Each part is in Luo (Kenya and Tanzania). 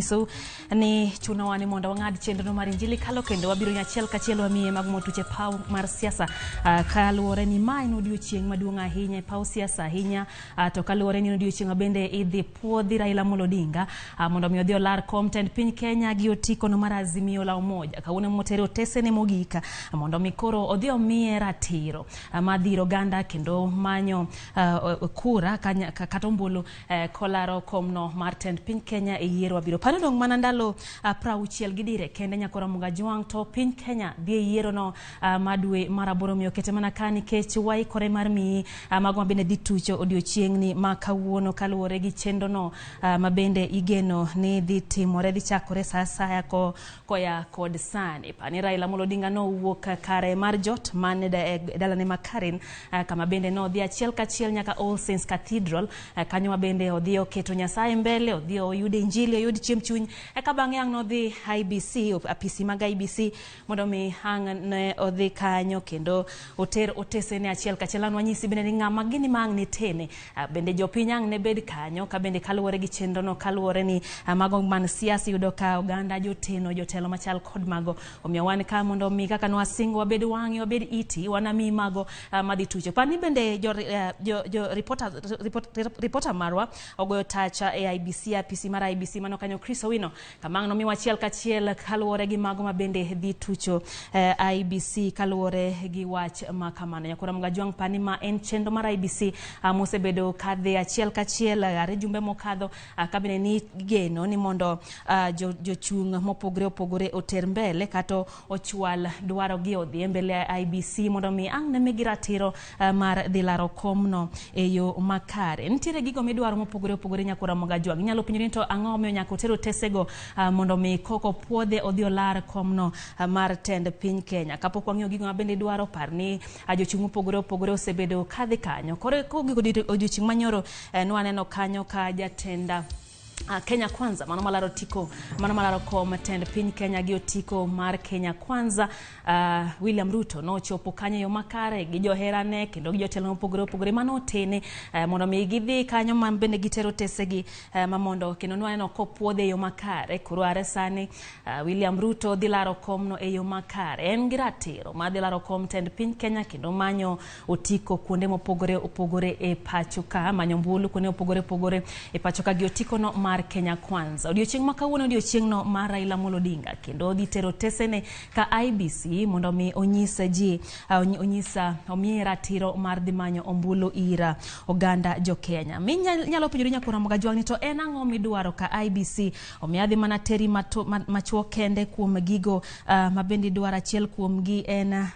So ni chuna wani monda wangadi chendo no marinjili kalo kendo wabiro nyachiel kachiel wamiye mag motuche pau mar siasa kaluore ni mai no odiochieng maduong' ahinya e pau siasa ahinya to kaluore ni odiochieng bende idhi puodhi Raila Odinga mondo mi odhi olar content piny Kenya gi otiko no mar Azimio la Umoja kawuono motero tese ne mogika mondo mi koro odhi omiye ratiro madhiro ganda kendo manyo kura kata ombulu kolaro komno mar tend piny Kenya e yiero wabiro Pano dong manandalo prauchiel gidire kende nyakora Mugajwang to piny Kenya dhie yiero no madwe maraboro miyo kete mana kani kech wai kore mar mi magwa bende ditucho odiochieng ni makawuono kaluore gi chendo no mabende igeno ni dhi timore dhi chakore saya koya kod sani pani Raila Odinga no wuok kare mar jot mane dalane makarin kama bende no dhi achiel kachiel nyaka All Saints Cathedral kanyo bende odhi oketo Nyasaye mbele odhi oyude injili oyud chiemchuny eka bang' yang no dhi IBC apisi mag IBC mondo mi hang ne odhi kanyo kendo oter otese ne achiel kachiel an wanyisi bende ni ng'ama gini mang ni tene bende jopiny ang ne bed kanyo ka bende kaluore gi chendo no kaluore ni mago man siasa yudo ka oganda jotelo machal kod mago omiyo wan ka mondo mi kaka no asingo wabed wang'i wabed iti wanami mago madhi tucho pani bende jo reporter marwa ogoyo tacha e IBC apisi mar IBC mano kanyo Chris Owino kamang no mi wachiel kachiel kaluore gi mago mabende dhi tucho IBC kaluore gi wach makamano nyakora Mugajwang pani ma en chendo mar IBC mosebedo kadhe achiel kachiel are jumbe mokadho kabine ni geno ni mondo jochung mopogore oter mbele kato ochwal dwaro gi odhi mbele IBC mondo mi ang ne migi ratiro mar dhi laro komno e yo makare nitiere gigo midwaro mopogore nyakora Mugajwang inyalo pinyo ni to ang'o omiyo nyaka otero tesego mondo mi koko puodhe odhi olar komno mar tend piny Kenya kapok wang'iyo gigo mabende dwaro parni jochung opogore osebedo kadhi kanyo kore odiochieng manyoro nwaneno kanyo ka jatenda Kenya Kwanza mano malaro kom tend piny Kenya gi otiko mar Kenya Kwanza William Ruto no chopo kanyo yo makare gi joherane kendo gi jotelo opogore mano tene mondo mi gidhi kanyo man bende gitero tesegi mamondo kendo nwaneno kopuodhe yo makare koro are sani William Ruto dhi laro komno e yo makare en gi ratiro ma dhi laro kom tend piny Kenya kendo manyo otiko kuonde opogore e pacho ka manyo mbulu kuonde opogore e pacho ka gi otiko no mar Kenya Kwanza odiochieng makawuono odiochieng no mar Raila Odinga kendo odhi tero tesene ka IBC mondo mi onyisa omiye ratiro mar dhi manyo ombulu ira oganda jo Kenya nyalo penjori nyakora Mugajwang ni to en ang'o midwaro ka IBC omiya dhi mana teri machuo kende kuom gigo mabende dwaro achiel kuom gi en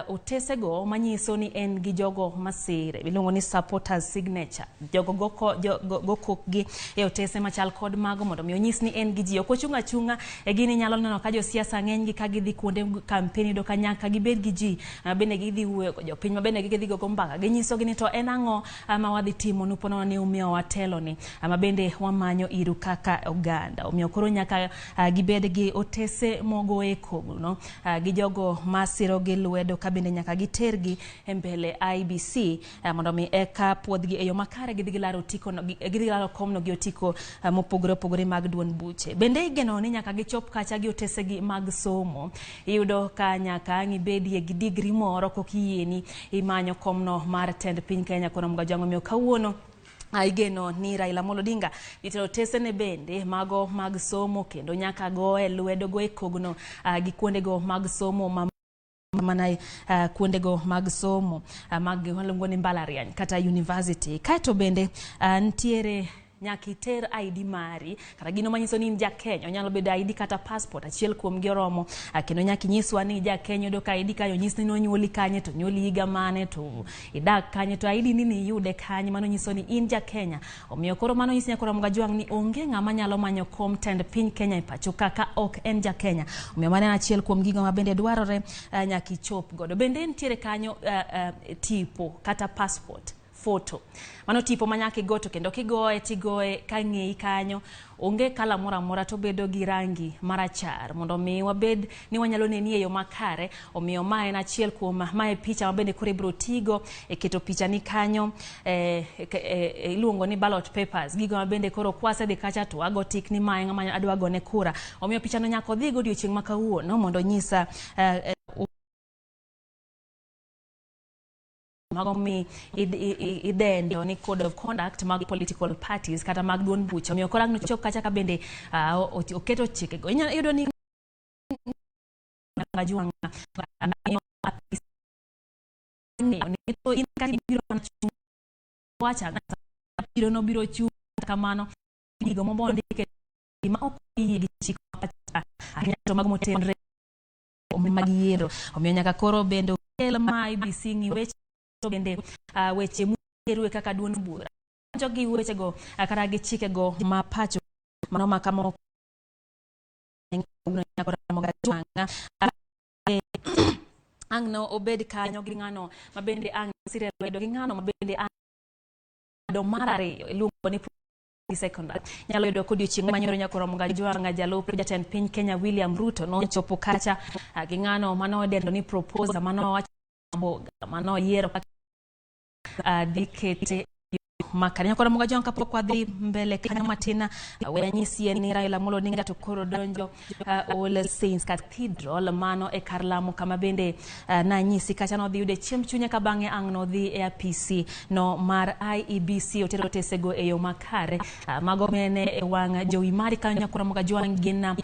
otesego manyiso ni en gi jogo masire iluongo ni supporters signature jogo go gi e otese machal kod mago mondo mi onyis ni en gi ji okochunga e gini nyalo neno ka jo siasa ng'eny gi ka gidhi kuonde kampeni do kanyaka gibed gi ji bende gidhi wuoyo jo piny mabende gidhi go mbaka ginyiso gi ni to en ang'o ma wadhi timo nupono ni umiyo watelo ni bende wamanyo iru kaka oganda omiyo koro nyaka gibed gi otese mogo e koguno gi jogo masiro gi lwedo ka bende nyaka gitergi e mbele IBC mondo mi eka puodhgi e yo makare gidhi laro otiko no gidhi laro komno gi otiko mopogore mag duond buche bende igeno ni nyaka gichop kacha gi otesegi mag somo iyudo ka nyaka ngibedie gi degree moro kokiyieni imanyo komno mar tend piny Kenya kora Mugajwang omiyo kawuono igeno ni Raila Odinga ditero tesene bende mago mag somo kendo nyaka go e lwedo go e kogno gi kuondego mag somo mana kuondego mag somo mag waluongo ni mbalariany kata university kaito bende ntiere nyakiter ID mari kata gino manyiso ni ja Kenya onyalo bedo ID kata passport achiel kuom gioromo kendo nyaki nyiswa ni ja Kenya do ka ID kayo nyis ni nonyuoli kanye to nyuoli higa mane to idak kanye to ID nini yude kanye mano nyiso ni in ja Kenya omiyo koro mano nyis nyakora Mugajwang ni onge ng'ama nyalo manyo kom tend piny Kenya e pacho kaka ok en ja Kenya omiyo mane achiel kuom gigo mabende dwarore nyaki chop godo bende nitiere kanyo tipo kata passport photo. Mano tipo manyaka igoto kendo kigoye tigoye kang'ei kanyo onge kala mora mora to bedo gi rangi marachar mondo mi wabed ni wanyalo neni e yo makare. Omiyo mae en achiel kuom mae picha mabende kore biro tigo e keto picha ni kanyo iluongo ni ballot papers gigo mabende koro kwase dhi kacha to ago tik ni mae ng'ama adwa gone kura. Omiyo picha no nyaka odhi go odiochieng' makawuono mondo nyisa magomi idendo ni code of conduct mag political parties kata mag duond bucha. Omiyo koro ang' chop kacha ka bende oketo chike go iyudo ni ngajwanga biro no biro chu kamano gigo mombo ndike ma ok yigi chik to mag motenre mag yiero. Omiyo nyaka koro bende kel ma IBC ngi weche bende weche muerwe kaka duond bura jogi weche go kara gi chike go ma pacho mano makamo ang no obed kanyo gi ng'ano mabende ang sire wedo gi ng'ano mabende ang do marare iluongo ni secondary nyalo yudo kodiochieng' manyoro nyakoro Mugajwanga jalup jatend piny Kenya William Ruto no chopo kacha gi ng'ano mano dendo ni proposal mano wacho mano yiero dikete makani nyakoro Mugajwanga kapok wadhi mbele kanyo matina wenyisi ni Raila Amolo Odinga to koro donjo All Saints Cathedral mano e kar lamo kama bende na nyisi kacha no dhi yude chiemb chunye ka bang'e ang' no dhi e apisi no mar IEBC otero tesego e yo makare mago mene e wang' jowi mari kanyo nyakoro Mugajwanga gin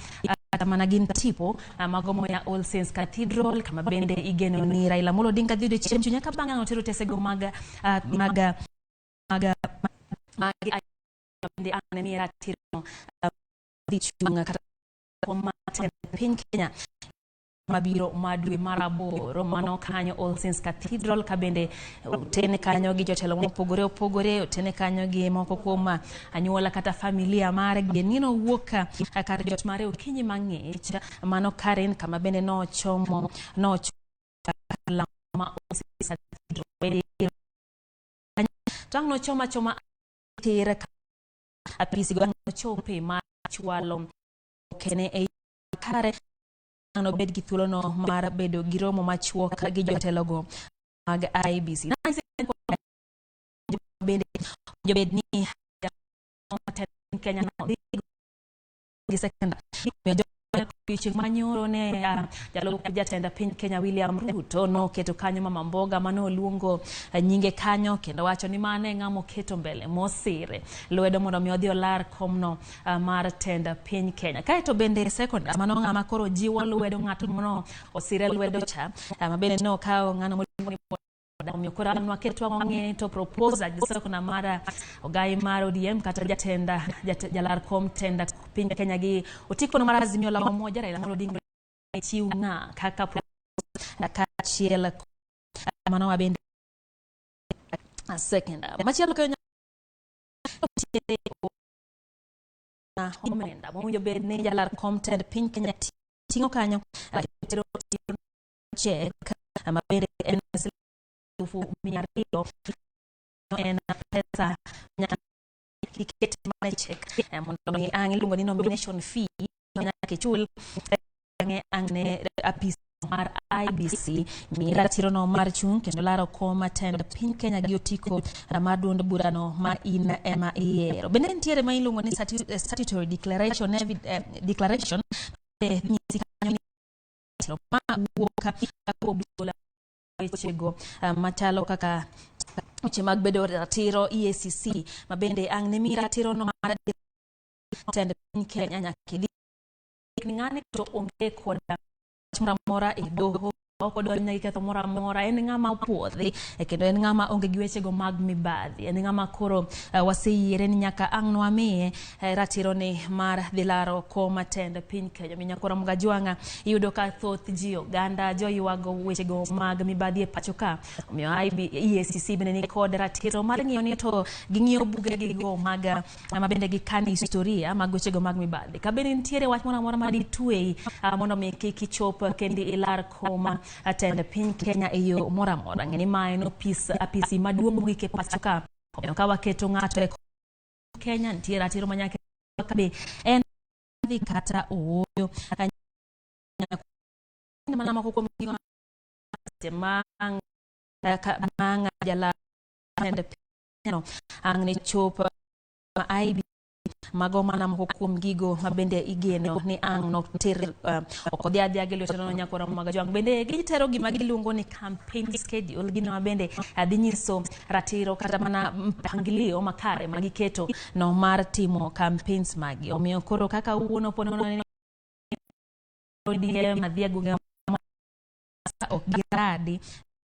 mana gin tipo magomo ya All Saints Cathedral kama bende igeno ni Raila Amolo Odinga dhi yude chiemb chunye ka bang'e ang' otero tesego maga bende ang' ni ratiro dhi chunga kata piny Kenya mabiro madwe maraboro mano kanyo All Saints Cathedral ka bende tene kanyo gi jotelo opogore tene kanyo gi moko kuom anyuola kata familia mare genino wuoka kar jot mare okinyi mang'ich mano Karen kama bende no chomo lama All Saints Cathedral tang no choma tira apisi go chope ma chwalo kene e kare no bed gi thuolo no mar bedo gi romo machuok gi jotelo go mag IBC bende jobed ni Kenya no gi second piching manyoro ne jalup jatend piny Kenya William Ruto no keto kanyo mama mboga mano luongo nyinge kanyo kendo wacho ni mane ng'amo keto mbele mosire lwedo mondo mi odhi olar komno mar tend piny Kenya kaeto bende second mano ng'ama koro jiwo lwedo ng'ato mono osire lwedo cha mabende no kao ng'ano moluongo ni omiyo koro anwa ketwa ng'e to proposal gisoko na mara ogai mar ODM kata jatenda jalar kom tenda piny Kenya gi otiko no mar Azimio la Umoja Raila Amolo Odinga chiu na kaka kachiel mano wabende second machielo Kenya na homenda monjo bed ne jalar kom tenda piny Kenya tingo kanyo check mabende en miarilo en pesa kikete mane check mondo mi ang' iluongo ni nomination fee nyaka chul angne apis mar IBC mi ratiro no mar chung kendo laro koma tend piny Kenya gi otiko mar duond burano ma in ema iero bende ntiere ma iluongo ni statutory declaration declaration nyisi kanyo ni ma wuoka dola wechego machalo kaka uche mag bedo ratiro EACC mabende ang' ne mi ratiro no mar tend piny Kenya nyaka ni ng'ane to onge koda mora e doho oko donyo iketho mora mora en ng'ama opuodhi kendo en ng'ama onge gi weche go mag mibadhi en ng'ama koro waseyiere ni nyaka ang' no amiye ratiro ni mar dhilaro koma tend piny Kenya mi nyakoro Mugajwanga iyudo ka thoth ji oganda joywago weche go mag mibadhi e pacho ka omiyo EACC bende ni kod ratiro mar ng'iyo ni to ging'iyo buge gi go mag mabende gi kani historia mag weche go mag mibadhi ka bende nitiere wach moro amora ma ditwei mondo mi kik ichop kendi ilar koma tend piny Kenya eyo mora mora ng'eni ma en apisi maduong' mogik e pacho ka ka waketo ng'ato e Kenya nitiere ratiro manyaka be en dhi kata ooyo mana mako kuom manga jala tend piny ang' ne chopo IB mago mana moko kuom gigo mabende igeno ni ang' nok ter okodhi adhiya gi lweteno nyakora mag jwang' bende gitero gima giluongo ni campaign schedule gino mabende dhi nyiso ratiro kata mana mpangilio makare magiketo no mar timo campaigns magi omiyo koro kaka uono pono madhiya guge ok giradi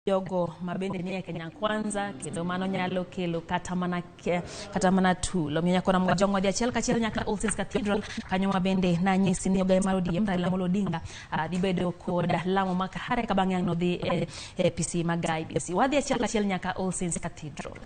jogo mabende nie Kenya Kwanza kendo mano nyalo kelo kata mana tulo miyo nyakora mga jong'o achiel kachiel nyaka All Saints Cathedral kanyo mabende nanyisi ni ogaye mar ODM Raila Odinga dhi bedo kod lamo makare ka bang'e no dhi e PC magai BC wadhi achiel kachiel nyaka All Saints Cathedral.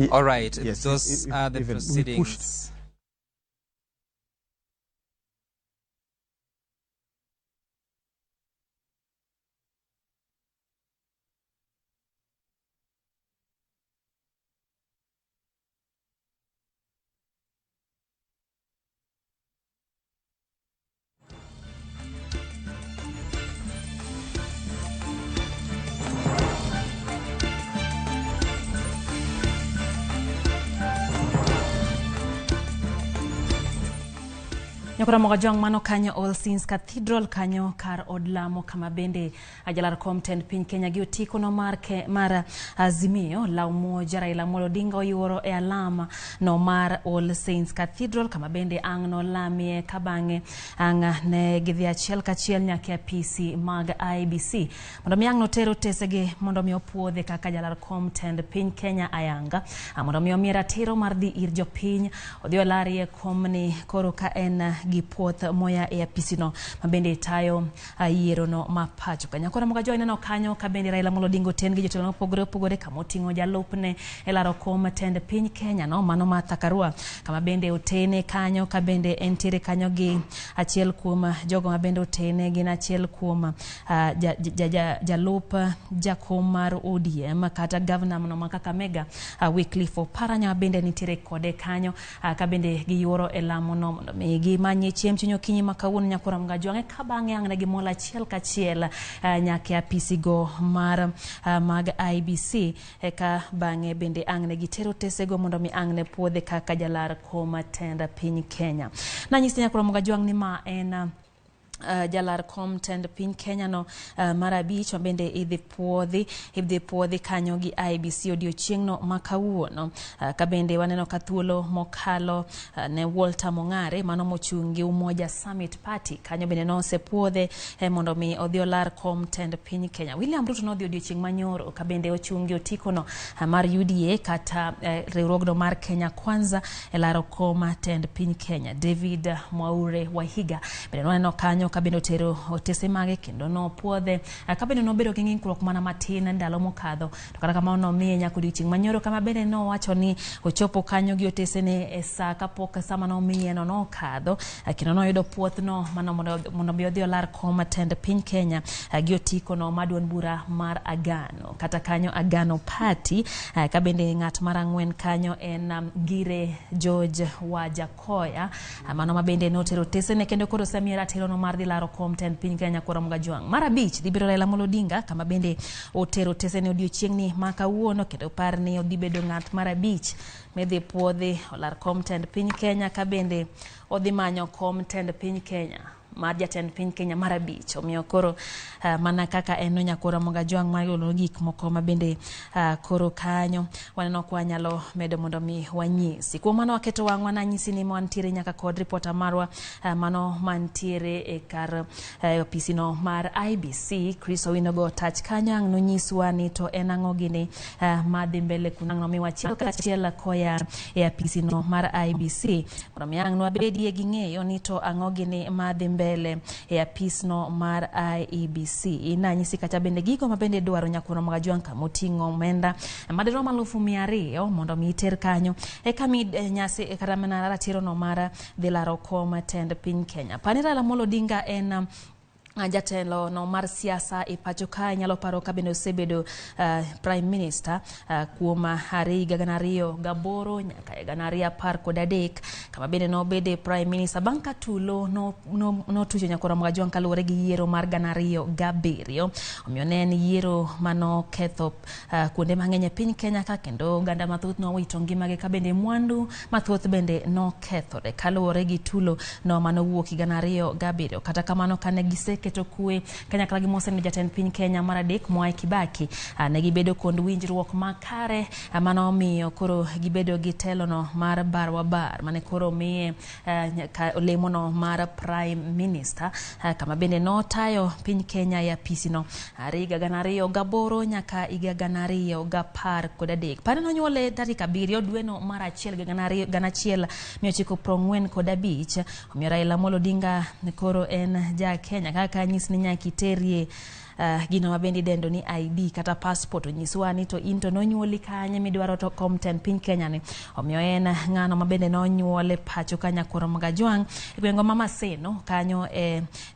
All right. Yes, Those are the proceedings. Nyakura moga jong mano kanyo All Saints Cathedral kanyo kar odlamo kama bende ajalar komten piny Kenya gi otiko no mar azimio la umoja Raila Odinga oyuoro e alama no mar All Saints Cathedral kama bende ang no lamie kabange ang ne gidhi achiel kachiel nyaka PC mag IBC mondo mi ang no tero tesege mondo mi opuodhe kaka jalar komten piny Kenya ayanga mondo mi omiera tero mar dhi ir jopiny odhi olarie komni koro ka en gi puoth moya e apisino mabende tayo yiero no mapacho kanyakora moga joina no kanyo ka bende Raila Odinga ten gi jotelo pogore kamotingo jalupne e laro kom tend piny Kenya no mano mathakarua kama bende otene kanyo ka bende entiere kanyo gi achiel kuom jogo mabende otene gin achiel kuom jalup jakom mar ODM kata governor no makaka mega Wycliffe Oparanya bende nitiere kode kanyo ka bende giyuoro e lamo no mondo gi manye chiem chinyo kinyi makawuono nyakora mga jwange kabange angne gi mola achiel kachiel nyake apisigo mar mag IBC ka bange bende angne gi tero tesego mondo mi angne puodhe kaka jalar koma tenda piny Kenya na nyisi nyakora mga jwang ni ma en jalar kom tend piny Kenya no marabich bende idhi puodhi kanyo gi IBC odiochieng no makawuono ka bende waneno ka thuolo mokalo ne Walter Mongare mano mochungi Umoja Summit Party kanyo bende no sepuodhe mondo mi odhi olar kom tend piny Kenya. William Ruto no dhi odiochieng manyoro ka bende ochungi otiko no mar UDA kata riwruogno mar Kenya Kwanza e laro kom tend piny Kenya. David Mwaure Wahiga bende no kanyo kabendo tero otese mage kendo no puodhe kabendo no bedo gi ng'ikruok mana matin ndalo mokadho to kata kamano no miye nyako dichieng manyoro kama bende no wacho ni ochopo kanyo gi otese ne e saa kapok sama no miye no kadho kendo no yudo puoth no mano mondo bi odhi olar kom tend piny Kenya gi otiko no maduon bura mar Agano kata kanyo Agano Party ka bende ng'at mar ang'wen kanyo en Gire George Wajakoya mano mabende no tero otese ne kendo koro samiera tero no mar laro kom tend piny Kenya kora mga jwang marabich dibiro Raila Odinga kama bende otero tesene odiochieng ni makawuono kendo par ni odhi bedo ng'at marabich medhi puodhi olar kom tend piny Kenya ka bende odhi manyo kom tend piny Kenya mar jatend piny Kenya marabich omiyo koro mana kaka eno nyakora mga jwang mayolo gik moko mabende koro kanyo waneno kwa nyalo medo mondo mi wanyisi kuom mano waketo wang'wa na nyisi ni mantiere nyaka kod reporter marwa mano mantiere e kar opisi no mar IBC Chris Owinogo touch kanyo ang no nyiswa ni to en ang'o gini madhi mbele kuna no miwachiel kachiel koya e apisi no mar IBC mondo mi ang no abedie gi ng'eyo ni to ang'o gini madhi mbele e apis no mar IEBC ina nyisi kata bende gigo mabende dwaro nyakuna mga jwang kamotingo omenda madero malufu 200 mondo mi iter kanyo e kami nyasi e karamana ratiro no mara dhilaro koma tend piny Kenya panira la Odinga en jatelo no mar siasa e pacho ka nyalo paro ka bende osebedo prime minister kuom higa gana ariyo gaboro nyaka gana ariyo apar kod adek kama bende no bede prime minister banka tulo no tujo nyakora mga jwang kaluwore gi yiero mar gana ariyo gabiriyo omiyo ne en yiero mano ketho kuonde mang'eny e piny Kenya ka kendo ganda mathoth no wito ngimagi ka bende mwandu mathoth bende no kethore kaluwore gi tulo no mano wuok gana ariyo gabiriyo kata kamano kane keto kwe kanyakla gi mose ni jatend piny Kenya maradek Mwai Kibaki ne gibedo kod winjruok makare mano miyo koro gibedo gi telo no mar barwabar mane koro miye olemo no mar prime minister kama bende no tayo piny Kenya ya pisi no higa gana ariyo gaboro nyaka higa gana ariyo gapar kod adek pare no nyuole tarik 7 dwe no mar achiel gana achiel 1945 omiyo Raila Odinga koro en ja Kenya kaka nyis ni nyaki terie gino mabendi dendo ni ID kata passport onyiswa ni to into nonyuoli kanye midwaro to komten piny Kenya ni omiyo en ng'ano mabende nonyuole pacho kanya koro magajwang gwengo mama seno kanyo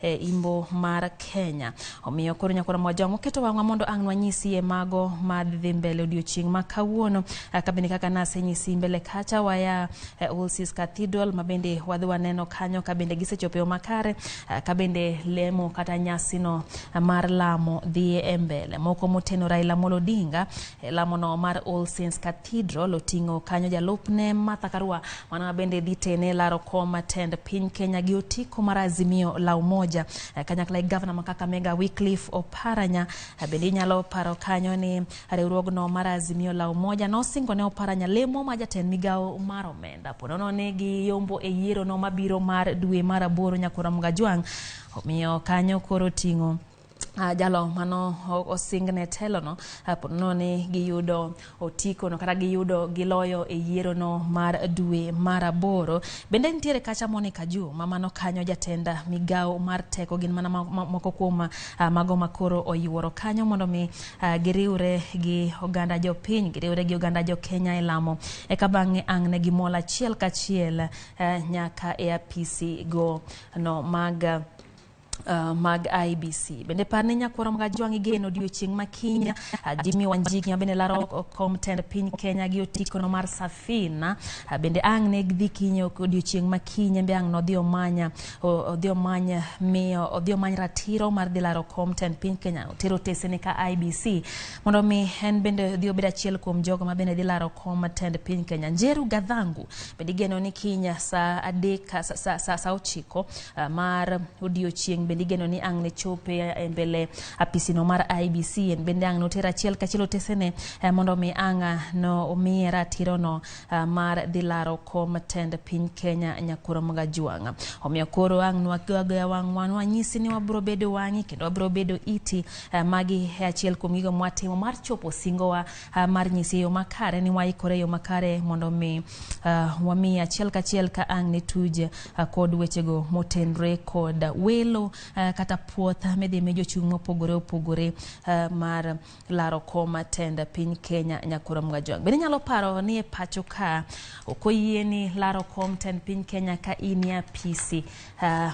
imbo mar Kenya omiyo koro nyakoro mojong keto wangwa mondo ang nwanyisi mago madhi mbele odiochieng makawuono kabini kaka nase nyisi mbele kacha waya All Saints Cathedral mabende wadhi waneno kanyo kabende gisechopo makare kabende lemo kata nyasino mar lamo dhi mbele moko moteno Raila Molodinga lamo no mar All Saints Cathedral otingo kanyo jalupne Martha Karua wana bende ditene laro koma tend piny Kenya gi otiko mar Azimio la Umoja kanyakla governor makaka Mega Wycliffe Oparanya bende nyalo paro kanyo ni riwruogno mar Azimio la Umoja no singo ne Oparanya lemo ma jatend migao mar omenda ponono ne gi yombo yiero no mabiro mar dwe mar 8 nyakora Mgajwang omiyo kanyo koro tingo jalo mano osingne telo no ponono ne giyudo otiko no kata giyudo giloyo yiero no mar dwe mar 8 bende nitiere kacha Monica Ju mamano kanyo jatenda migao mar teko gin mana moko kuom mago makoro oyuoro kanyo mondo mi giriure gi oganda jopiny giriure gi oganda jo Kenya ilamo eka bang'e ang' ne gimola achiel kachiel nyaka apisi go no mag IBC bende parne nyakwaro Mgajwang igeno odiochieng makinya Jimmy Wanjigi bende laro komtend piny Kenya gi otiko no mar Safina bende ang' ne gdhi kinyo odiochieng makinya be ang' no dhi omany ratiro mar dhi laro komtend piny Kenya otero tesene ka IBC mondo mi en bende dhi obed achiel kuom jogo ma bende dhi laro komtend piny Kenya Njeru Gadhangu bende igeno ni kinya sa 9 mar odiochieng bende igeno ni ang' ne chope mbele apisino mar IBC bende ang' notera achiel kachiel tesene mondo mi ang' no omiye ratiro no mar dhi laro komtend piny Kenya nyakoro Mgajwang omiyo koro ang' nwagaga wang'wan wanyisi ni wabro bedo wang'i kendo wabro bedo iti magi achiel kuom gigo mwatimo mar chopo singowa mar nyisi yo makare ni waikore yo makare mondo mi wami achiel kachiel ka ang' ne tuje kod wechego motenre kod welo kata puoth medhi me jochung' mopogore mar laro komtend piny Kenya nyakoro Mgajwang bende nyalo paro ni pacho ka okoyie ni laro komtend piny Kenya ka in ya apisi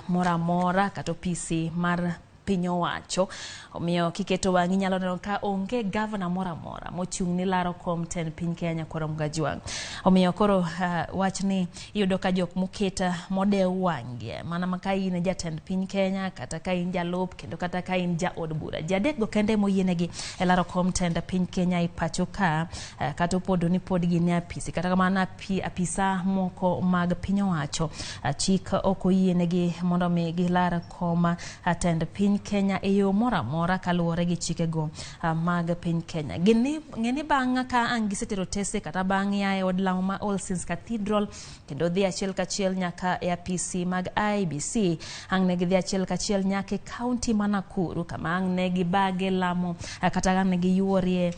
moramora kata apisi mar piny owacho omiyo kiketo wang'i nyalo neno ka onge governor moramora mochung' ni laro komtend piny Kenya koro Mgajwang omiyo koro wachni iyudo ka jok moketa modew wang'e mana maka in jatend piny Kenya kata ka in jalup kendo kata ka in ja od bura jadek go kende moyienegi laro komtend piny Kenya i pacho ka kata podo ni pod gin apisi kata kamana apisa moko mag piny owacho chik okoyienegi mondo mi gilar komtend piny Kenya eyo moramora kaluwore gi chikego mag piny Kenya ngeni bang' ka ang' gisetero tese kata bang' ya od lamo ma All Saints Cathedral kendo dhi achiel kachiel nyaka apisi mag IBC ang' ne gidhi achiel kachiel nyaka county ma Nakuru kama ang' ne gibage lamo kata ang' ne giyuorie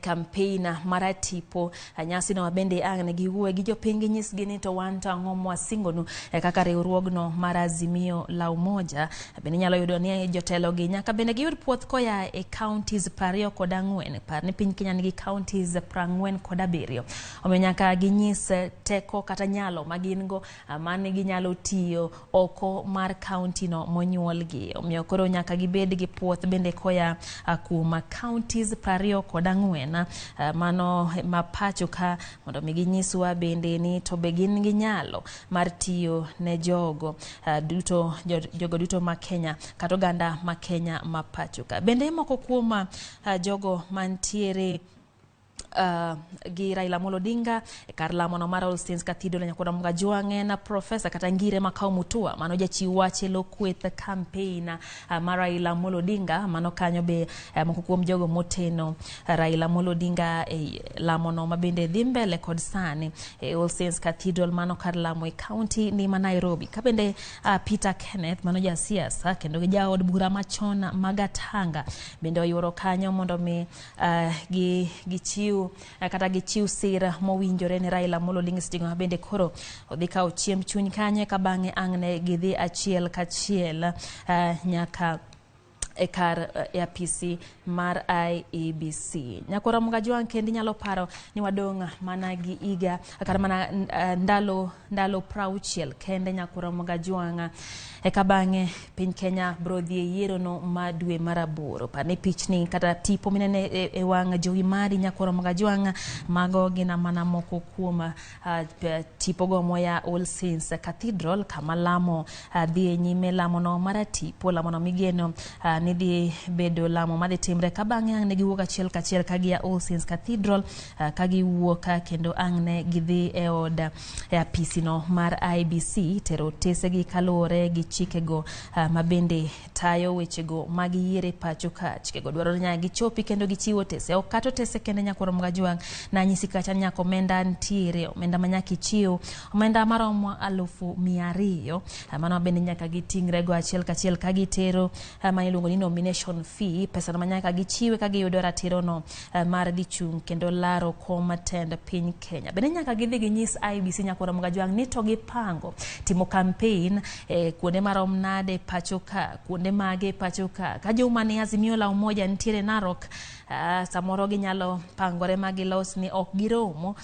campaign maratipo nyasi no bende ang' ne giwuoye gi jopiny nyisgi ni to wan to ang'o mwasingonu kaka riwruogno mar Azimio la Umoja bende nyalo yudo ni jotelo gi nyaka bende giyud puoth koya e counties 24 par ni piny Kenya nigi counties 47 omiyo nyaka ginyis teko kata nyalo magin go mane ginyalo tiyo oko mar county no monyuolgi omiyo koro nyaka gibed gi puoth bende koya kuom counties 24 mano mapacho ka mondo mi ginyiswa bende ni to be gin gi nyalo mar tiyo ne jogo duto ma Kenya kata oganda ma Kenya mapacho ka bende moko kuom jogo mantiere gi Raila Molodinga kar lamo no mar All Saints Cathedral nyakoro Mgajwang na professor kata ngire makao mutua mano jachiw wache lokweth campaign mar Raila Molodinga mano kanyo be moko kuom jogo moteno Raila Molodinga lamo no mabende dhi mbele kod sani All Saints Cathedral mano kar lamo e county ni ma Nairobi ka bende Peter Kenneth mano ja siasa kendo ja od bura machon magatanga bende oyuoro kanyo mondo mi gichiw kata gichiw sira mowinjore ne Raila Molodinga stingo bende koro odhi kawo chiemb chuny kanye ka bang'e ang' ne gidhi achiel kachiel nyaka e kar apisi mar IEBC. Nyakora Mugajwang kendi nyalo paro ni wadong mana gi iga kar mana ndalo prauchiel kende nyakora Mugajwang e kabange piny Kenya brodhi e yiero no ma dwe maraboro. Pane pichni kata tipo minene e wang jowi mari nyakora Mugajwang mago gina mana moko kuom tipo go moya All Saints Cathedral kama lamo dhi nyime lamo no maratipo lamo no migeno nidhi bedo lamo madhi timre kabange ang ne giwuok achiel kachiel kagia All Saints Cathedral kagiwuoka kendo ang ne gidhi e od e apisi no mar IEBC tero tese gi kalore gi chikego mabende tayo wechego mag yiere pacho ka chikego dwaro nya gichopi kendo gichiwo tese okato tese kende nyakora Mugajwang na nyisi kacha nyako omenda ntiere omenda manyaki chiwo omenda maromo 200,000 mano bende nyaka gitingre go achiel kachiel kagitero maniluongo ni nomination fee pesa manyaka gichiwe kagiyudo ratiro no mar dichung kendo laro kom tend piny Kenya. Bende nyaka gidhi ginyis IEBC nyakora Mugajwang ni to gipango timo campaign kuonde marom nade pacho ka kuonde mage pacho ka joma ni Azimio la Umoja ntiere Narok samoro ginyalo pangore magilos ni ok giromo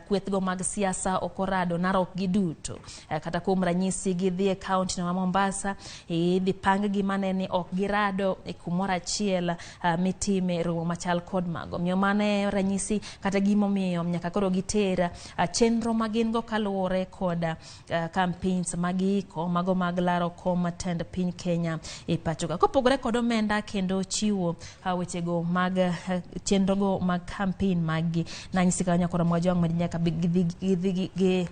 kwethgo mag siasa okorado Narok giduto kata kuom ranyisi gidhi e county no Mombasa idhi pang gi maneni ok girado e kumora achiel mitime romo machal kod mago miyo mane ranyisi kata gimomiyo nyaka koro gitera chenro magin go kaluore kod campaigns magiko mago mag laro kom tend piny Kenya e pachoka kopogore kod omenda kendo chiwo wechego mag chenro go mag campaign magi na nyisi ka nyakora Mugajwang med nyaka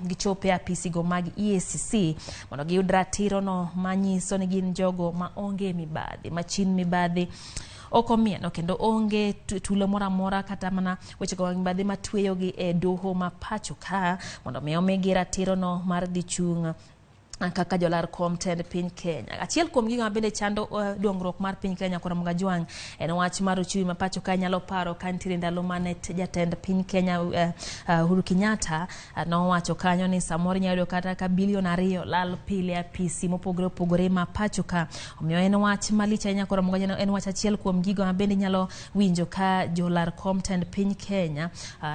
gichope apisi go mag EACC mondo giyud ratiro no manyiso ni gin jogo ma onge mibadhi machin mibadhi okomieno kendo onge tulo mora kata mana wechego mag mibadhi matweyo gi e doho ma pacho ka mondo mi omigi ratiro no mar dichung kaka jolar kom tend piny Kenya. Achiel kuom gigo mabende chando dongruok mar piny Kenya kora Mugajwang en wach mar uchumi ma pacho ka nyalo paro kantiere ndalo mane jatend piny Kenya Uhuru Kenyatta nowacho kanyo ni samoro nyalo kata ka bilion 2 lal pile apisi mopogore ma pacho ka omiyo en wach malich ahinya kora Mugajwang en wach achiel kuom gigo mabende nyalo winjo ka jolar kom tend piny Kenya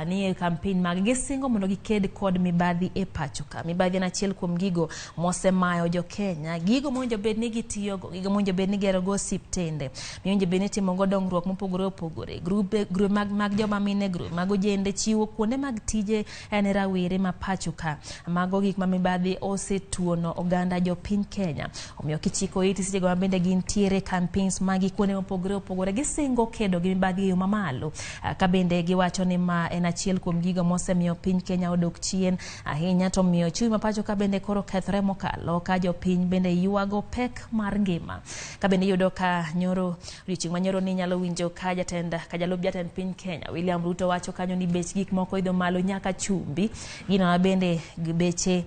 ni e campaign mag gisingo mondo giked kod mibadhi e pacho ka mibadhi na achiel kuom gigo semayo jo Kenya gigo monjo bed ni gitiyo go gigo monjo bed ni gero go siptende monjo bed ni timo go dongruok mopogore grupe mag joma mine grupe mag ojende chiwo kuonde mag tije en rawere ma pacho ka mago gik ma mibadhi osetuono oganda jo piny Kenya omiyo kichiko iti seche go bende gintiere campaigns magi kuonde mopogore gisingo kedo gi mibadhi yo mamalo ka bende giwacho ni ma en achiel kuom gigo mosemiyo piny Kenya odok chien ahinya to miyo chui ma pacho ka bende koro kethre loka jo piny bende yuago pek mar ngima ka bende yudo ka nyoro richi manyoro ni nyalo winjo ka jalup jatend piny Kenya William Ruto wacho kanyo ni bech gik moko idho malo nyaka chumbi gino bende beche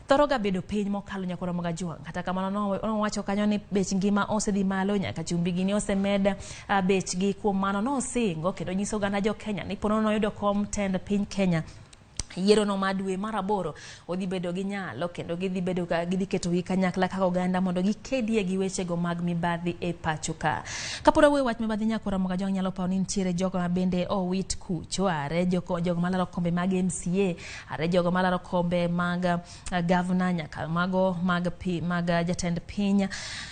thoroga bedo piny mokalo nyakora Mugajwang kata kamano no wacho kanyo ni bech ngima osedhi malo nyaka chumbi gini osemed bech gi kuom mano no singo kendo nyiso gana jo Kenya ni pono no yudo kom tend piny Kenya yiero no madwe maraboro odhi bedo gi nyalo kendo gidhi keto wi kanyakla kaka oganda mondo gikedie gi wechego mag mibadhi e pacho ka kapora we wach mibadhi nyakora Mugajwang nyalo pawo ni ntiere jogo mabende owit kucho are jogo malaro kombe mag MCA are jogo malaro kombe mag governor nyaka mago mag jatend piny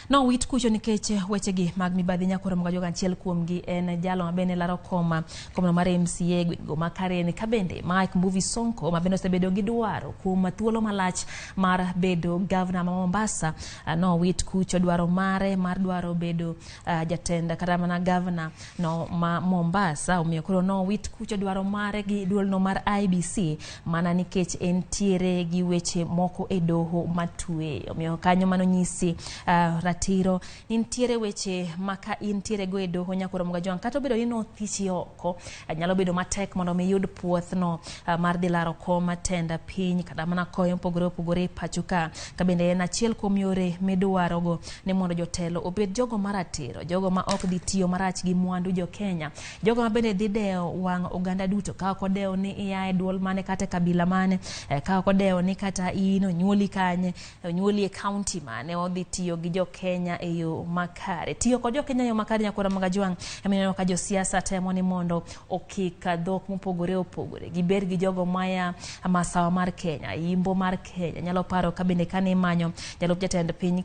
no wit kucho nikech wechegi mag mibadhi nyakora Mugajwang achiel kuom gi en jalo mabende laro komno mar MCA go makareni ka bende Mike Mbuvi Sonko mabende osebedo gi dwaro kuom thuolo malach mar bedo governor ma Mombasa no wit kucho dwaro mare mar dwaro bedo jatend kata mana governor no ma Mombasa omiyo koro no wit kucho dwaro mare gi duol no mar IEBC mana nikech entiere gi weche moko e doho matwe omiyo kanyo mano nyisi ratiro nitiere weche maka intiere go e doho nyakora Mugajwang kata bedo ni no thichi oko nyalo bedo matek mondo mi yud puoth no mar dhi laro kom tenda piny kata mana koyo pogore pachuka kabende en achiel kuom yore midwarogo ni mondo jotelo obed jogo maratiro, jogo ma ok dhi tiyo marach gi mwandu jo Kenya, jogo ma bende dhi dewo wang' oganda duto, ka ok odewo ni iaye duol mane kata kabila mane, ka ok odewo ni kata ino nyuoli kanye, nyuoli e county mane, odhi tiyo gi jo Kenya e yo makare. Tiyo kod jo Kenya e yo makare nyakora magajwang' emino ka jo siasa temo ni mondo okika dhok mopogore opogore, giber gi jogo maya masawa mar Kenya, imbo mar Kenya. Nyalo paro kabende kane manyo jalup jatend piny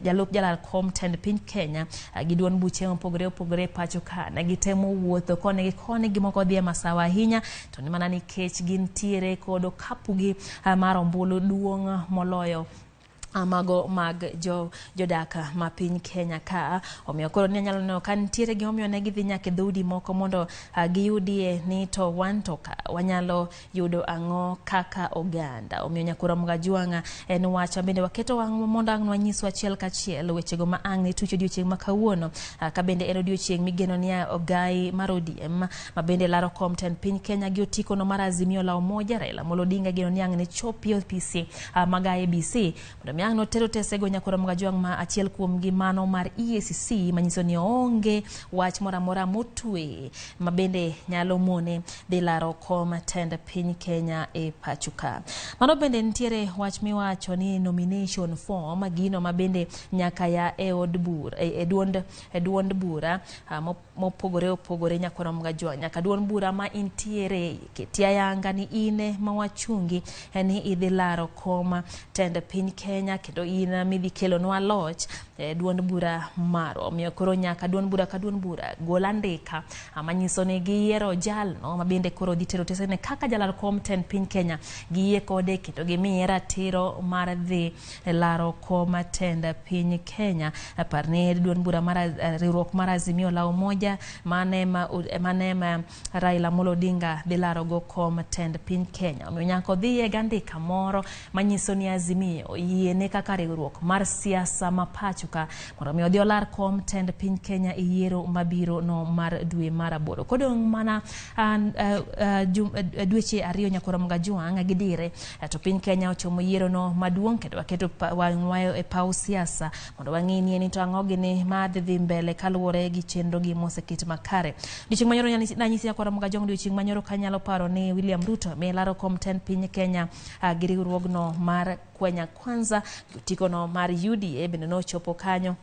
jalup jalal kom tend piny Kenya giduon buche mopogore opogore pacho ka ne gitemo wuotho kone gimoko dhi masawa ahinya, to ni mana nikech gintiere kod okapugi mar ombulu duong' moloyo mago mag jodaka ma piny Kenya ka. Omiyo koro ni nyalo neno kan tiere gi omiyo ne gidhi nyaka dhoudi moko mondo giyudie ni to wanto ka wanyalo yudo ang'o kaka oganda. Omiyo nyakura magajwang' en wacha bende waketo wang' mondo ang' wanyiswa achiel kachiel wechego ma ang' ni tucho odiochieng' ma kawuono ka bende en odiochieng' migeno ni ogai mar ODM ma bende laro kom tend piny Kenya gi otiko no mar Azimio la Umoja Raila Odinga geno ni ang' ni chopi opisi mag IEBC mondo ang' no tero tesego nyakora magajwang' ma achiel kuom gi mano mar EACC manyiso ni onge wach moramora motwe ma bende nyalo mone dhi laro kom tend piny Kenya e pachuka. Mano bende nitiere wach miwacho ni nomination form gino ma bende nyaka ya e od bura e duond bura mopogore opogore nyakora magajwang' nyaka duond bura ma intiere ketia yanga ni ine mawachungi ni idhi laro kom tend piny Kenya kendo ina midhi kelo nwa loch duond bura maro. Omiyo koro nyaka duond bura ka duond bura gol andika manyiso ni giyiero jalno ma bende koro dhi tero tesene kaka jalal kom tend piny Kenya giyie kode kendo gimiye ratiro mar dhi laro kom tend piny Kenya. Parne duond bura mar riwruok mar Azimio la Umoja manema Raila Odinga dhi laro go kom tend piny Kenya. Omiyo nyaka dhiye gandika moro manyiso ni Azimio yiene kaka riwruok mar siasa ma pachuka mondo mi odhi olar kom tend piny Kenya e yiero mabiro no mar dwe mar aboro. Kodong' mana dweche ariyo nyakora magajwang' gidire to piny Kenya ochomo yiero no maduong' kendo waketo wang'wayo e paw siasa mondo wang'i ni to ang'o gini madhi mbele kaluwore gi chenro gi mosekit makare. Odiochieng' manyoro nanyisi nyakora magajwang' odiochieng' manyoro kanyalo paro ni William Ruto me laro kom tend piny Kenya gi riwruogno mar Kenya Kwanza, tiko no mar UDA bende no chopo kanyo.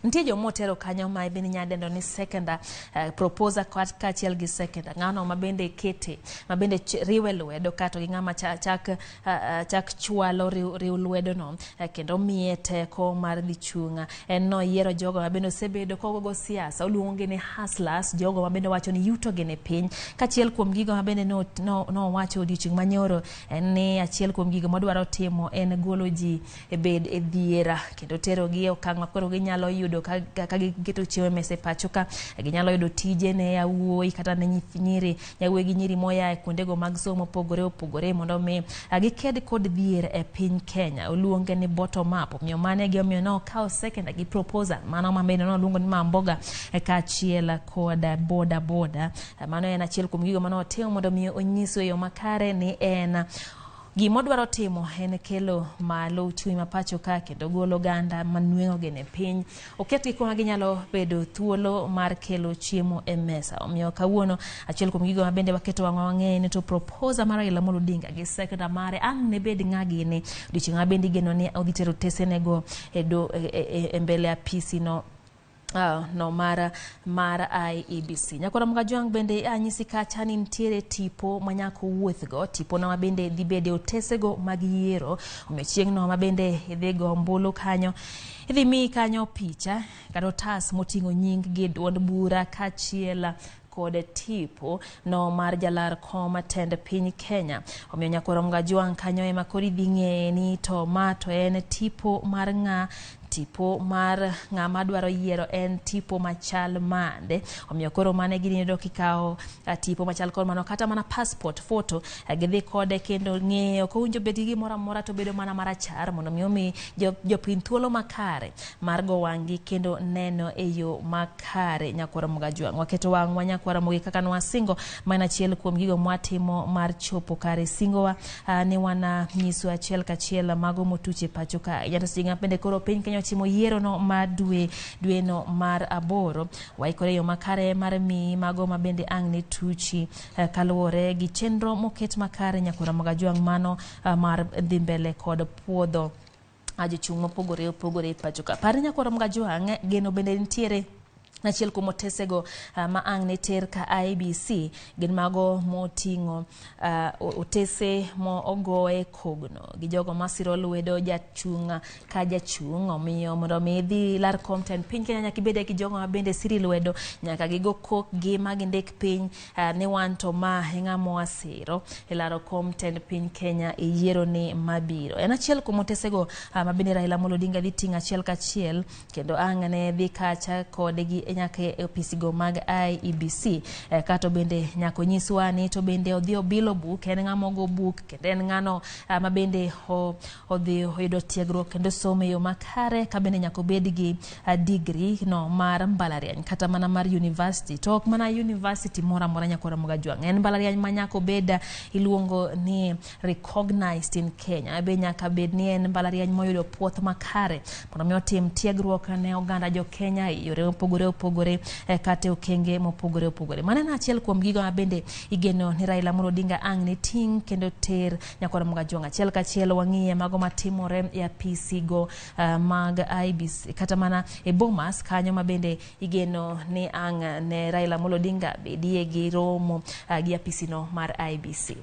Ntie jo motero kanyo ma bende nyadendo ni second proposer kachiel gi second ng'ano ma bende kete ma bende riwe lwedo kato gi ng'ama chak chwalo riw lwedo no kendo miye teko mar dhi chunga. En no yiero jogo ma bende osebedo kogo siasa oluonge ni hustlers, jogo ma bende wacho ni yuto gene piny. Kachiel kuom gigo ma bende no wacho odiochieng' manyoro en ni achiel kuom gigo madwaro timo en golo ji e bed e dhiera kendo tero gi e okang' ma koro ginyalo yudo ka giketo chiemo mese pachuka ginyalo yudo tije ne yawuoyi kata ne nyiri yawuoyi gi nyiri moya e kuondego mag somo opogore mondo mi giked kod dhier e piny Kenya. Oluonge ni bottom up. Omiyo mane gi omiyo no kawo second gi proposal mano ma bende no luongo ni mamboga kachiel kod boda. Mano en achiel kuom gigo mano otimo mondo mi onyiso yo makare ni en gima dwaro timo en kelo malo chui mapacho ka kendo golo ganda manueng'o gene piny. Oketgi kuma ginyalo bedo thuolo mar kelo chiemo e mesa. Omiyo kawuono achiel kuom gigo ma bende waketo wang'e ni to proposer mar Raila Odinga gi second mare ang' ne bed ng'agi ni odiochieng' ma bende igeno ni odhi tero tesenego e mbele apisi no no mar IEBC. Nyakora magajwang' bende anyisi kacha ni ntiere tipo manyako wuothgo, tipo no mabende dhi bede otesego mag yiero. Omiyo chieng' no mabende idhi go ombulu kanyo idhi mi kanyo picha kata otas moting'o nying gi duond bura kachiel kod tipo no mar jalar kom tend piny Kenya. Omiyo nyakora magajwang' kanyo ema kori dhi ng'e ni to ma to en tipo mar ng'a tipo mar ng'ama dwaro yiero en tipo machal mande. Omiyo koro mane ginido kikao tipo machal kod mano kata mana passport photo gidhi kode kendo ng'eyo kowinjo bed gi gimoro amora to bedo mana marachar mondo mi jopiny thuolo makare mar go wang'gi kendo neno e yo makare. Nyakwara Mugajwang' waketo wang'wa Nyakwara Mugi kaka nwasingo mana achiel kuom gigo mwatimo mar chopo kare singowa ni wana nyiso achiel kachiel mago motuche pacho ka. Jata singa bende koro piny Kenya otimo yiero no ma dwe no mar aboro. Waikore yo makare mar mi mago mabende ang' ne tuchi kaluwore gi chenro moket makare Nyakwara Mugajwang' mano mar dhi mbele kod puodho jochung' mopogore opogore pacho ka. Pare Nyakwara Mugajwang' geno bende nitiere achiel kuom otesego ma ang' ne ter ka IBC gin mago moting'o otese mo ogoe kogno gi jogo masiro lwedo jachung' ka jachung'. Omiyo mondo mi dhi lar content piny Kenya nyaka ibede gi jogo mabende siri lwedo, nyaka gigo kok gi magindik piny ni wan to ma ng'amo wasiro e laro content piny Kenya e yiero ni mabiro. En achiel kuom otesego mabende Raila Odinga dhi ting'o achiel kachiel kendo ang' ne dhi kacha kodgi nyaka e opisigo mag IEBC kato bende nyako nyiswa ni to bende odhi obilo buk, en ng'amo go buk kendo en ng'ano mabende odhi oyudo tiegruok kendo somo yo makare ka bende nyako bed gi degree no mar mbalariany kata mana mar university. To ok mana university mora Nyakwara Mugajwang', en mbalariany ma nyako beda iluongo ni recognized in Kenya. Be nyaka bed ni en mbalariany moyudo puoth makare mondo mi otim tiegruok ne oganda jo Kenya yore opogore kate okenge mopogore opogore. Mane na achiel kuom gigo mabende igeno ni Raila Odinga ang' ne ting' kendo ter Nyakwara Mugajwang'. Achiel kachiel wang'iye mago matimore e apisigo mag IBC kata mana e Bomas kanyo mabende igeno ni ang' ne Raila Odinga bedie gi romo gi apisino mar IBC.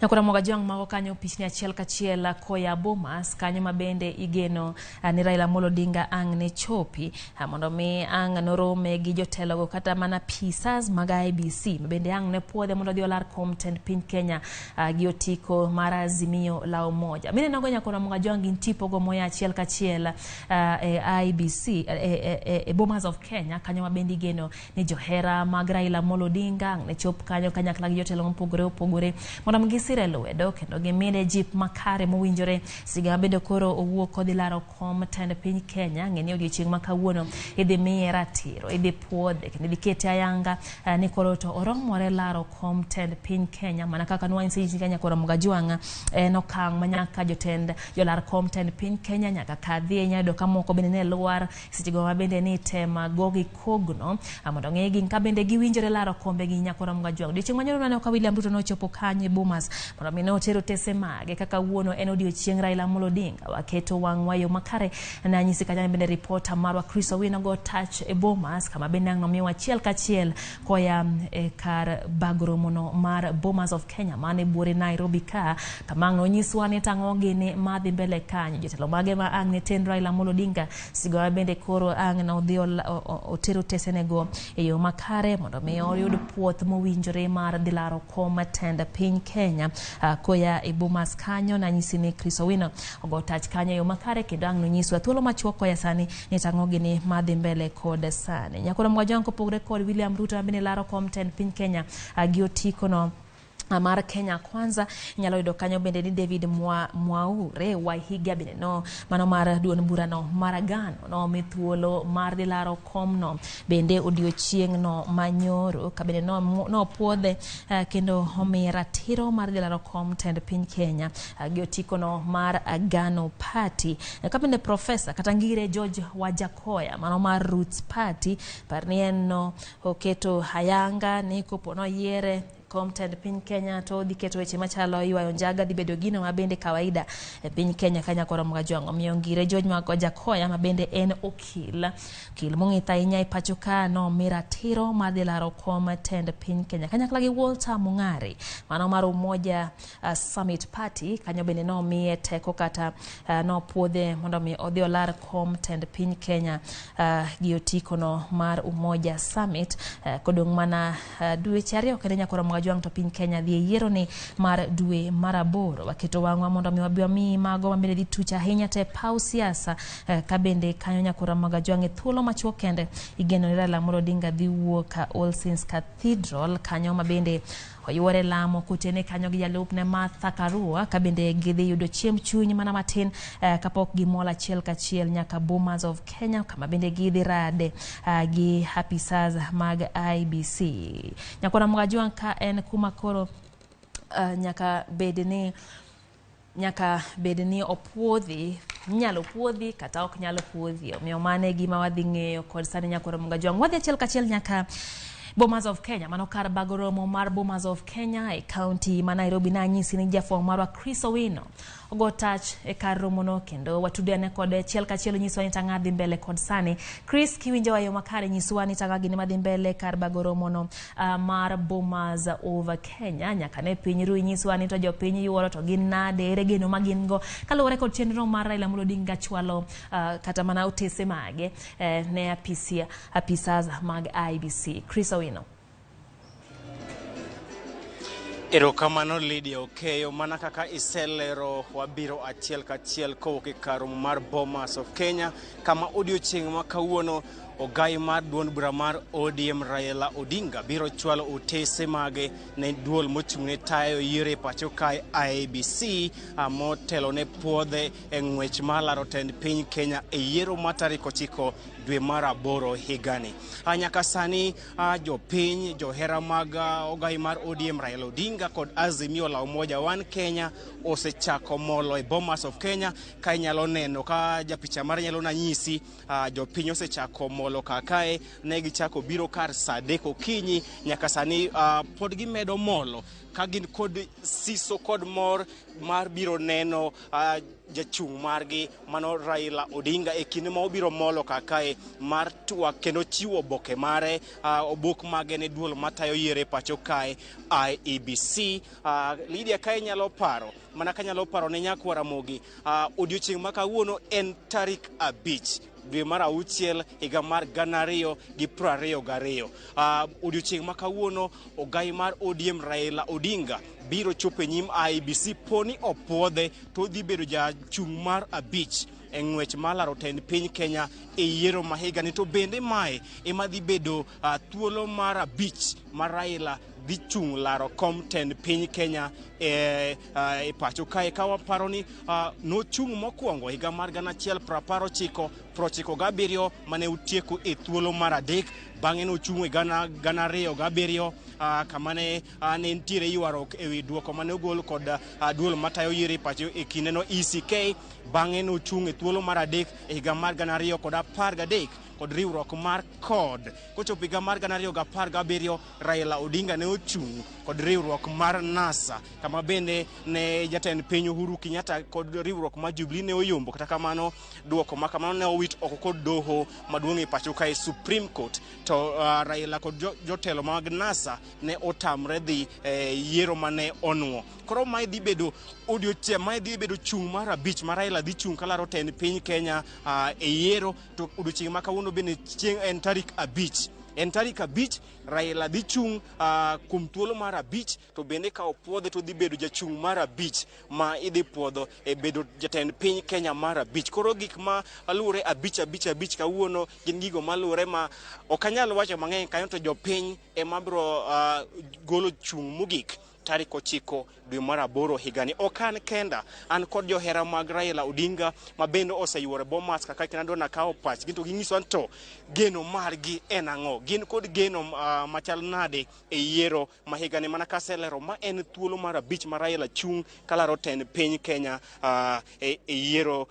Nyakwara Mugajwang' mago kanyo pichni achiel kachiel koya Bomas kanyo mabende igeno ni Raila Odinga ang' ne chopi mondo mi ang' norome gi jotelogo kata mana pisas mag IBC mabende ang' ne puodhe mondo dhi olar content piny Kenya gi otiko mar Azimio la Umoja. Mine nago Nyakwara Mugajwang' gin tipogo moya achiel kachiel e IBC e Bomas of Kenya kanyo mabende igeno ni johera mag Raila Odinga ang' ne chop kanyo kanyakla gi jotelo mopogore opogore mondo mi lwedo kendo gimine jip makare mowinjore siga bende koro owuok kodhi laro content piny Kenya. Ng'eni odiochieng' ma kawuono idhi miye ratiro, idhi puodhe kendo idhi kete ayanga ni koro to oromore laro content piny Kenya mana kaka nwansi Kenya Nyakwara Mugajwang' en okang' manyaka jotend jolar content piny Kenya nyaka kadhi nyado kamoko bende ne lwar sitigo mabende ni tema gogi kogno mondo ng'egi ka bende giwinjore laro kombe gi Nyakwara Mugajwang'. Odiochieng' manyoro nane ka William Ruto nochopo kanyo e Bomas mondo mi notero tese mage kaka wuono en odiochieng' Raila Odinga waketo wang'wa yo makare na nyisi kanya bende reporter marwa Chris Owino go touch e Bomas kama bende ang' nomiyo achiel kachiel koya kar bagromono mar Bomas of Kenya mane buore Nairobi ka kama ang' nonyiswa ni tang'o gini madhi mbele kanyo jotelo mage ma ang' ne ten Raila Odinga sigo bende koro ang' no dhi otero tese nego e yo makare mondo mi oyud puoth mowinjore mar dhi laro content piny Kenya koya e Bomas kanyo na nyisi ni Chris Owino ogo touch kanyo yo makare kendo ang' nonyiswa thuolo machuok koya sani ni tang'o gini madhi mbele kod sani. Nyakwara Mugajwang' kopogore kod William Ruto mabende laro content piny Kenya gi otiko no mar Kenya Kwanza nyalo yudo kanyo bende ni David Mwaure Wahiga bende no mano mar duon bura no Maragano no mithuolo mar dhi laro kom no bende odiochieng' no manyoro ka bende no puodhe kendo omi ratiro mar dhi laro content piny Kenya gi otiko no mar Agano Party ka bende professor kata ngire George Wajakoya mano mar Roots Party parnien no oketo hayanga ni kopo no yiere content piny Kenya to dhi keto weche machalo ywayo njaga dhi bedo gino mabende kawaida e piny Kenya ka Nyakwara Mugajwang'. Omiyo ngire George Wajakoya mabende en okil mong'itha ahinya e pacho ka no miratiro mar dhi laro content piny Kenya kanyakla gi Walter Mung'ari mano mar Umoja Summit Party kanyo bende no miye teko kata no puodhe mondo mi odhi olar content piny Kenya gi otiko no mar Umoja Summit kodong' mana dweche ariyo kendo Nyakwara Mugajwang' Jwang to piny Kenya dhi yiero ni mar dwe mar aboro waketo wang'wa mondo mi mago mabende dhi tuch ahinya te paw siasa ka bende kanyo nyakora Ramogi Jwang thuolo machuok kende igeno ni Raila Odinga dhi wuok All Saints Cathedral kanyo mabende oyuore lamo kutene kanyo gi jalupne Martha Karua ka bende gidhi yudo chiemb chuny mana matin kapok gimol achiel kachiel nyaka Bomas of Kenya kama bende gidhi rade gi happy saz mag IBC. Nyakora Ramogi Jwang ka en kuma koro nyaka bedni opuodhi nyalo puodhi kata ok nyalo puodhi omiyo mane gima wadhi ng'eyo kod sani nyakora Ramogi Jwang wadhi achiel kachiel nyaka Bomas of Kenya mano kar bagoromo mar Bomas of Kenya e county ma Nairobi na nyisi ni jafwambo marwa Chris Owino ogo touch e kar romono kendo watudane kod achiel kachiel nyiswa ni tang'a dhi mbele kod sani. Chris kiwinjo wayo makare nyiswa ni tang'a gini madhi mbele kar bagoromo no mar Bomas of Kenya nyaka ne piny ru nyiswa ni to jopiny yuoro to gin nade ere geno magin go kaluwore kod chenro mar Raila Odinga chwalo kata mana otese mage ne apisas mag IBC. Chris Owino. Erokamano Lydia Okeyo mana kaka iselero wabiro achiel kachiel kowuok e kar romo mar Bomas of Kenya kama odiochieng' ma kawuono ogai mar duond bura mar ODM Raila Odinga biro chwalo otese mage ne duol mochung'ne tayo yiero pacho kae IBC motelo ne puodhe e ng'wech mar laro tend piny Kenya e yiero ma tarik 9 dwe mar aboro higani. Nyaka sani jopiny johera mag ogai mar ODM Raila Odinga kod Azimio la Umoja One Kenya osechako molo e Bomas of Kenya ka inyalo neno ka japicha mar nyalo na nyisi jopiny osechako molo kakae ne gichako biro kar saa 3 okinyi nyaka sani pod gimedo molo ka gin kod siso kod mor mar biro neno jachung' margi mano Raila Odinga e kinde ma obiro molo kakae mar twak kendo chiwo oboke mare obok mage ne duol matayo yiero pacho kae IEBC. Lydia kae nyalo paro mana ka nyalo paro ne nyakwa Ramogi odiochieng' ma kawuono en tarik 5 dwe mar 6 higa mar 2022. Odiochieng' ma kawuono ogai mar ODM Raila Odinga biro chopo nyim IEBC poni opuodhe to dhi bedo jachung' mar 5 e ng'wech mar laro tend piny Kenya e yiero ma higani to bende mae ema dhi bedo thuolo mar 5 mar Raila dhi chung' laro kom tend piny Kenya e pacho kae ka waparo ni nochung' mokwongo higa mar 1997 mane utieko e thuolo mar 3 bang'e nochung' e 2007 kama ne nitiere ywaruok e wi duoko mane ogol kod duol matayo yiero pacho e kindeno ECK. Bang'e nochung' e thuolo mar 3 e higa mar 2013 kod riwruok mar CORD. Kochopo higa mar 2017 Raila Odinga ne ochung' kod riwruok mar NASA kama bende ne jatend piny Uhuru Kenyatta kod riwruok mar Jubilee ne oyombo kata kamano duoko ma kamano ne owit oko kod doho maduong' e pacho kae Supreme Court to Raila kod jotelo mag NASA ne otamre dhi yiero mane onwo. Koro mae dhi bedo odiochieng' dhi bedo chung' mar 5 ma Raila dhi chung' kalaro tend piny Kenya e yiero to odiochieng' ma kawuono bende chieng' en tarik 5. En tarik 5 Raila dhi chung' kuom thuolo mar 5 to bende ka opuodhe to dhi bedo jachung' mar 5 ma idhi puodho e bedo jatend piny Kenya mar 5. Koro gik ma alure 5 kawuono gin gigo malure ma ok anyal wacho mang'eny kanyo to jopiny ema biro golo chung' mogik tarik 9 dwe mar aboro higani. Okan kenda an kod johera mag Raila Odinga ma bende oseyuore Bomas kaka kendo na kawo pach ginto ginyiso anto geno margi en ang'o gin kod geno machal nade e yiero ma higani mana kaselero ma en thuolo mar 5 ma Raila chung' kalaro tend piny Kenya e yiero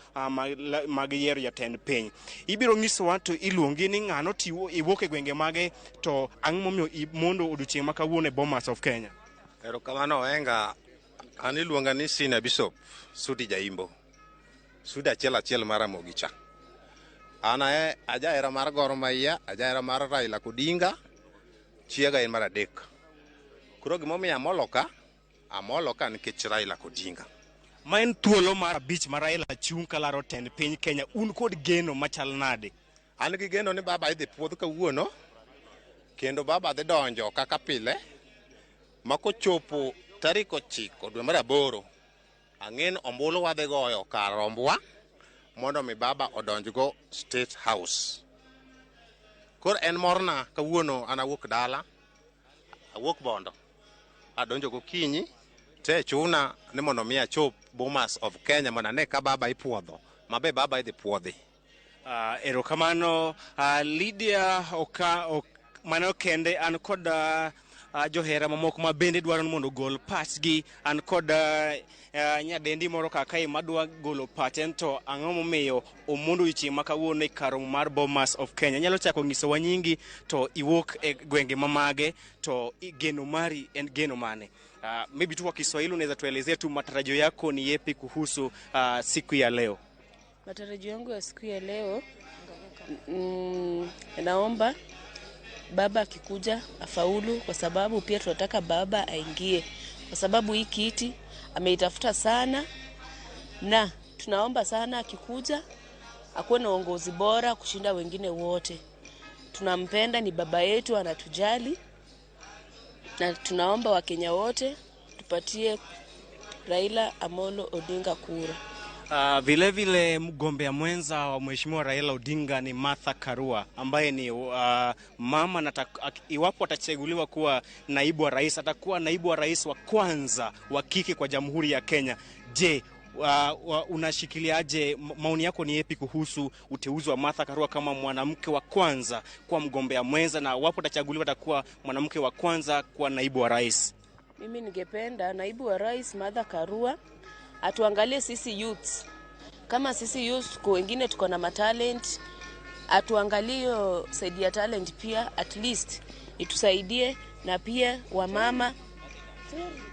mag yiero jatend piny. Ibiro nyisowa to iluongi ni ng'ano tiwo iwuok e gwenge mage to ang'o momiyo mondo odiochieng' ma kawuono e Bomas of Kenya. Erokamano Oenga, an iluonga ni Sina Bishop Sudi Jaimbo. Sudi achiel mar Ramogi cha. An ajahera mar Gor Mahia, ajahera mar Raila Odinga, chiega en mar 3. Koro gimomiyo amolo ka nikech Raila Odinga. Ma en thuolo mar 5 ma Raila chung' kalaro tend piny Kenya, un kod geno machal nade? An gi geno ni baba idhi puodh kawuono kendo baba dhi donjo kaka pile mako chopo tarik 9 dwe mar 8 ang'en ombulu wadhi goyo kar rombwa mondo mi baba odonjgo State House. Kor en morna kawuono an awuok dala, awuok Bondo, adonjo gokinyi te chuna ni mondo mi achop Bomas of Kenya mondo ane ka baba ipuodho, mabe baba idhi puodhi. Erokamano Lydia mano kende an kod johera mamoko ma bende dwaro mondo gol pachgi, an kod nyadendi moro kaka madwa golo pachen, to ang'o momiyo omondo ichieng' ma kawuono e karom mar Bomas of Kenya. Nyalo chako nyisowa nyingi, to iwuok e gwenge mamage, to geno mari en geno mane? Maybe tu kwa Kiswahili unaweza tuelezea tu matarajio yako ni yepi kuhusu siku ya leo? Matarajio yangu ya siku ya leo, naomba baba akikuja afaulu, kwa sababu pia tunataka baba aingie, kwa sababu hii kiti ameitafuta sana, na tunaomba sana akikuja akuwe na uongozi bora kushinda wengine wote. Tunampenda, ni baba yetu, anatujali, na tunaomba Wakenya wote tupatie Raila Amolo Odinga kura. Vile vile mgombea mwenza wa Mheshimiwa Raila Odinga ni Martha Karua, ambaye ni mama, na iwapo atachaguliwa kuwa naibu wa rais, atakuwa naibu wa rais wa kwanza wa kike kwa Jamhuri ya Kenya. Je, unashikiliaje? Maoni yako ni yapi kuhusu uteuzi wa Martha Karua kama mwanamke wa kwanza kwa mgombea mwenza, na iwapo atachaguliwa atakuwa mwanamke wa kwanza kwa naibu wa rais? Mimi ningependa naibu wa rais Martha Karua atuangalie sisi youths. Kama sisi youths kwa wengine tuko na talent, atuangalie saidi ya talent pia, at least itusaidie, na pia wamama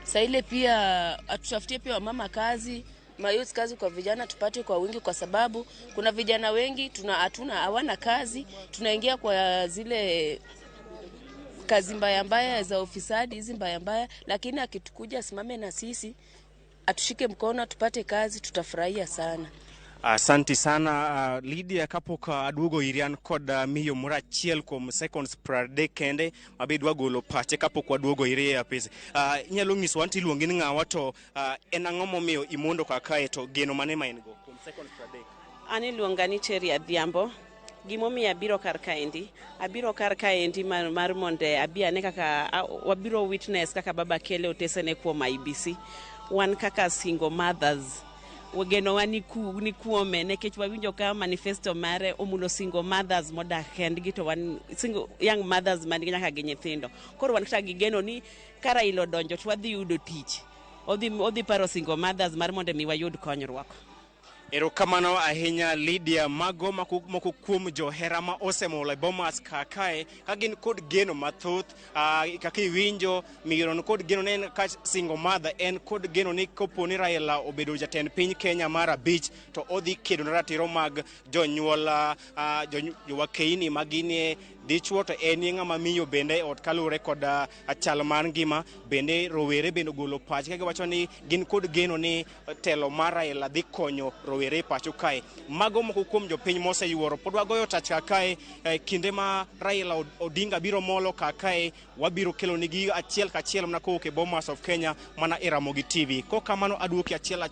saile pia atutafutie pia wamama kazi, mayouth kazi kwa vijana tupate kwa wingi, kwa sababu kuna vijana wengi hawana kazi, tunaingia kwa zile kazi mbaya za ofisadi, hizi mbaya, lakini akitukuja simame na sisi, atushike mkono, tupate kazi, tutafurahia sana. Asante sana Lydia kapok aduogo irian kod miyo murachiel kuom seconds prade kende mabedwa golo pache kapok waduogo ire apese. Nyalo nyiso anti luongi ni ng'awa, to en ang'o momiyo imondo kaka to geno mane ma en go kuom seconds prade? Ani luonga ni Cherry Adhiambo. Gimomiyo abiro kar kaendi mar monde abiane kaka wabiro witness kaka baba kele otesene kuom IBC. Wan kaka single mothers, wageno wani kuome, nekech wawinjo ka manifesto mare omulo single mothers modak kendgi, to wan single young mothers man nyaka gi nyithindo. Koro wan kata gigeno ni kara ilo donjo to wadhi yudo tich, odhi paro single mothers mar mondo mi wayud konyruok. Erokamano ahinya Lydia. Mago moko kuom johera ma osemolo Bomas kakae ka gin kod geno mathoth, kaka iwinjo miron kod geno ne ka single mother, en kod geno ni koponi Raila obedo jatend piny Kenya mar 5 to odhi kedo na ratiro mag jonyuol jowakeini magine dichuo, to en ng'ama miyo bende ot kalure kod achal mar ngima, bende rowere bende golo pach kaka wacho ni gin kod geno ni telo mar Raila dhi konyo rowere pacho kae. Mago moko kuom jopiny moseyuoro. Pod wagoyo tach kakae kinde ma Raila Odinga biro molo kakae, wabiro kelo nigi achiel kachiel mana kowuok e Bomas of Kenya mana e Ramogi TV. Kokamano aduoki achiel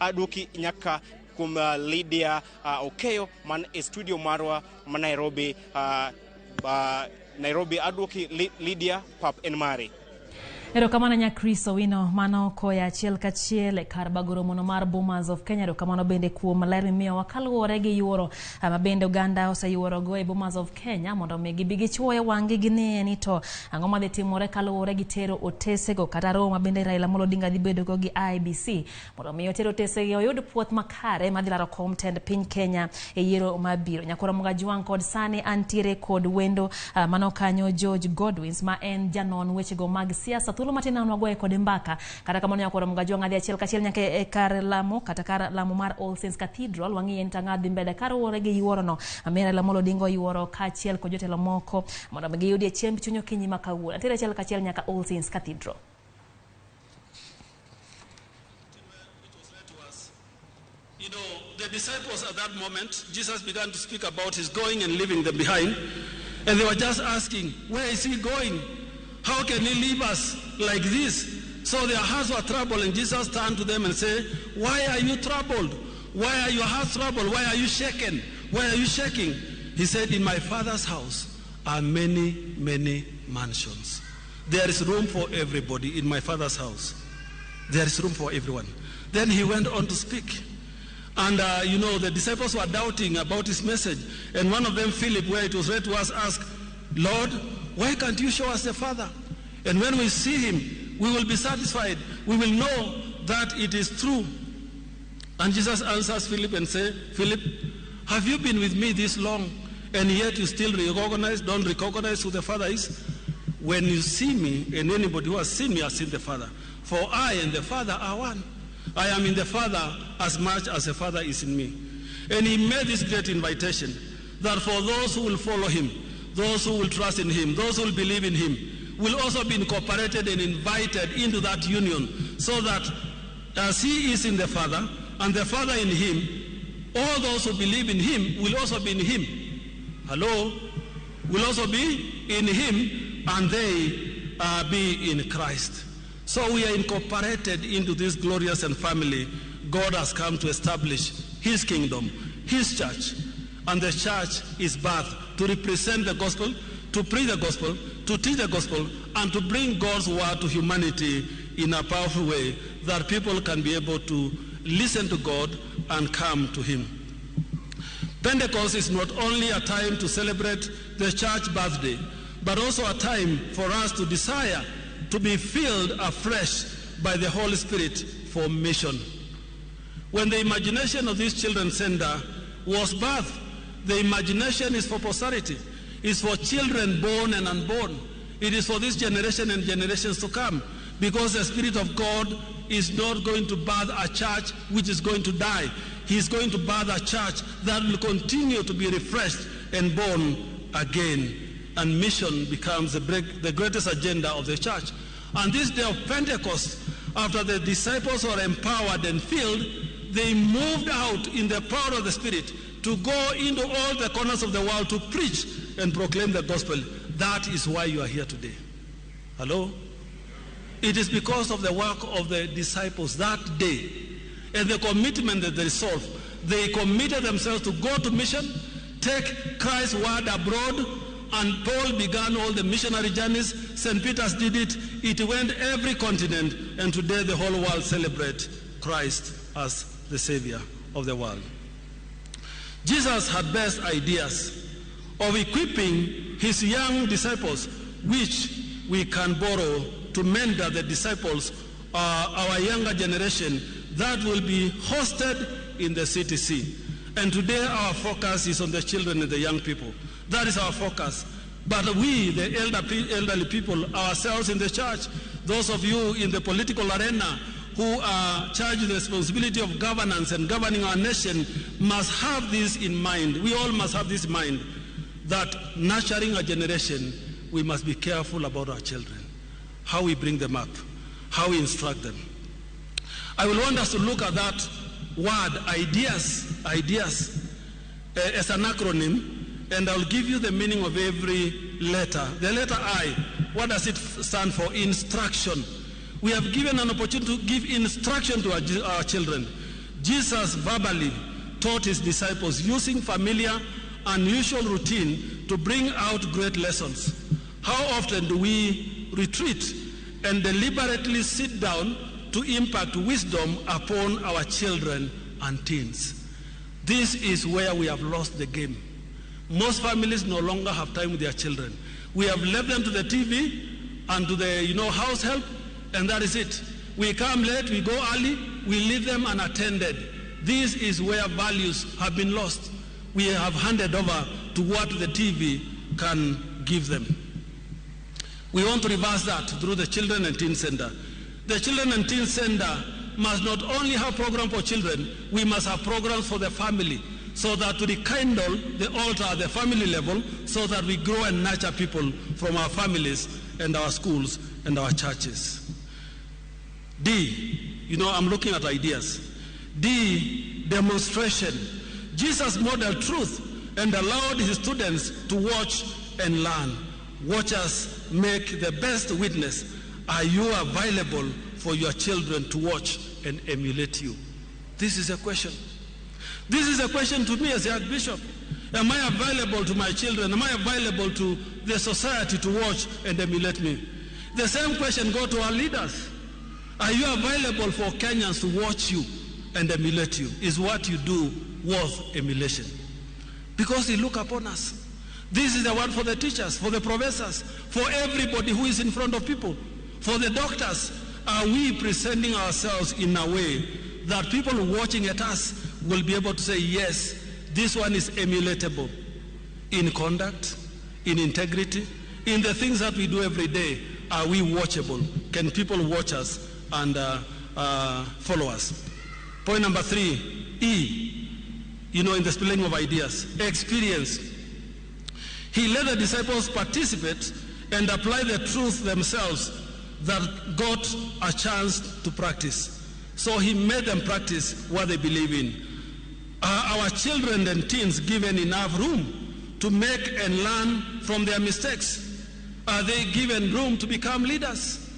aduoki nyaka kuom Lydia Okeyo man e studio marwa ma Nairobi. Nairobi aduoki Lydia pap en mari. Erokamano nya Chris Owino mano koya achiel kachiel kar bagoro mono mar Bomas of Kenya. Erokamano bende kuom ler miyo wakaluwore gi yuoro ma bende oganda oseyuoro go e Bomas of Kenya mondo mi gibi gichuoye wang'gi gine ni to ang'o madhi timore kaluwore gi tero otesego kata romo ma bende Raila Amolo Odinga dhi bedo go gi IBC mondo mi otero otesego oyud puoth makare madhi laro kom tend piny Kenya e yiero mabiro. Nyakoro Mugajwang kod sani antiere kod wendo mano kanyo George Godwins ma en janon wechego mag siasa. Thuolo matin anwagoye kod mbaka kata kamano Nyakoro Mugajwang adhi achiel kachiel nyaka e kar lamo kata kar lamo mar All Saints Cathedral. Wang'i en tang'adhi mbele kaluwore gi yuoro no Raila Amolo Odinga yuoro kachiel kod jotelo moko mondo giyudie chiemb chunyo kinyi ma kawuono. Antiere achiel kachiel nyaka All Saints Cathedral. You know, the disciples at that moment, Jesus began to speak about his going and leaving them behind. And they were just asking, where is he going? How can he leave us? like this. So their hearts were troubled, and Jesus turned to them and said, why are you troubled? Why are your hearts troubled? Why are you shaken? Why are you shaking? He said, in my Father's house are many, many mansions. There is room for everybody in my Father's house. There is room for everyone. Then he went on to speak. And the disciples were doubting about his message. And one of them, Philip, where it was read to us, asked, Lord, why can't you show us the Father? And when we see him, we will be satisfied. We will know that it is true. And Jesus answers Philip and says, Philip, have you been with me this long, and yet you still don't recognize who the Father is? When you see me, and anybody who has seen me has seen the Father. For I and the Father are one. I am in the Father as much as the Father is in me. And he made this great invitation that for those who will follow him, those who will trust in him, those who will believe in him, will also be incorporated and invited into that union, so that as he is in the Father and the Father in him, all those who believe in him will also be in him. Hello? Will also be in him, and they be in Christ. So we are incorporated into this glorious and family God has come to establish his kingdom, his church. And the church is birthed to represent the gospel, to preach the gospel, to teach the gospel, and to bring God's word to humanity in a powerful way that people can be able to listen to God and come to him. Pentecost is not only a time to celebrate the church birthday, but also a time for us to desire to be filled afresh by the Holy Spirit for mission. When the imagination of this children's center was birthed, the imagination is for posterity. It's for children born and unborn. It is for this generation and generations to come, because the Spirit of God is not going to birth a church which is going to die. He's going to birth a church that will continue to be refreshed and born again. And mission becomes the greatest agenda of the church. And this day of Pentecost, after the disciples were empowered and filled, they moved out in the power of the Spirit to go into all the corners of the world to preach and proclaim the gospel. That is why you are here today. Hello? It is because of the work of the disciples that day and the commitment that they resolved. They committed themselves to go to mission, take Christ's word abroad, and Paul began all the missionary journeys. St. Peter's did it. It went every continent, and today the whole world celebrates Christ as the Savior of the world. Jesus had best ideas of equipping his young disciples, which we can borrow to mentor the disciples, our younger generation, that will be hosted in the CTC. And today our focus is on the children and the young people. That is our focus. But we, the elderly people, ourselves in the church, those of you in the political arena who are charged with the responsibility of governance and governing our nation, must have this in mind. We all must have this in mind, that nurturing a generation, we must be careful about our children, how we bring them up, how we instruct them. I will want us to look at that word, ideas, as an acronym, and I'll give you the meaning of every letter. The letter I, what does it stand for? Instruction. We have given an opportunity to give instruction to our children. Jesus verbally taught his disciples using familiar, unusual routine to bring out great lessons. How often do we retreat and deliberately sit down to impact wisdom upon our children and teens? This is where we have lost the game. Most families no longer have time with their children. We have left them to the TV and to the house help, and that is it. We come late, we go early, we leave them unattended. This is where values have been lost. We have handed over to what the TV can give them. We want to reverse that through the Children and Teen Center. The Children and Teen Center must not only have programs for children, we must have programs for the family, so that to rekindle the altar at the family level, so that we grow and nurture people from our families and our schools and our churches. D, I'm looking at ideas. D, demonstration. Jesus modeled truth and allowed his students to watch and learn. Watch us make the best witness are you available for your children to watch and emulate you? This is a question. This is a question to me as a Archbishop. Am I available to my children? Am I available to the society to watch and emulate me? The same question goes to our leaders. Are you available for Kenyans to watch you and emulate you? Is what you do worth emulation? Because they look upon us. This is the one for the teachers, for the professors, for everybody who is in front of people, for the doctors. Are we presenting ourselves in a way that people watching at us will be able to say, yes, this one is emulatable in conduct, in integrity, in the things that we do every day? Are we watchable? Can people watch us and follow us? Point number 3, E, in the spilling of ideas, experience. He let the disciples participate and apply the truth themselves that got a chance to practice. So he made them practice what they believe in. Are our children and teens given enough room to make and learn from their mistakes? Are they given room to become leaders?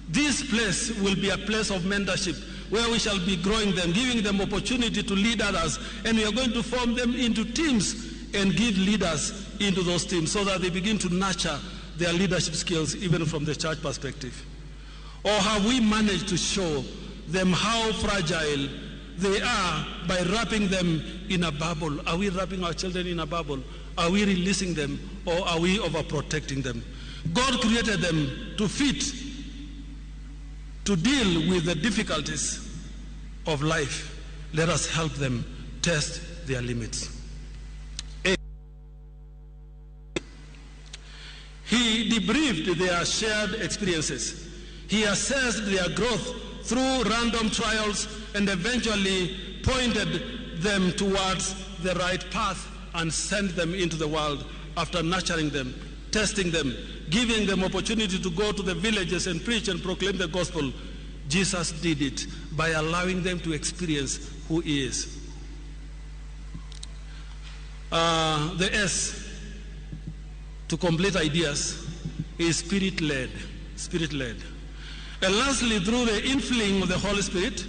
This place will be a place of mentorship where we shall be growing them, giving them opportunity to lead others, and we are going to form them into teams and give leaders into those teams so that they begin to nurture their leadership skills even from the church perspective. Or have we managed to show them how fragile they are by wrapping them in a bubble? Are we wrapping our children in a bubble? Are we releasing them, or are we overprotecting them? God created them to fit, to deal with the difficulties of life. Let us help them test their limits. He debriefed their shared experiences. He assessed their growth through random trials and eventually pointed them towards the right path and sent them into the world after nurturing them, testing them, giving them opportunity to go to the villages and preach and proclaim the gospel. Jesus did it by allowing them to experience who he is. The S, to complete ideas, is spirit-led. Spirit-led. And lastly, through the infilling of the Holy Spirit,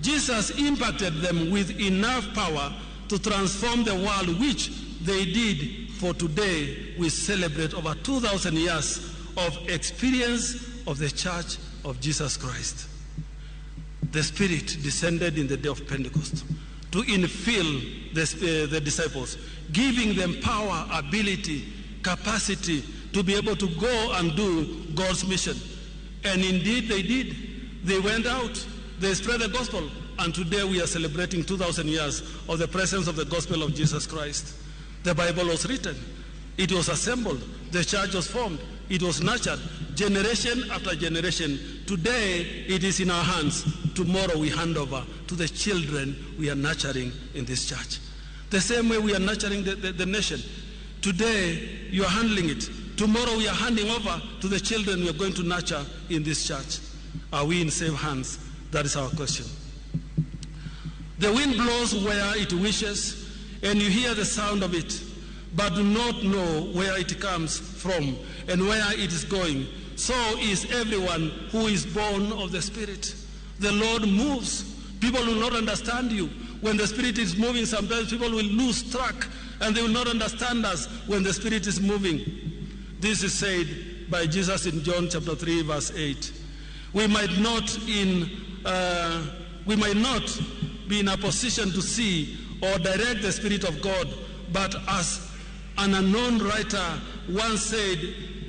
Jesus impacted them with enough power to transform the world, which they did. For today, we celebrate over 2,000 years of experience of the Church of Jesus Christ. The Spirit descended in the day of Pentecost to infill the disciples, giving them power, ability, capacity to be able to go and do God's mission. And indeed they did. They went out, they spread the gospel, and today we are celebrating 2,000 years of the presence of the gospel of Jesus Christ. The Bible was written, it was assembled, the church was formed, it was nurtured, generation after generation. Today it is in our hands. Tomorrow we hand over to the children we are nurturing in this church. The same way we are nurturing the nation. Today you are handling it. Tomorrow we are handing over to the children we are going to nurture in this church. Are we in safe hands? That is our question. The wind blows where it wishes, and you hear the sound of it, but do not know where it comes from and where it is going. So is everyone who is born of the Spirit. The Lord moves. People will not understand you. When the Spirit is moving, sometimes people will lose track and they will not understand us when the Spirit is moving. This is said by Jesus in John chapter 3 verse 8. We might not be in a position to see or direct the Spirit of God, but as an unknown writer once said,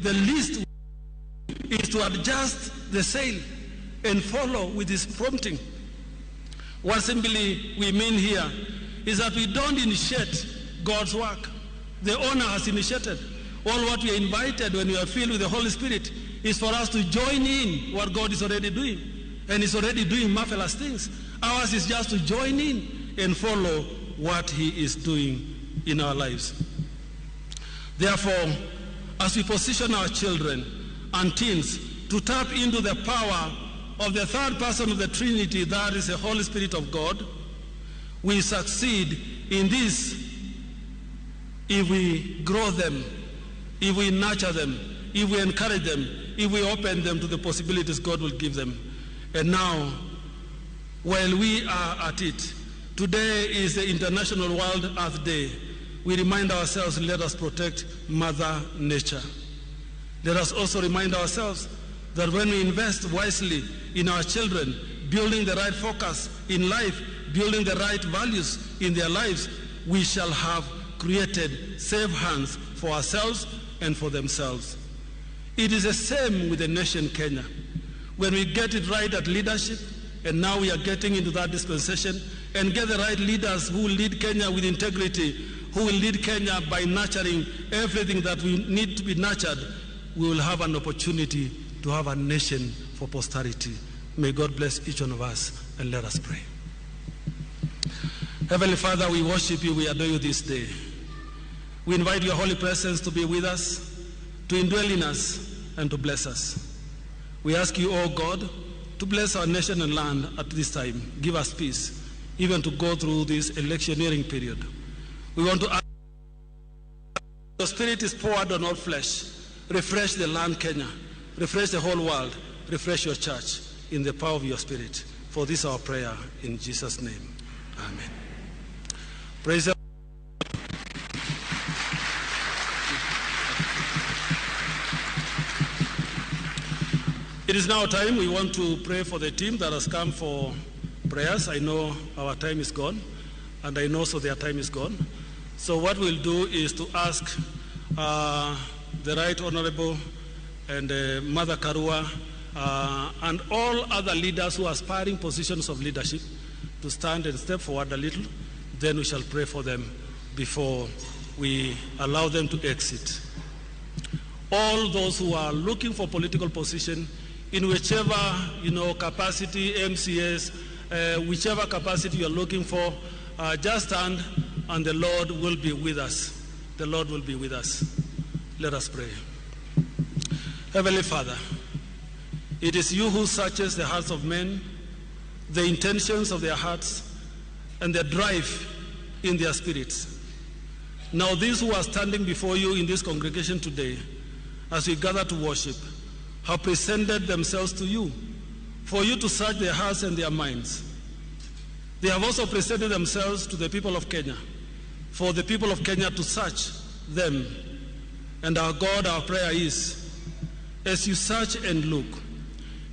the least is to adjust the sail and follow with his prompting. What simply we mean here is that we don't initiate God's work. The owner has initiated. All what we are invited when we are filled with the Holy Spirit is for us to join in what God is already doing. And he's already doing marvelous things. Ours is just to join in and follow what he is doing in our lives. Therefore, as we position our children and teens to tap into the power of the third person of the Trinity, that is the Holy Spirit of God, we succeed in this if we grow them, if we nurture them, if we encourage them, if we open them to the possibilities God will give them. And now, while we are at it, today is the International World Earth Day. We remind ourselves, let us protect Mother Nature. Let us also remind ourselves that when we invest wisely in our children, building the right focus in life, building the right values in their lives, we shall have created safe hands for ourselves and for themselves. It is the same with the nation Kenya. When we get it right at leadership, and now we are getting into that dispensation, and get the right leaders who will lead Kenya with integrity, who will lead Kenya by nurturing everything that we need to be nurtured, we will have an opportunity to have a nation for posterity. May God bless each one of us, and let us pray. Heavenly Father, we worship you, we adore you this day. We invite your holy presence to be with us, to indwell in us, and to bless us. We ask you, O God, to bless our nation and land at this time. Give us peace, even to go through this electioneering period. We want to ask, your spirit is poured on all flesh. Refresh the land, Kenya. Refresh the whole world. Refresh your church in the power of your spirit. For this is our prayer in Jesus' name. Amen. Praise the It is now time. We want to pray for the team that has come for prayers. I know our time is gone, and I know so their time is gone. So what we'll do is to ask the Right Honorable and Mother Karua and all other leaders who are aspiring positions of leadership to stand and step forward a little. Then we shall pray for them before we allow them to exit. All those who are looking for political position in whichever capacity, MCS, whichever capacity you are looking for, just stand and the Lord will be with us. The Lord will be with us. Let us pray. Heavenly Father, it is you who searches the hearts of men, the intentions of their hearts, and the drive in their spirits. Now these who are standing before you in this congregation today, as we gather to worship, have presented themselves to you for you to search their hearts and their minds. They have also presented themselves to the people of Kenya for the people of Kenya to search them. And our God, our prayer is, as you search and look,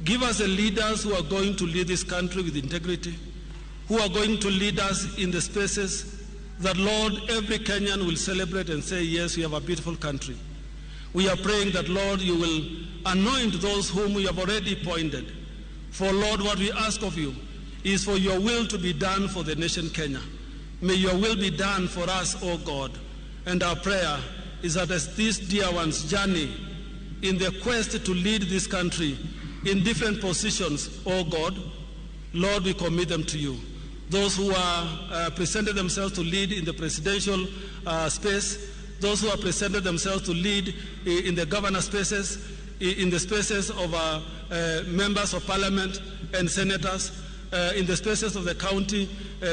give us the leaders who are going to lead this country with integrity, who are going to lead us in the spaces that, Lord, every Kenyan will celebrate and say, yes, we have a beautiful country. We are praying that, Lord, you will anoint those whom we have already appointed. For, Lord, what we ask of you is for your will to be done for the nation Kenya. May your will be done for us, O God. And our prayer is that as these dear ones journey in their quest to lead this country in different positions, O God, Lord, we commit them to you. Those who are presented themselves to lead in the presidential space, those who have presented themselves to lead in the governor spaces, in the spaces of members of parliament and senators, in the spaces of the county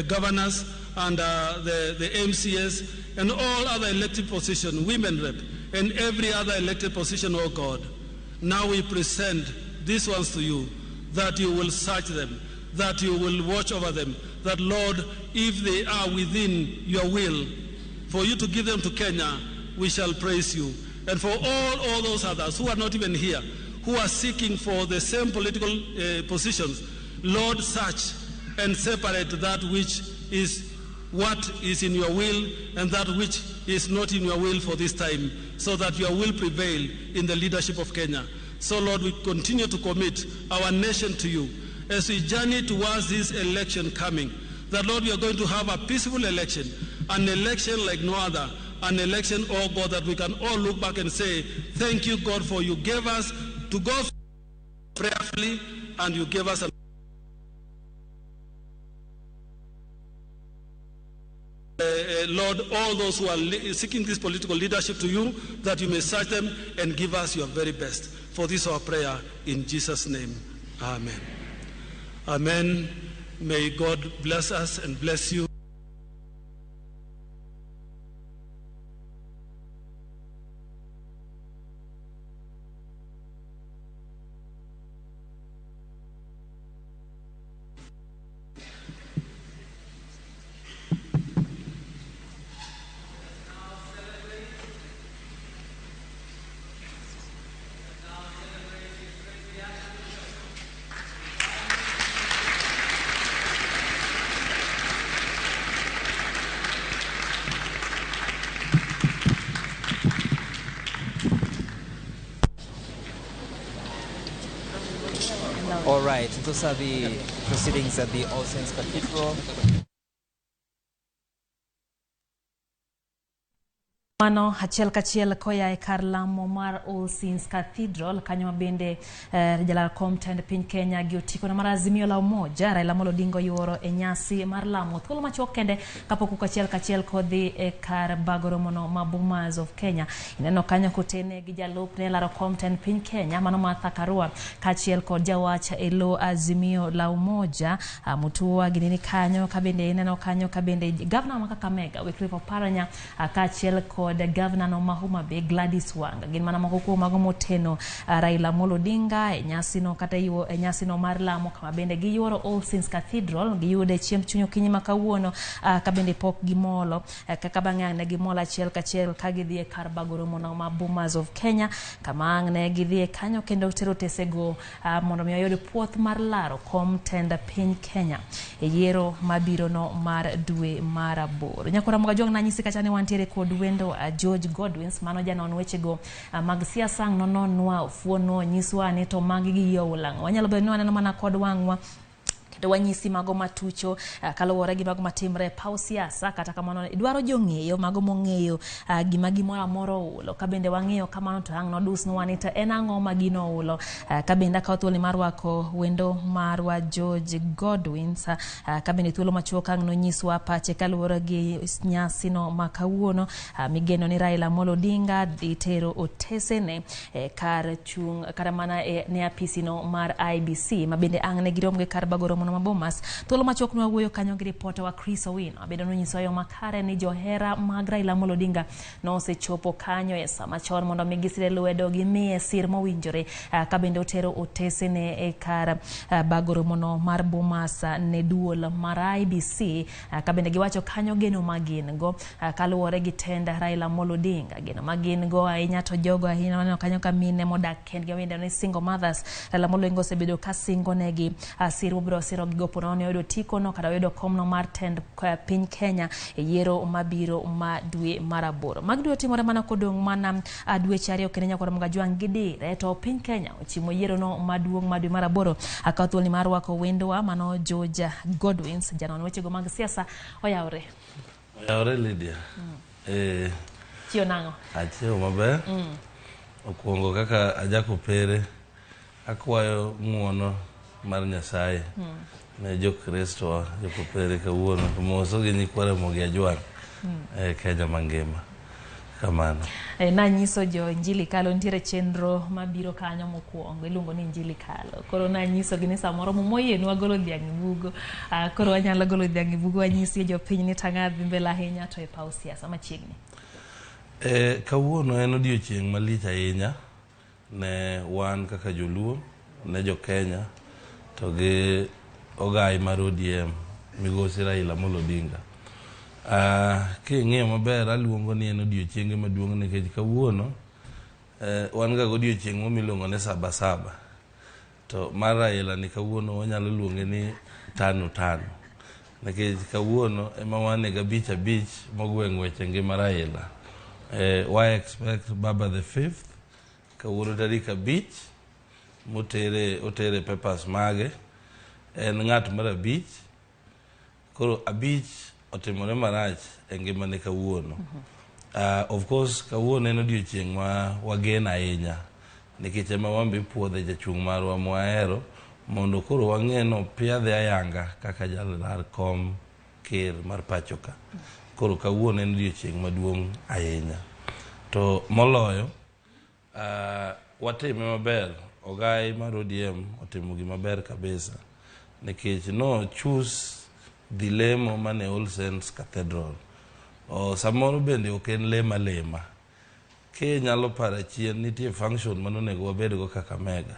governors and the MCS, and all other elected positions, women rep, and every other elected position, oh God. Now we present these ones to you, that you will search them, that you will watch over them, that, Lord, if they are within your will, for you to give them to Kenya, we shall praise you. And for all those others who are not even here, who are seeking for the same political positions, Lord, search and separate that which is what is in your will and that which is not in your will for this time, so that your will prevail in the leadership of Kenya. So, Lord, we continue to commit our nation to you as we journey towards this election coming, that, Lord, we are going to have a peaceful election, an election like no other, an election, oh God, that we can all look back and say, thank you, God, for you gave us to go prayerfully, and you gave us a Lord, all those who are seeking this political leadership to you, that you may search them and give us your very best. For this our prayer in Jesus' name. Amen. Amen. May God bless us and bless you. Right, those are the proceedings at the All Saints Cathedral. Mano achiel kachiel koya e kar lamo mar All Saints Cathedral kanyo bende jala kom tend piny Kenya gi otiko na mar Azimio la Umoja Raila Amolo Odinga oyuoro e nyasi mar lamo thuolo machuok kende kapok kachiel kachiel kodhi e kar bagoro mono ma Bomas of Kenya ineno kanyo kotene gi jalup ne laro kom tend piny Kenya mano Martha Karua kachiel kod jawach e lo Azimio la Umoja Mutua ginini kanyo kabende ineno kanyo kabende governor ma Kakamega Wycliffe Oparanya kachiel the governor no Mahuma Bay Gladys Wanga gin mana moko kuom mago moteno Raila Amolo Odinga e nyasi no kata e nyasi no mar lamo kama bende gi yuoro All Saints Cathedral gi yude chiemb chunyo kinyi makawuono ka bende pok gimolo kaka bang'ane gimola achiel kachiel ka gidhi e kar bagoro mono ma Bomas of Kenya kama ne gidhi e kanyo kendo tero tesego mondo mi oyud puoth mar laro kom tenda piny Kenya e yiero mabiro no mar dwe mar aboro nyakora mga jong na nyisi kacha ne wantiere kod wendo George Godwins mano janon wechego mag siasa nonwa fuono nyiswa ni to magi gi yolang wanyalo bedo ni mana kod wangwa kendo wanyisi mago matucho kaluwore gi mago matimre pau siasa kata kamano idwaro jong'eyo mago mong'eyo gima gimoro amoro ulo ka bende wang'eyo kamano to ang' nodus nwani to en ang'o magino ulo ka bende akawo thuolo mar wako wendo marwa George Godwins ka bende thuolo machuok ang' nonyiswa pache kaluwore gi nyasi no makawuono migeno ni Raila Amolo Odinga dhi tero otesene kar chung kata mana ne apisi no mar IBC ma bende ang' ne girom gi kar bagoro ma Bomas thuolo machuok nwa wuoyo kanyo gi reporter wa Chris Owino abedo nonyiso yo makare ni johera mag Raila Amolo Odinga no osechopo kanyo e sama chon mondo migisire lwedo gi miye sir mowinjore ka bende otero otesene e kar bagoro mono mar Bomas ne duol mar IBC ka bende giwacho kanyo geno magin go kaluwore gi tenda Raila Amolo Odinga geno magin go ahinya to jogo ahinya kanyo ka mine modak kendgi wende ni single mothers Raila Amolo Odinga osebedo ka singo negi sir mobiro siro gigopo no yodo tiko no kada yodo komno mar tend piny Kenya e yiero mabiro ma dwe mar aboro magdwe timore mana kodong mana dweche ariyo kendo nyakoro mga jwang gidire to piny Kenya ochimo yiero no maduong' ma dwe mar aboro akawo thuolo mar wako wendowa mano George Godwins janon wechego mag siasa oyawre Lydia chio nango achio maber okuongo kaka ajako pere akwayo ng'uono mar Nyasaye ne jokristo jokopere kawuono moso gi nyikwara mogi ajwang Kenya mangima kamano na nyiso jo injili kalo ntiere chenro mabiro kanyo mokuongo iluongo ni injili kalo koro na nyiso gi ni samoro moyenu wagolo dhiang' bugo koro wanyalo golo dhiang' bugo wanyisi jo piny ni tangadhi mbele ahinya to e pau siasa machiegni kawuono en odiochieng' malich ahinya ne wan kaka joluo ne jo Kenya to gi ogai mar ODM migosi Raila Amolo Odinga king'iyo maber aluongo ni en odiochienge maduong' nikech kawuono wan ga odiochieng' miluongo ni Sabasaba to mar Raila ni kawuono wanyalo luonge ni tano nikech kawuono ema wan ga abich mogweng' weche ngima Raila why expect Baba the 5th kawuono tarik 5 otere papers mage en ng'at mar 5 koro 5 otimore marach e ngima ne kawuono of course kawuono en odiochieng' ma wagen ahinya nikech ema wambe puodhe jachung' marwa mwahero mondo koro wang'eno piadhe ayanga kaka jalar kom ker mar pachoka koro kawuono en odiochieng' maduong' ahinya to moloyo watime maber ogai mar ODM otimo gima ber kabisa nikech no choose the lemo mane All Saints Cathedral samoro bende ok en lema ke nyalo para chien nitie function manonego wabed go Kakamega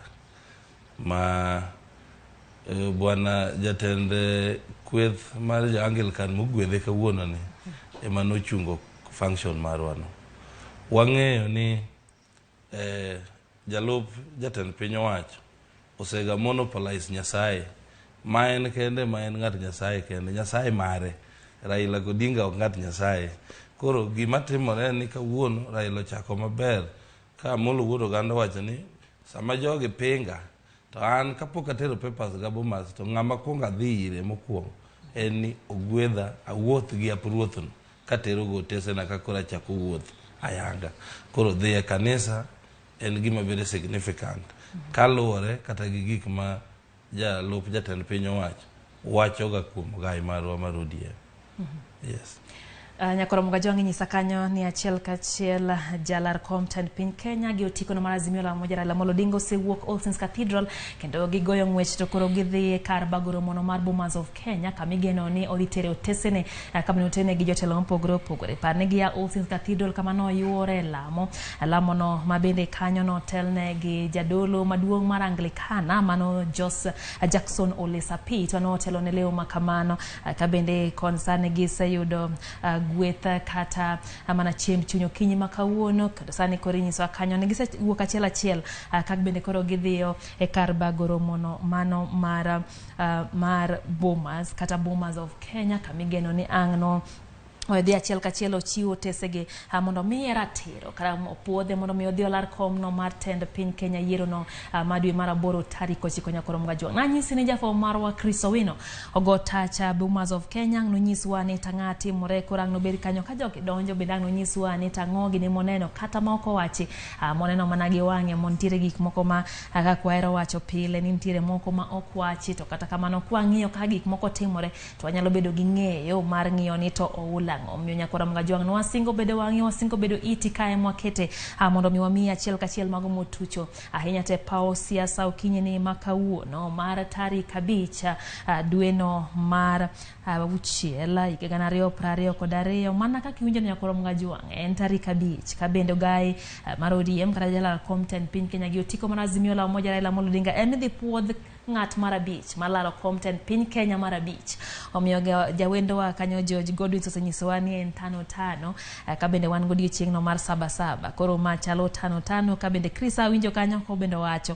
ma bwana jatend kweth mar Anglican mogwedhe kawuono ni ema nochungo function marwano wang'eyo ni jalup jatend piny owacho osega monopolize Nyasaye ma en kende ma en ng'at Nyasaye kende Nyasaye mare Raila Odinga ok ng'at Nyasaye koro gima timore ni kawuono Raila chako maber ka Amolo wuodo ganda wacho ni sama jogi pinga To an kapok atero papers ga Bomas to ng'ama kuongo dhi ire mokuongo en ni ogwedha awuoth gi apruothno katero go tesena ka koro achako wuoth ayanga. Koro dhi e kanisa en gima bedo significant kaluwore kata gi gik ma jalup jatend piny owacho wachoga kuom gai marwa mar ODM. Yes. Nyakoromoga jongi nyisa kanyo ni achiel kachiel jalar kom tend piny Kenya gi otikono mar Azimio la Umoja Raila Amolo Odinga osewuok All Saints Cathedral kendo gigoyo ng'wech to koro gidhi kar bagoro mono mar Bomas of Kenya kamigeno ni odhi tere otesene kama notene gi jotelo mopogore opogore. Parne gi All Saints Cathedral kama no yuore lamo no mabende kanyo no telne gi jadolo maduong' mar Anglikana mano Jackson Ole Sapit no telo ne leo makamano kabende konsane gi seyudo gwetha kata mana chiemb chunyo kinyi makawuono kendo sani koro nyiso kanyo ne gisewuok achiel kak bende koro gidhiyo e kar bagoro mono mano mar Bomas kata Bomas of Kenya kamigeno ni ang'no odhi achiel kachiel ochiwo tesege mondo mi ratiro kara opuodhe mondo mi odhi olar kom no mar tend piny Kenya yiero no madwe mar 8 tarik 9 Nyakoromoga jwang'. Nanyisi ni jafo marwa Chris Owino ogo tacha Bomas of Kenya no nyiswa ni tang'ati more kurang no beri kanyo ka jogi donjo bendang no nyiswa ni tang'ogi ni moneno kata moko wachi moneno managi wang'e montire gik moko ma kwaero wacho pile ni ntiere moko ma okwachi to kata kamano kwang'iyo ka gik moko timore to wanyalo bedo gi ng'eyo mar ng'iyo ni to oula omiyo Nyakoromoga jwang' no wasingo bedo wang'i wasingo bedo iti kae mwakete mondo mi wami achiel kachiel mago motucho ahinya te pao siasa okinyi ni makawuono mar tarik 5 dwe no mar 6 higa 2022 mana kaka iwinjo Nyakoromoga jwang' en tarik 5 ka bende gai mar ODM kata jalar kom tend piny Kenya gi otiko mar Azimio la Umoja Raila Amolo Odinga en dhi puodh ng'at mar 5 malaro kom tend piny Kenya mar 5 omiyo jawendo wa kanyo George Godwin osenyisowa ni en 5 ka bende wan godiochieng' no mar 7 koro machalo 5 ka bende Chris awinjo kanyo ko bende wacho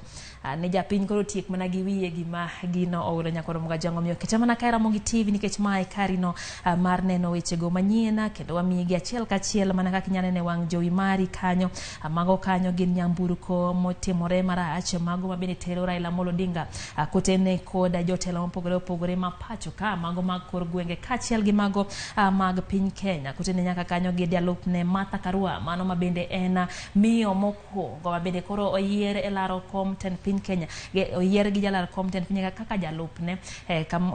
ne japiny koro tiek mana gi wiye gima gino oyudo Nyakoromoga jwang' omiyo kete mana kae Ramogi TV nikech mae karino mar neno wechego manyiena kendo wamiyi gi achiel kachiel mana kaka inyalo nene wang' jowi mari kanyo mago kanyo gin nyamburko motimore marach mago ma bende tero Raila Amolo Odinga kotene koda jotelo mopogore opogore ma pacho ka mago mag kor gwenge kachiel gi mago mag piny Kenya kotene nyaka kanyo gi jalupne Martha Karua mano ma bende en miyo mokwongo ma bende koro oyier e laro kom tend piny Kenya oyier gi jalar kom tend piny kaka jalupne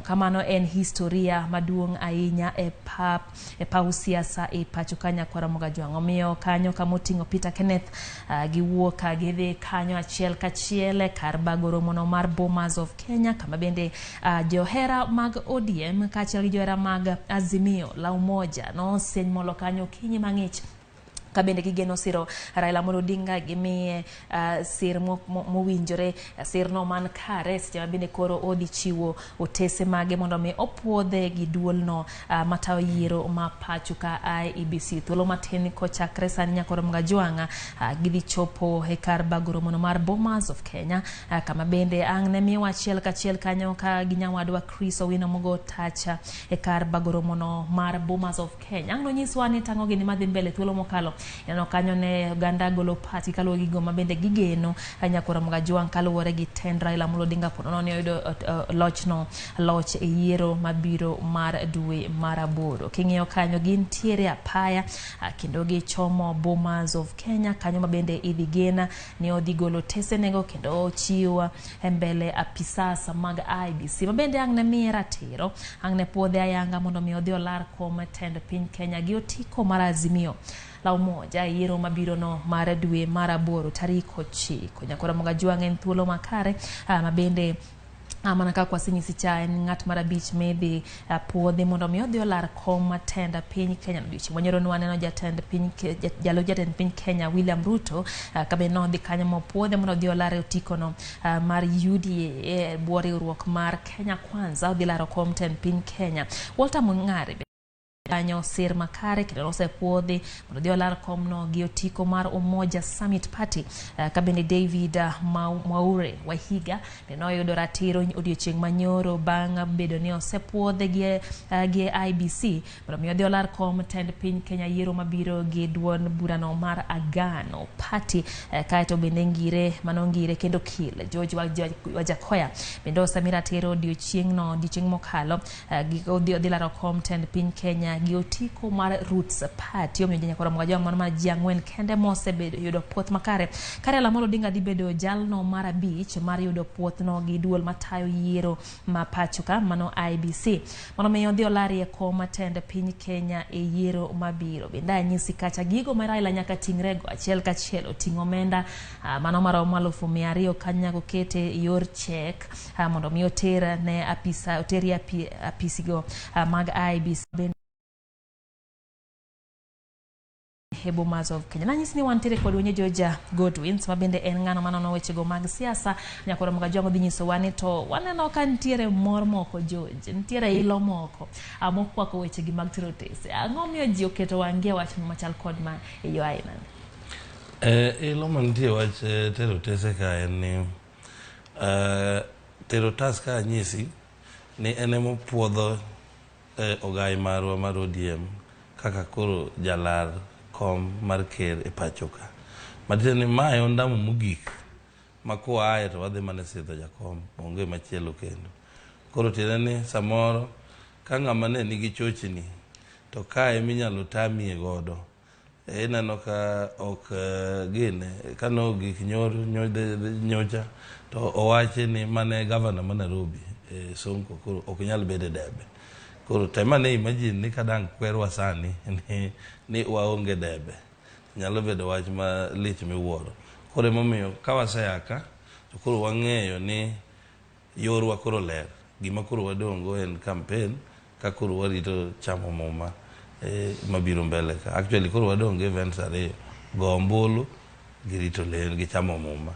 kamano en historia maduong' ahinya e paw siasa e pacho ka Nyakoromoga jwang' omiyo kanyo kamoting'o Peter Kenneth giwuok gidhi kanyo achiel kachiel kar bagoro mono mar Bomas of Kenya kama bende johera mag ODM kachiel gi johera mag Azimio la Umoja no seny molo kanyo kinyi mang'ich kabende gigeno siro Raila Amolo Odinga gimiye sir mowinjore sir no man kare seche bende koro odhi chiwo otese mage mondo mi opuodhe gi duol no matayo yiero ma pacho ka IEBC thuolo matin kochakre sani Nyakoromoga jwang' gidhi chopo e kar bagoro mono mar Bomas of Kenya kama bende ang' ne miyo achiel kachiel kanyo ka gi nyawadwa Chris Owino mogo tacha e kar bagoro mono mar Bomas of Kenya ang' no nyiswa ni tang'o gini madhi mbele thuolo mokalo yano kanyo ne ganda golo pati kaluwore gi go mabende gigeno Nyakoromoga jwang' kaluwore gi tend Raila Amolo Odinga ponono ni oyudo loch e yiero mabiro mar dwe mar 8 king'iyo kanyo gintiere apaya kendo gichomo Bomas of Kenya kanyo mabende idhi gena ni odhi golo tesenego kendo chiwa mbele apisas mag IEBC mabende ang' ne miye ratiro ang' ne puodhe ayanga mondo mi odhi olar kom tend piny Kenya gi otiko mar Azimio la Umoja yiero mabiro no mar dwe mar 8 tarik 9 Nyakoromoga jwang' en thuolo makare mabende mana kaka wasinyisi cha en ng'at mar 5 medhi puodhe mondo mi odhi olar kom tend piny Kenya odiochieng' manyoro waneno jatend piny Kenya William Ruto kabe no dhi kanyo mopuodhe mondo odhi olar otiko no mar UDA bwo riwruok mar Kenya Kwanza odhi laro kom tend piny Kenya Walter Mung'are kanyo sir makare kendo osepuodhi mondo dhi olar komno gi otiko mar Umoja Summit Party ka bende David Mwaure Wahiga ne oyudo ratiro odiochieng' manyoro bang' bedo ni osepuodhe gi IBC mondo mi odhi olar kom tend piny Kenya yiero mabiro gi duond burano mar Agano Party kaeto bende ngire kendo kil George Wajakoya bende osemira ratiro odiochieng' mokalo odhi laro kom tend piny Kenya gi otiko mar Roots Party omiyo nyakoro mga mano mar ji ang'wen kende mosebedo yudo puoth makare kare Raila Odinga dhi bedo jalno mar abich mar yudo puothno gi duol matayo yiero ma pachoka mano IBC mondo miyo dhi olarie kom tend piny Kenya e yiero mabiro bende anyisi kacha gigo ma Raila nyaka ting'rego achiel kachiel oting'o omenda mano maromo 200,000 kanyago kete yor chek mondo mi oter ne apisigo mag IBC Bomas of Kenya. Nanyisi ni wantiere kod wenye Georgia Godwins mabende en ng'ano manono wechego mag siasa nyakoro mga jongo dhi nyiso wani to waneno ka ntiere mor moko George ntiere ilo moko mokwako wechegi mag tero tese ang'o miyo ji oketo wangie wach machal kod ma e yo aina ilo mantie wach tero tese ka en ni tero tas ka nyisi ni enemo puodho ogai marwa mar ODM kaka koro jalar kom mar ker e pachoka matiende ni mae ondamo mogik makoa aye to wadhi mana sidho jakom onge machielo kendo koro tiende ni samoro ka ng'ama ne nigi chochni to kae minyalo tamie godo ineno ka ok gine kano gik nyocha to owache ni mane gavana ma Nairobi Sonko koro ok nyal bede debe koro tema ne imagine ni kadang kwerwa sani ni waonge debe nyalo bedo wach ma lich miwuoro koro emomiyo ka waseyaka to koro wang'eyo ni yorwa koro ler gima koro wadongo en campaign ka koro warito chamo muma mabiro mbele ka actually koro wadongo events ariyo go ombulu gi rito ler gi chamo muma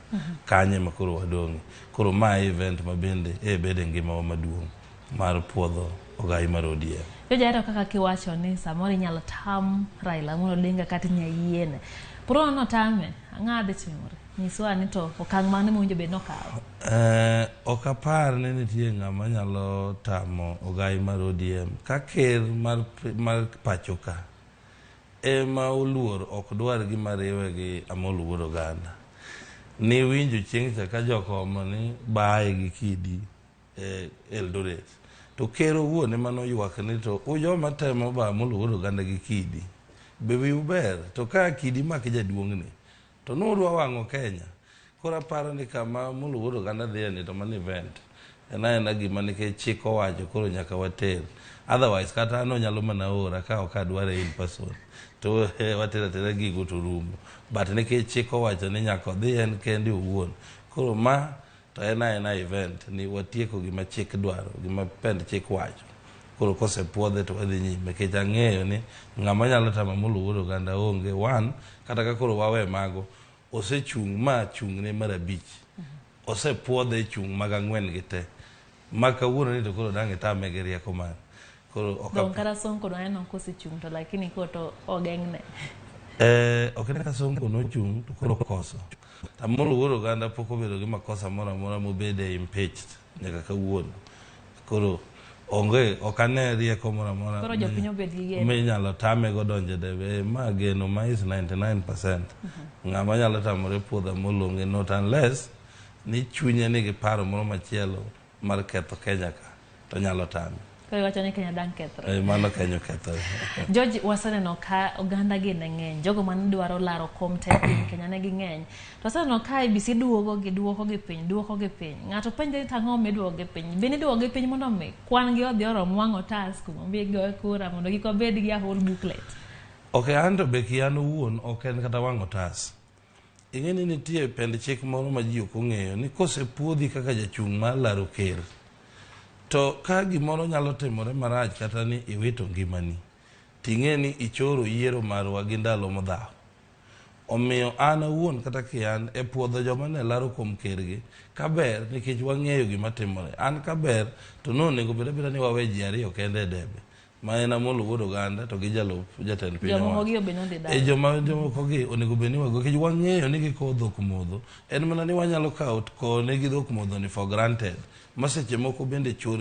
kanye ma koro wadongo koro ma event mabende bede ngima maduong' mar puodho ogai mar ODM. Jojaro kaka kiwacho ni samoro inyalo tam Raila Odinga kata nyayiene. Puro no tame ang'ade timore. Nyiswa ni to okang' mane monjo be nokawo. Ok apar ni nitie ng'ama nyalo tamo ogai mar ODM ka ker mar pachoka ema oluor ok dwar gima riwe gi Amolo Wuod Oganda. Ni winjo chieng' cha ka jokomo ni bae gi kidi Eldoret. To kero wuone mano ywak ni to ujoma temo ba Amolo Wuod Oganda gi kidi be wi uber to ka kidi mak jaduong' ni to nodwa wang'o Kenya kora paro ni kama Amolo Wuod Oganda dhi ni to man event ena gima nikech chik owacho koro nyaka water otherwise kata ano nyalo mana ora ka ok adware in person to watera gigo to rumo but nikech chik owacho ni nyaka dhi en kende owuon koro ma to ena event ni watieko gima chik dwaro gima pend chik wacho koro kosepuodhe to wadhi nyime kech ang'eyo ni ng'ama nyalo tamo Amolo Wuod Oganda onge one kata ka koro wawe mago osechung' ma chung'ne mar abich osepuodhe chung' mag ang'wen gi te ma kawuono ni to koro dang' itame gi rieko man koro Don kara Sonko no eno kosechung' to lakini koto ogeng'ne ok ne ka Sonko nochung' to koro koso Amolo Wuod Oganda pok obedo gi makosa moro amora mobede impeached nyaka kawuono koro onge okane rieko moro amora koro jopiny obed gi geno minyalo tame go donje debe ma geno ma is 99%. Ng'ama nyalo tamore puodho Amolo onge not unless ni chunye nigi paro moro machielo mar ketho Kenya ka to nyalo tame. Kaya wacho ni Kenya dang' kethre. Mano Kenya kethre. George wasaneno ka oganda gi ne ng'eny jogo man dwaro laro kom te piny Kenya ne gi ng'eny to wasaneno ka IBC duogo gi piny ng'ato penjo tang'o meduogo gi piny bende duogo gi piny mondo mi kwan gi odhi orom wang'o tas kuma bi go kura mondo kik obed gi a whole booklet. Okay, anto be kian owuon ok en kata wang'o tas. Ing'e ni nitie pend chik moro ma ji ok ong'eyo ni kosepuodhi kaka jachung' mar laro ker to ka gimoro nyalo timore marach kata ni iwito ngimani ting'e ni ichoro yiero marwa gi ndalo modhaw omiyo an awuon kata kian e puodho joma ne laro kuom kergi kaber nikech wang'eyo gima timore an kaber to nonego bed abeda ni wawe ji ariyo kende debe ma en Amolo Wuod Oganda to gi jalup jatend piny Ramogi obenonde dai. jomoko gi onego bed ni wago kech wang'eyo ni gikowo dhok modho. En mana ni wanyalo kawo kowo negi dhok modho ni for granted. Ma seche moko bende chor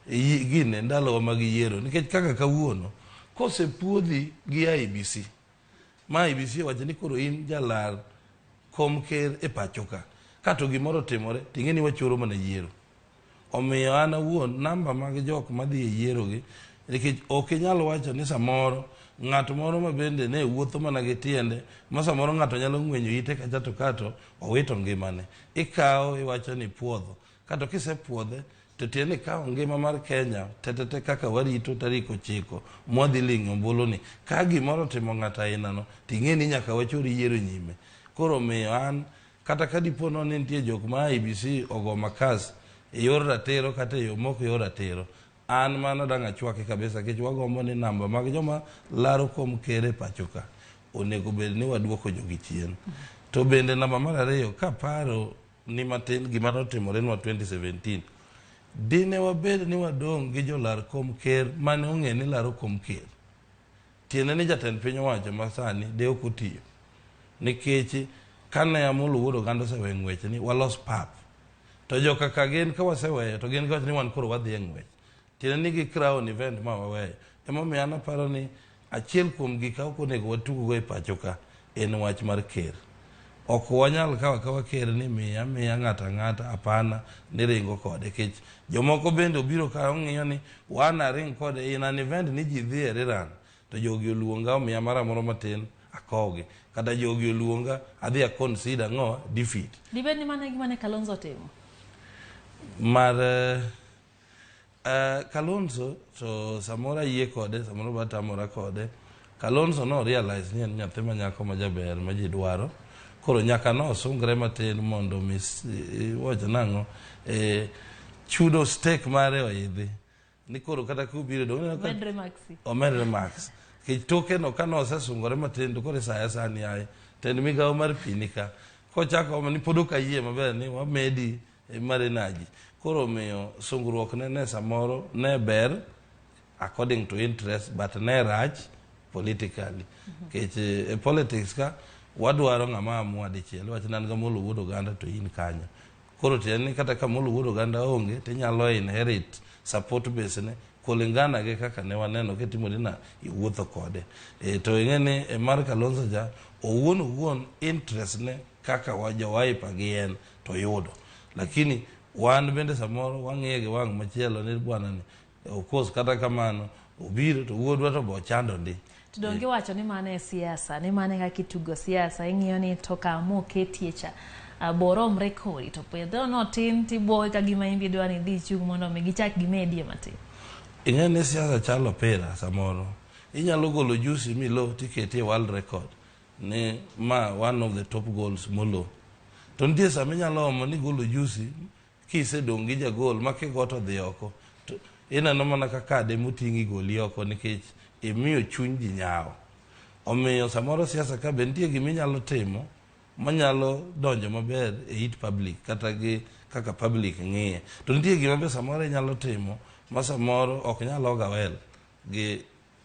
gine ndalowa mag yiero nikech kaka kawuono kosepuodhi gi IEBC ma IEBC wacho ni koro in jalar kom ker e pacho ka kato gimoro timore ting'e ni wachoro mana yiero. Omiyo an awuon namba mag jok madhi e yiero gi nikech ok inyal wacho ni samoro ng'at moro ma bende ne wuotho mana gi tiende ma samoro ng'ato nyalo ng'wenyo ite kacha to kato owito ngimane. Ikawo iwacho ni puodho kato kisepuodhe to tiende ikawo ngima mar Kenya tetete kaka warito tarik 9 mwadhi ling'o ombulu ni ka gimoro timo ng'ato ainano ting'e ni nyaka wachor yiero nyime. Koro miyo an kata ka dipono ni nitie jok ma IEBC ogo makas e yor ratiro kata e yo moko yor ratiro an mana dang' achwake kabisa kech wagombo ni namba mag joma laro kom kere pacho ka onego bed ni waduoko jogi chien. To bende namba mar ariyo kaparo ni matin gima notimore nwa 2017 dine wabed ni wadong' gi jolar kom ker mane ong'e ni laro kom ker tiende ni jatend piny owacho masani de ok otiyo nikech kane Amolo Wuod Oganda osewe ng'wech ni walos pap to joka ka gin ka waseweyo to gin kawacho ni wan koro wadhi e ng'wech tiende ni gi crown event ma waweyo. Emomiyo an aparo ni achiel kuom gik ok onego watugo e pacho ka en wach mar ker. Ok wanyal kawa ker ni miya ng'ata ng'ata apana ni ringo kode kech jomoko bende obiro ka ong'iyo ni wan aring kode in an event ni ji dhi e riran to jogi oluonga omiya mara moro matin akogi kata jogi oluonga adhi a consider ng'o defeat. Dibed ni mana gima ne Kalonzo timo mar Kalonzo to samora yie kode samoro batamora kode. Kalonzo no realize ni en nyathi manyako majaber ma ji dwaro koro nyaka no sungre matin mondo wacho nang'o chudo stake mare oidhi ni koro kata kubiro dong' omedre max kech toke no kano osesungore matin to koro saya sani aye tend migawo mar pini ka kochako ni pod ok ayie maber ni wamedi marenaji koro miyo sungruok ne samoro ne ber according to interest but ne rach politically kech politics ka wadwaro ng'ama amua dichiel wach nan Amolo Wuod Oganda to in kanyo koro tiende ni kata ka Amolo Wuod Oganda onge tinyalo inherit support base ne kulingana gi kaka ne waneno kitimo na iwuotho kode to ing'e ni mar Kalonzo ja owuon interest ne kaka wajowaipa gi en to yudo lakini wan bende samoro wang'iye gi wang' machielo ni bwana ni of course kata kamano obiro to wuodwa to bo chando ndi Tudonge wacho ni mane e siasa, ni mane kaka itugo siasa, ing'iyo ni toka moketie cha borom rekodi to pedho no tin tiboy ka gima imbi dwa ni dhi chung mondo mi gichak gimedie matin. Ing'e ni siasa chalo pera samoro. Inyalo golo juice milo tiketi world record ni ma one of the top goals molo. To nitie sama inyalo omo ni golo juice kisedong' gi jagol ma kigoto dhi oko. Ineno mana ka kade moting'i goli oko nikech imiyo chuny ji nyawo. Omiyo samoro siasa ka be nitie gima inyalo timo manyalo donjo maber e it public kata gi kaka public ng'iye. To nitie gima be samoro inyalo timo ma samoro ok nyalo gawel gi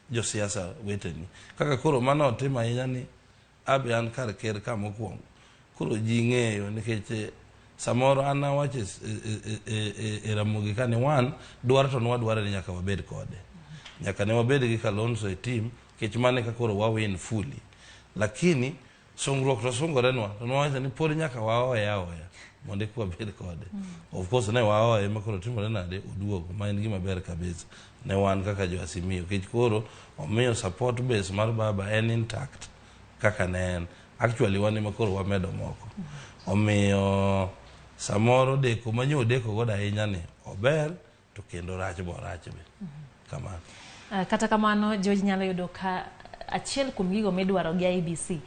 jo siasa weteni. Kaka koro mano otimo ahinya ni abe an kar ker ka mokwongo. Koro ji ng'eyo nikech samoro an awacho e Ramogi ka ni wan dwaro to nwadwaro ni nyaka wabed kode. Nyaka ne wabed gi Kalonzo e team kech mane ka koro wawin fully. Lakini sungruok to sungore nwa to nwawacho ni pod nyaka waoya mondo kwa bed kode. Of course ne waoya ma koro timore nade oduogo ma en gima ber kabisa ne wan kaka jo Asimio kech koro omiyo support base mar baba en intact kaka ne en. Actually wan ema koro wamedo moko. Omiyo samoro deko manyo deko goda ahinya ni ober to kendo rach bo rach be. Kamano. Kata kamano George nyalo yudo ka achiel kuom gigo midwaro gi IEBC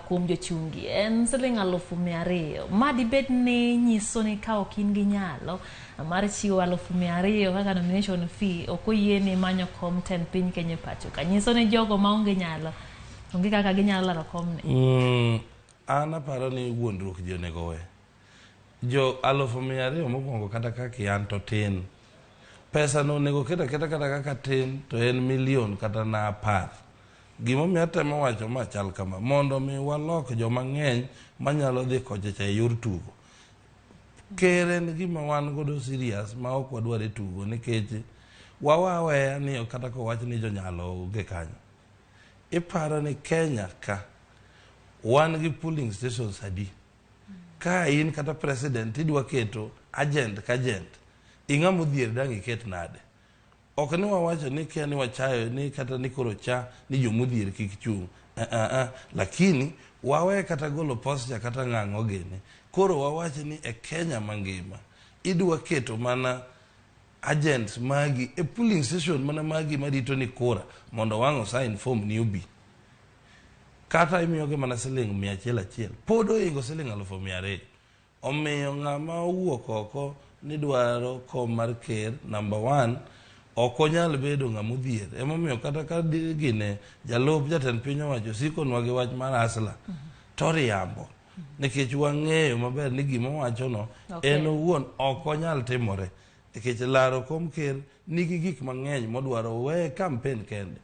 kuom jochungi en siling 200,000 ma dibed ni nyiso ni ka ok in gi nyalo mar chiwo 200,000 kaka nomination fee ok oyieni manyo kom ten piny Kenya pacho ka nyiso ni jogo maonge nyalo onge kaka ginyalo laro kom ni. An aparo ni wuondruok ji onego we jo 200,000 mokwongo kata kaka an to tin pesa no nego keta kata tin to en million kata na 10. Gimo mi atemo wacho ma chal kama mondo mi walok joma ng'eny manyalo dhi kocha e yor tugo. Keren gima wan godo serious ma ok wadware tugo nikech wawawe ni kata ko wach ni jonyalo ge kanyo. Iparo ni Kenya ka wan gi polling stations adi. Ka in kata president idwa keto agent ka agent. Inga mudhier dang iket nade. Ok ni wawacho ni kia ni wachayo ni kata ni koro cha ni jomudhier kik chung. Lakini wawe kata golo posture kata ng'ang'o gini. Koro wawacho ni e Kenya mangima idwa keto mana agents magi e polling station mana magi marito ni kura mondo wang'o sign form ni ubi. Kata imiyoge mana siling 100 podo ingo siling 200,000. Omiyo ng'ama owuok oko ni dwaro kom mar ker number 1 ok onyal bedo ng'amudhier. Emomiyo kata ka gine jalop jatend piny owacho sikonwa gi wach mar asla to riambo nikech wang'eyo maber ni gima wacho no en owuon ok onyal timore nikech laro kom ker nigi gik mang'eny modwaro we campaign kende.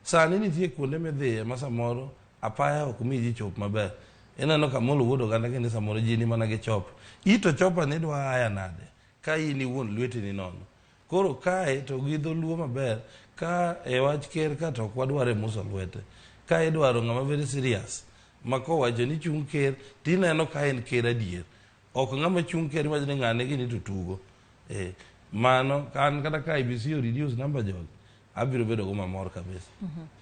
Sani nitie kuonde midhiye ma samoro apaya ok mi ji chop maber. Ineno ka molo wuodo ganda kende samoro ji ni mana gi chop. Ito chopa ni dwa aya nade ka ini wuon lweti ni nono. Koro kae to gi dholuo maber ka e wach ker ka to kwadware muso lwete. Ka idwaro ng'ama very serious mako wacho ni chung ker tineno ka en ker adier. Ok ng'ama chung ker wacho ni ng'ane gini to tugo. Mano kan kata ka IBC reduce number jog abiro bedo go mamor kabisa.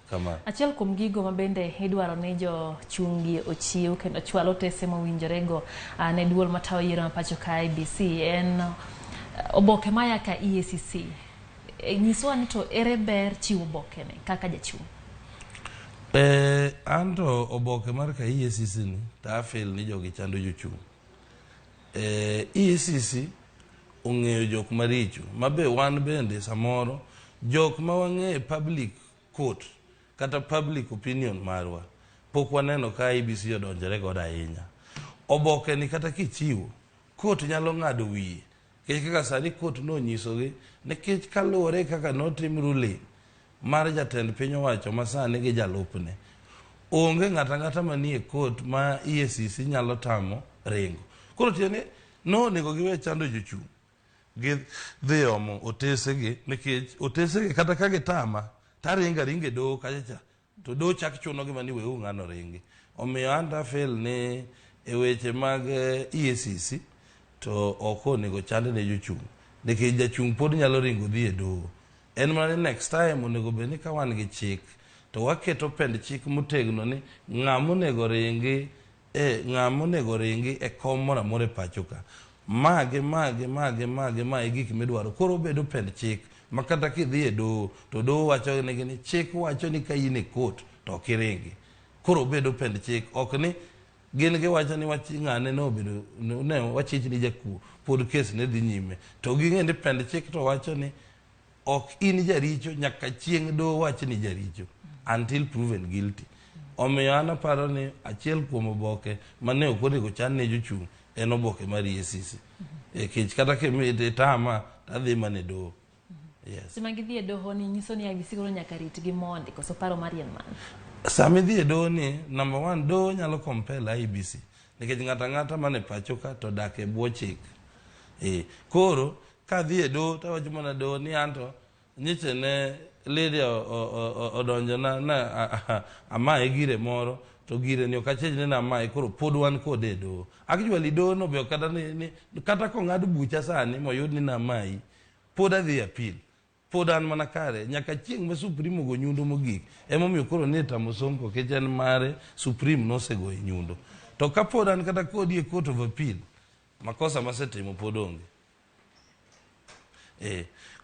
Kama achiel kuom gigo mabende idwaro ni jo chungi ochiw kendo chwalo tese mowinjore go ne duol matayo yiero ma pacho ka IBC en oboke maya ka EACC. Nyiswa ni to ere ber chiwo oboke ne kaka jachung'. Anto oboke mar ka EACC ni ta fail ni jogi chando jochung'. EACC ong'eyo jok maricho mabe wan bende samoro jok ma wang'e public court kata public opinion marwa pok waneno ka IBC odonjore godo ahinya. Oboke ni kata kichiwo court nyalo ng'ado wiye kech kaka sani court no nyisogi nikech kaluwore kaka notim ruling mar jatend piny owacho ma sani gi jalupne onge ng'ata manie court ma EACC nyalo tamo ringo. Koro tiene no nego giwe chando jochung' dhi omo otesegi nikech otesegi kata ka gitama taringa ringe do kacha to do chak chuno gi mani weu ng'ano ringi. Omiyo anda fail ne e weche mag EACC to ok onego chand ne jochung' nikech jachung' pod nyalo ringo dhi e doho. En mana next time onego bed ni ka wan gi chik to waketo pend chik motegno ni ng'amonego ringi e kom moro amora e pacho ka. Mage e gik midwaro. Koro bedo pend chik makata kidhi e doho to doho wacho ni chik wacho ni ka in e court to ok iringi. Koro bedo pend chik ok ni gin gi wacho ni ng'ane no bedo ne wachich ni jakuo pod kes ne dhi nyime to ging'e ni pend chik to wacho ni ok in jaricho nyaka chieng' doho wach ni jaricho until proven guilty. Omiyo an aparo ni achiel kuom oboke mane ok onego chan ne jochung' en oboke mar EACC. Kech kata kemede tama tadhi mane doho. Yes. Sima gidhi e doho ni nyiso ni IBC golo nyaka rit gi mondi koso paro marien man. Sami dhi e doho ni number 1 doho nyalo compel IBC nikech ng'ata mane pacho ka to dak e bwo chik. Koro ka dhi e doho tawacho mana doho ni anto nyiche ne lady odonjo na amae gire moro to gire ni okachej ne na amae koro pod wan kode e doho. Actually doho no be kata kong'ad bucha sani moyud ni na amae pod adhi appeal. Pod an mana kare nyaka chieng' ma Supreme go nyundo mogik. Emomiyo koro ni tamo Sonko kech en mare Supreme nosego e nyundo. To ka pod an kata kodi e court of appeal makosa masetimo pod onge.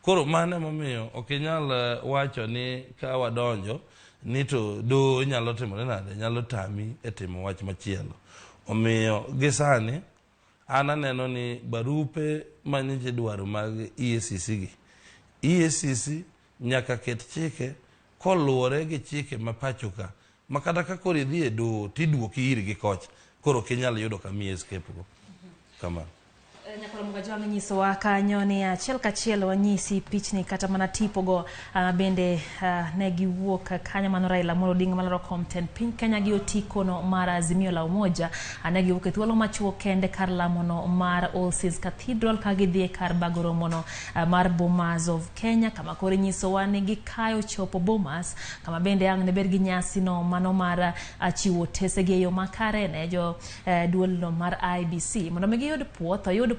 Koro mane momiyo ok inyal wacho ni ka wadonjo ni to do nyalo timore nade nyalo tami e timo wach machielo. Omiyo gisani an aneno ni barupe manyiche dwaro mag EACC gi EACC nyaka ket chike koluwore gi chike ma pacho ka makata ka koro idhi e doho tidwoki irgi kocha koro kinyal yudo kami escape go. Kama Nyakoro mugajwang nyiso wa kanyo ni achiel kachiel wanyisi pichni kata mana tipogo bende ne giwuok kanyo mano Raila Amolo Odinga malaro Compton piny Kenya gi otiko no mar Azimio la Umoja ne giwuok e thuolo machuo kende kar lamono mar All Saints Cathedral ka gidhi kar bagoro mono mar Bomas of Kenya kama kore nyiso wa ni gikayo chopo Bomas kama bende ang ne ber gi nyasi no mano mar chiwo tese gi yo makare ne jo duol no mar IBC mondo me giyud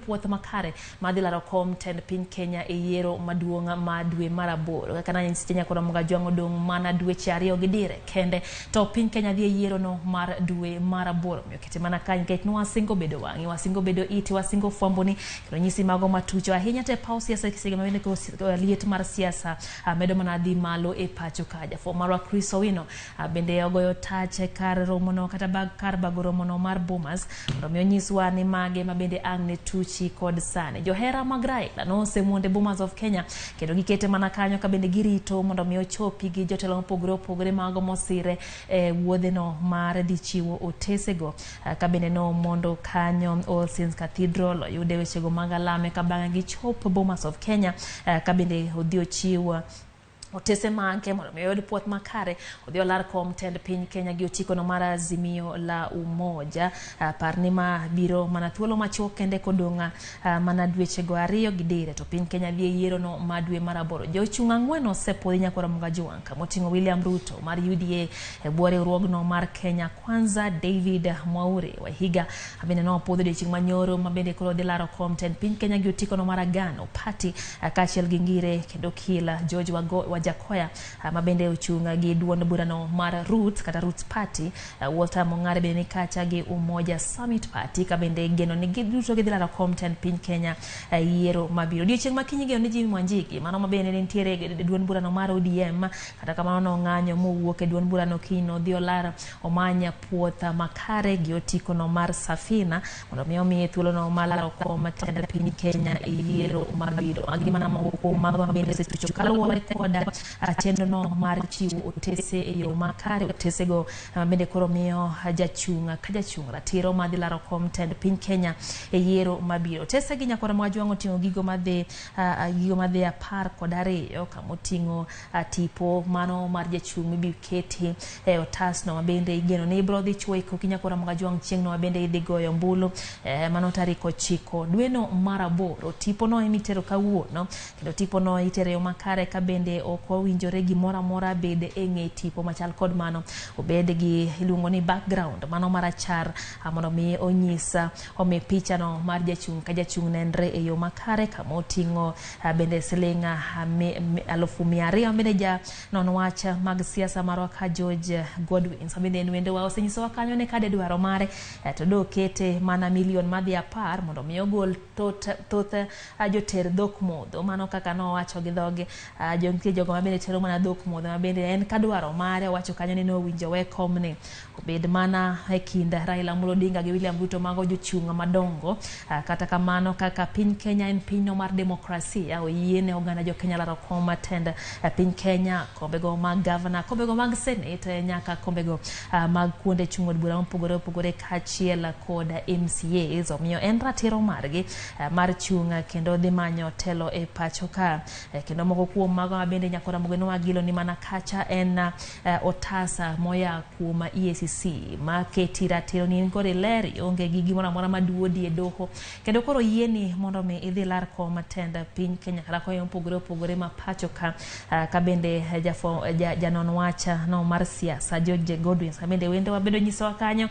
puoth makare madhilaro Compton piny Kenya e yiero maduong' ma dwe mar aboro kaka nanyisi Nyakoro Mugajwang odong' mana dweche ariyo gi dire kende to piny Kenya dhi e yiero no mar dwe mar aboro miyo kete mana ka nikech wasingo bedo wang'i wasingo bedo iti wasingo fwamboni kendo nyisi mago matucho ahinya te pau siasa kisege mabende ko liet mar siasa medo mana dhi malo e pacho kaja fo marwa Chris Owino bende ogoyo tache kar romono kata kar bagoro mono mar Bomas miyo nyiswa ni mage mabende ang ne tuchi kod sane johera mag Raila no semonde Bomas of Kenya kendo gikete mana kanyo ka bende girito mondo miyo chopi gi jotelo opogore mago mosire wuodhe no mar dhi chiwo otesego ka bende no mondo kanyo All Saints Cathedral oyude wechego mag alame ka bang'e gichopo Bomas of Kenya ka bende odhi ochiwo otese manke mondo miyod puoth makare odhi olar Compton piny Kenya gi otiko no mar Azimio la Umoja parni ma biro mana thuolo machuo kende kodonga mana dwechego ariyo gi dire to piny Kenya dhi e yiero no ma dwe mar aboro jochung' ang'wen osepodhi Nyakoro Mugajwang moting'o William Ruto mar UDA e bwo riwruogno mar Kenya Kwanza David Mwaure Wahiga bende no opodho odiochieng' manyoro ma bende koro dhi laro Compton piny Kenya gi otiko no mar Agano Party kaachiel gi ngire kendo kila George Jakoya mabende ochunga gi duond burano mar Roots kata Roots Party Walter Mong'are bende ni kacha gi Umoja Summit Party ka bende geno ni giduto gidhilaro Compton piny Kenya yiero mabiro odiochieng' makinyi geno ni Jimmy Mwanjigi mano mabende nitiere duond burano mar ODM kata kamano no ng'anyo mowuok e duond burano kino dhi olar omanya puotha makare gi otiko no mar Safina mondo miyo miye thuolo no malaro Compton piny Kenya yiero mabiro agimana moko mago mabende setucho kaluwore koda chenro no mar chiwo otese e yo makare otesego bende koro miyo jachung' ratiro madhi laro Compton piny Kenya e yiero mabiro otese gi Nyakoro Mugajwang oting'o gigo madhi 12 kamoting'o tipo mano mar jachung' mibiketi e otasno mabende igeno ni ibro dhi chweko ki Nyakoro Mugajwang chieng'no mabende idhi goyo ombulu mano tarik 9 dwe no mar aboro tipo no emitero kawuono kendo tipo no itero yo makare ka bende oko winjore gimora mora bede e ng'e tipo machal kod mano obed gi iluongo ni background mano marachar mondo mi onyisa omi picha no mar jachung' ka jachung' nenre e yo makare kama oting'o bende silinga 200,000 bende ja non wacha mag siasa marwa ka George Godwin bende en wende wa osenyiso wa kanyo ne kade dwaro mare to do kete mana milion madhi 10 mondo mi ogol thoth joter dhok modho mano kaka no wacho gi dhoge jontie jogo mabende tero mana dhok modho mabende en kadwaro mare wacho kanyo ni no winjo welcome ne obed mana e kind Raila Amolo Odinga gi William Ruto mago jochung' madongo kata kamano kaka piny Kenya en piny no mar demokrasia oyiene oganda jo Kenya laro Compton piny Kenya kombego mag governor kombego mag senate nyaka kombego mag kuonde chung' od bura opogore kaachiel kod MCAs omiyo en ratiro margi mar chung' kendo dhi manyo telo e pacho ka kendo moko kuom mago mabende Nyakoro Mugajwang wagilo ni mana kacha en otasa moya kuom EACC ma keti ratiro ni kore ler onge gi gimoro amora maduodi e doho kendo koro yieni mondo mi idhi lar Compton piny Kenya kala ko opogore ma pacho ka bende janon wacha no mar siasa George Godwin bende wende wabedo nyiso kanyo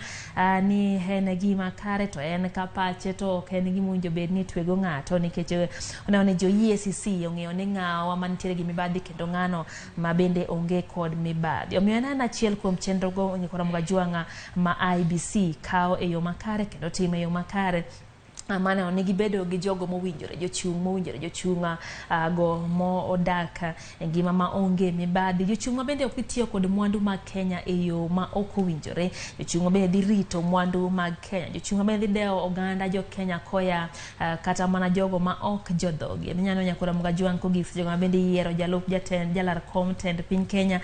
ni en gima kare to en ka pache to ok en gima winjo bed ni twego ng'ato nikech onaone jo EACC ong'eyo ni ng'awa mantiere gi mibadhi kendo ng'ano ma bende onge kod mibadhi omiyo en achiel kuom chenro go Nyakoro Mugajwang ma IBC kao e yo makare kendo time e yo makare mane onegi bedo gi jogo mowinjore jochung' go mo odak ngima ma onge mibadhi jochung' ma bende okitiyo kod mwandu mag Kenya e yo ma ok owinjore jochung' bende dhi rito mwandu mag Kenya jochung' bende dhi dewo oganda jo Kenya koya kata mana jogo ma ok jodhogi minyano Nyakoro Mugajwang kogis jogo ma bende yiero jalup jatend jalar Compton piny Kenya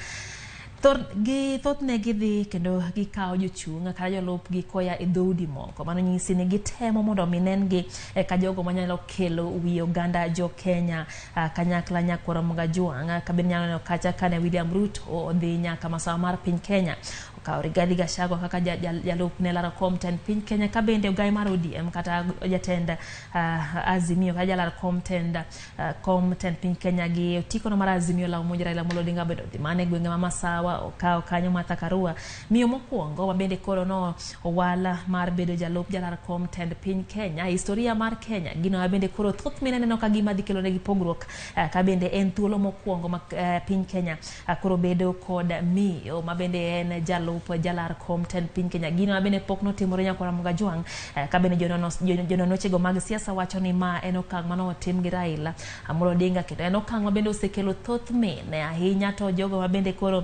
thothne gidhi kendo gikawo jochung' kata jolup gi koya e dhoudi moko. Mano nyisi ni gitemo mondo minengi ka jogo manyalo kelo wi oganda jo Kenya kanyakla nyakora Mogajwang' kabin nyalo neno kacha kane William Ruto odhi nyaka masawa mar piny Kenya okawo Rigathi Gachagua kaka jalup ne lara komten piny Kenya kabende ogai mar ODM kata jatend Azimio kata jalar komten piny Kenya gi otiko no mar Azimio la umoja Raila Odinga bedo dhi mane gwenge ma masawa okawo kanyo Martha Karua miyo mokwongo mabende koro no owala mar bedo jalup jalar komten piny Kenya. Historia mar Kenya gino mabende koro thoth mine neno ka gima dhi kelo negi pogruok kabende en thuolo mokwongo ma piny Kenya koro bedo kod miyo mabende en jalup jalar komten piny Kenya. Gino mabende pok notimore nyakora Mogajwang' kabende jononochego mag siasa wacho ni ma en okang' mano otim gi Raila Odinga kendo en okang' mabende osekelo thoth mine ahinya to jogo mabende koro